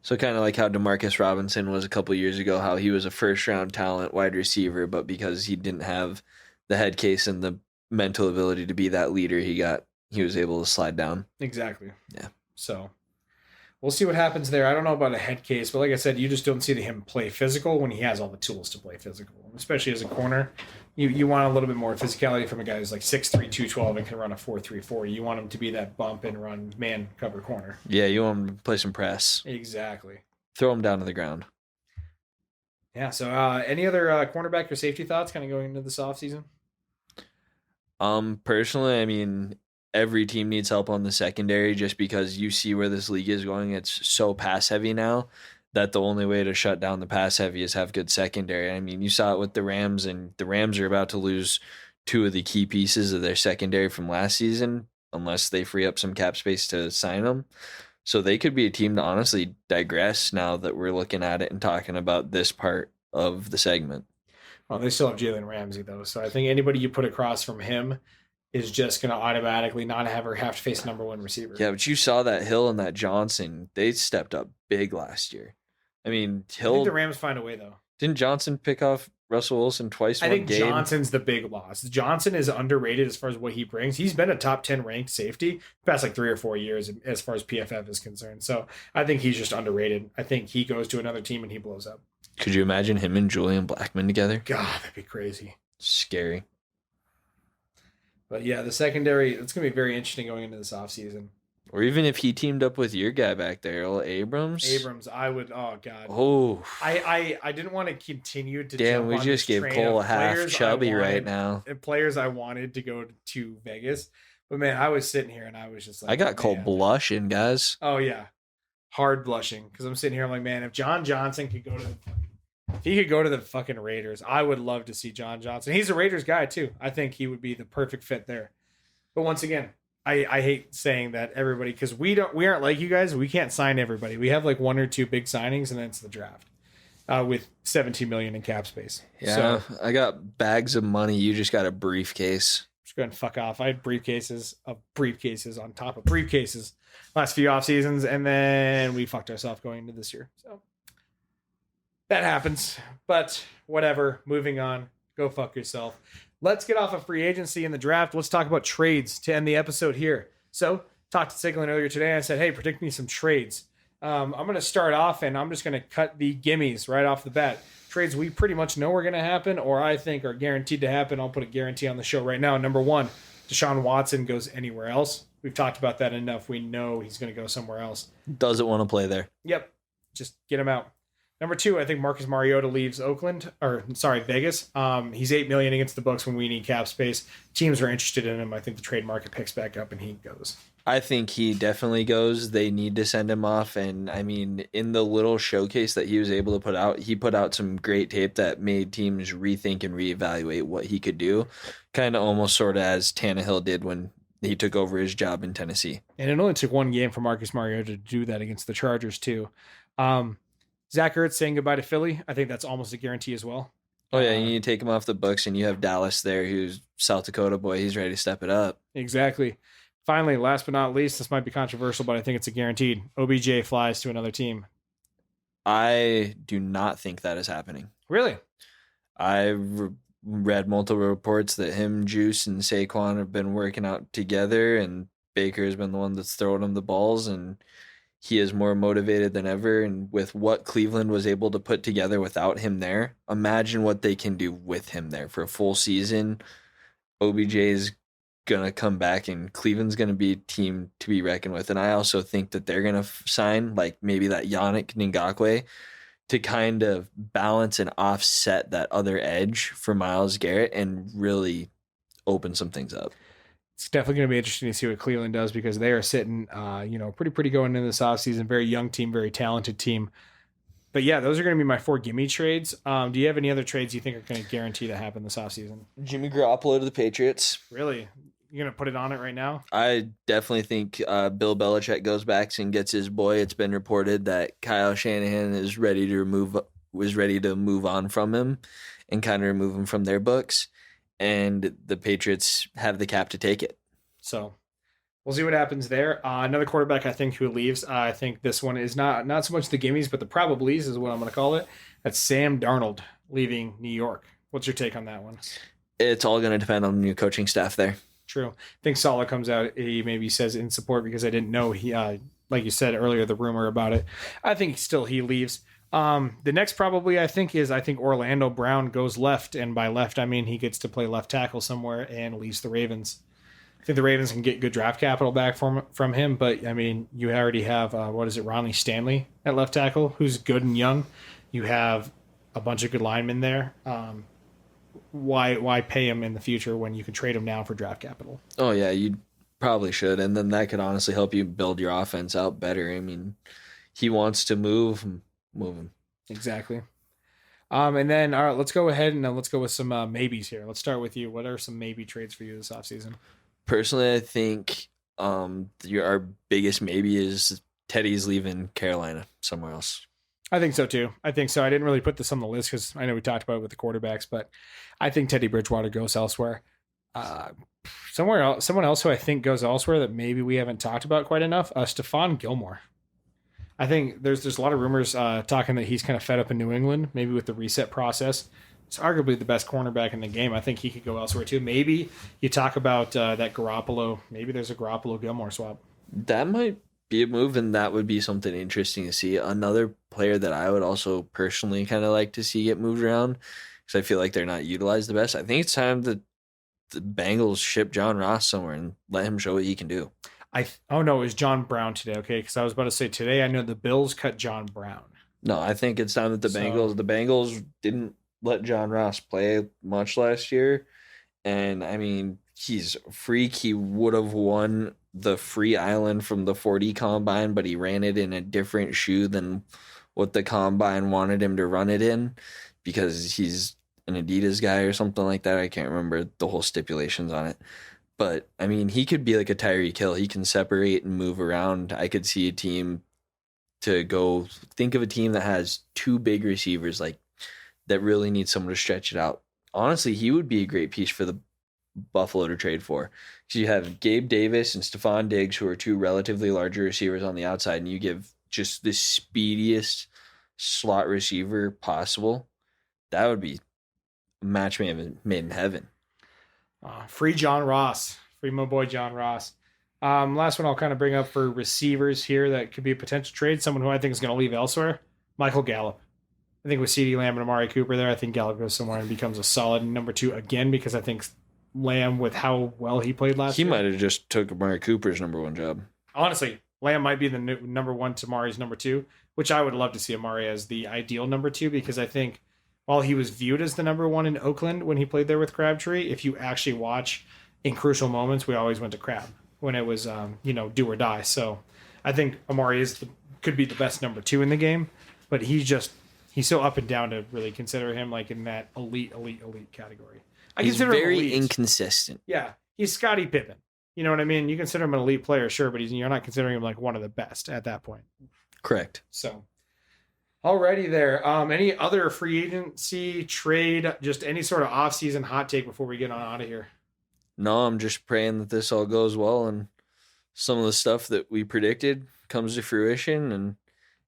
So kind of like how Demarcus Robinson was a couple years ago, how he was a first-round talent wide receiver, but because he didn't have the head case and the mental ability to be that leader he was able to slide down. Exactly. Yeah. So we'll see what happens there. I don't know about a head case, but like I said, you just don't see him play physical when he has all the tools to play physical, especially as a corner. You want a little bit more physicality from a guy who's like 6'3", 212 and can run a 4.34. You want him to be that bump and run man cover corner. Yeah, you want him to play some press. Exactly. Throw him down to the ground. Yeah, so any other cornerback or safety thoughts kind of going into this offseason? Personally, I mean, every team needs help on the secondary just because you see where this league is going. It's so pass heavy now that the only way to shut down the pass heavy is have good secondary. I mean, you saw it with the Rams, and the Rams are about to lose two of the key pieces of their secondary from last season unless they free up some cap space to sign them. So they could be a team to honestly digress now that we're looking at it and talking about this part of the segment. Well, they still have Jalen Ramsey, though. So I think anybody you put across from him is just going to automatically not have to face number one receiver. Yeah, but you saw that Hill and that Johnson. They stepped up big last year. I mean, Hill. I think the Rams find a way, though. Didn't Johnson pick off Russell Wilson twice one game? I think Johnson's the big loss. Johnson is underrated as far as what he brings. He's been a top 10 ranked safety the past like 3 or 4 years as far as PFF is concerned. So I think he's just underrated. I think he goes to another team and he blows up. Could you imagine him and Julian Blackmon together? God, that'd be crazy. Scary. But yeah, the secondary, it's going to be very interesting going into this offseason. Or even if he teamed up with your guy back there, Earl Abrams. I would, oh, God. Oh. I didn't want to continue to damn, we just gave Cole a half chubby right now. Players I wanted to go to Vegas. But, man, I was sitting here and I was just like. I got Cole blushing, guys. Oh, yeah. Hard blushing. Because I'm sitting here, I'm like, man, if John Johnson could go to the fucking Raiders, I would love to see John Johnson. He's a Raiders guy too. I think he would be the perfect fit there. But once again, I hate saying that everybody, because we aren't like you guys. We can't sign everybody. We have like 1 or 2 big signings, and then it's the draft with $17 million in cap space. Yeah, so, I got bags of money. You just got a briefcase. Just go ahead and fuck off. I had briefcases on top of briefcases last few off seasons, and then we fucked ourselves going into this year. So. That happens, but whatever. Moving on. Go fuck yourself. Let's get off of free agency and the draft. Let's talk about trades to end the episode here. So, talked to Ciglen earlier today. And I said, hey, predict me some trades. I'm going to start off, and I'm just going to cut the gimmies right off the bat. Trades we pretty much know are going to happen, or I think are guaranteed to happen. I'll put a guarantee on the show right now. Number 1, Deshaun Watson goes anywhere else. We've talked about that enough. We know he's going to go somewhere else. Doesn't want to play there. Yep. Just get him out. Number 2, I think Marcus Mariota leaves Vegas. He's $8 million against the Bucs when we need cap space. Teams are interested in him. I think the trade market picks back up and he goes. I think he definitely goes. They need to send him off. And I mean, in the little showcase that he was able to put out, he put out some great tape that made teams rethink and reevaluate what he could do. Kind of almost sort of as Tannehill did when he took over his job in Tennessee. And it only took one game for Marcus Mariota to do that against the Chargers, too. Zach Ertz saying goodbye to Philly. I think that's almost a guarantee as well. Oh, yeah, you need to take him off the books, and you have Dallas there, who's South Dakota boy. He's ready to step it up. Exactly. Finally, last but not least, this might be controversial, but I think it's a guaranteed. OBJ flies to another team. I do not think that is happening. Really? I read multiple reports that him, Juice, and Saquon have been working out together, and Baker has been the one that's throwing him the balls, and he is more motivated than ever. And with what Cleveland was able to put together without him there, imagine what they can do with him there for a full season. OBJ is gonna come back, and Cleveland's gonna be a team to be reckoned with. And I also think that they're gonna sign like maybe that Yannick Ngakoue to kind of balance and offset that other edge for Myles Garrett and really open some things up. It's definitely going to be interesting to see what Cleveland does because they are sitting, pretty going into this offseason. Very young team, very talented team. But yeah, those are going to be my 4 gimme trades. Do you have any other trades you think are going to guarantee to happen this offseason? Jimmy Garoppolo to the Patriots. Really? You're going to put it on it right now? I definitely think Bill Belichick goes back and gets his boy. It's been reported that Kyle Shanahan is ready to move on from him and kind of remove him from their books. And the Patriots have the cap to take it. So we'll see what happens there. Another quarterback I think who leaves. I think this one is not so much the gimmies, but the probablys is what I'm going to call it. That's Sam Darnold leaving New York. What's your take on that one? It's all going to depend on the new coaching staff there. True. I think Saleh comes out. He maybe says in support because I didn't know he, like you said earlier, the rumor about it. I think still he leaves. The next probably I think Orlando Brown goes left, and by left I mean he gets to play left tackle somewhere and leaves the Ravens. I think the Ravens can get good draft capital back from him, but I mean you already have Ronnie Stanley at left tackle, who's good and young. You have a bunch of good linemen there. Why pay him in the future when you can trade him now for draft capital? Oh yeah, you probably should, and then that could honestly help you build your offense out better. I mean, he wants to move him. Exactly. And then all right, let's go ahead and let's go with some maybes here. Let's start with you. What are some maybe trades for you this offseason? Personally, I think our biggest maybe is Teddy's leaving Carolina somewhere else. I think so too. I didn't really put this on the list because I know we talked about it with the quarterbacks, but I think Teddy Bridgewater goes elsewhere. Someone else who I think goes elsewhere that maybe we haven't talked about quite enough, Stephon Gilmore. I think there's a lot of rumors talking that he's kind of fed up in New England, maybe with the reset process. It's arguably the best cornerback in the game. I think he could go elsewhere too. Maybe you talk about that Garoppolo. Maybe there's a Garoppolo-Gilmore swap. That might be a move, and that would be something interesting to see. Another player that I would also personally kind of like to see get moved around because I feel like they're not utilized the best. I think it's time that the Bengals ship John Ross somewhere and let him show what he can do. It was John Brown today, okay? Because I was about to say today I know the Bills cut John Brown. No, I think it's time that the Bengals didn't let John Ross play much last year. And, I mean, he's a freak. He would have won the free island from the 40 combine, but he ran it in a different shoe than what the combine wanted him to run it in because he's an Adidas guy or something like that. I can't remember the whole stipulations on it. But, I mean, he could be like a Tyreek Hill. He can separate and move around. I could see a team to go think of a team that has 2 big receivers like that really needs someone to stretch it out. Honestly, he would be a great piece for the Buffalo to trade for. Because you have Gabe Davis and Stephon Diggs, who are 2 relatively larger receivers on the outside, and you give just the speediest slot receiver possible. That would be a match made in heaven. Free John Ross. Free my boy John Ross. Last one I'll kind of bring up for receivers here that could be a potential trade. Someone who I think is going to leave elsewhere. Michael Gallup. I think with CeeDee Lamb and Amari Cooper there, I think Gallup goes somewhere and becomes a solid number 2 again because I think Lamb, with how well he played last year. He might have just took Amari Cooper's number 1 job. Honestly, Lamb might be the number 1 to Amari's number 2, which I would love to see Amari as the ideal number 2 because I think while he was viewed as the number 1 in Oakland when he played there with Crabtree, if you actually watch in crucial moments, we always went to Crab. when it was, do or die. So I think Amari could be the best number 2 in the game, but he's so up and down to really consider him like in that elite category. He's very inconsistent. Yeah, he's Scottie Pippen. You know what I mean? You consider him an elite player, sure, but you're not considering him like one of the best at that point. Correct. So, alrighty there. Any other free agency, trade, just any sort of offseason hot take before we get on out of here? No, I'm just praying that this all goes well and some of the stuff that we predicted comes to fruition, and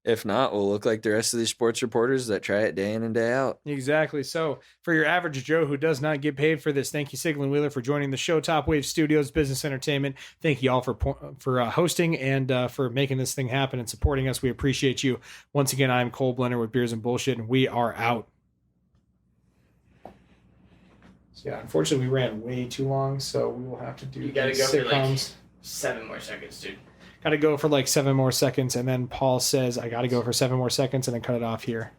if not, we'll look like the rest of these sports reporters that try it day in and day out. Exactly. So for your average Joe who does not get paid for this, thank you, Ciglen Wheeler, for joining the show. Top Wave Studios, Business Entertainment. Thank you all for hosting and for making this thing happen and supporting us. We appreciate you. Once again, I'm Cole Blender with Beers and Bullshit, and we are out. Yeah, unfortunately, we ran way too long, so we will have to do. You gotta go for like 7 more seconds, dude. Got to go for like 7 more seconds, and then Paul says, I got to go for 7 more seconds, and then cut it off here.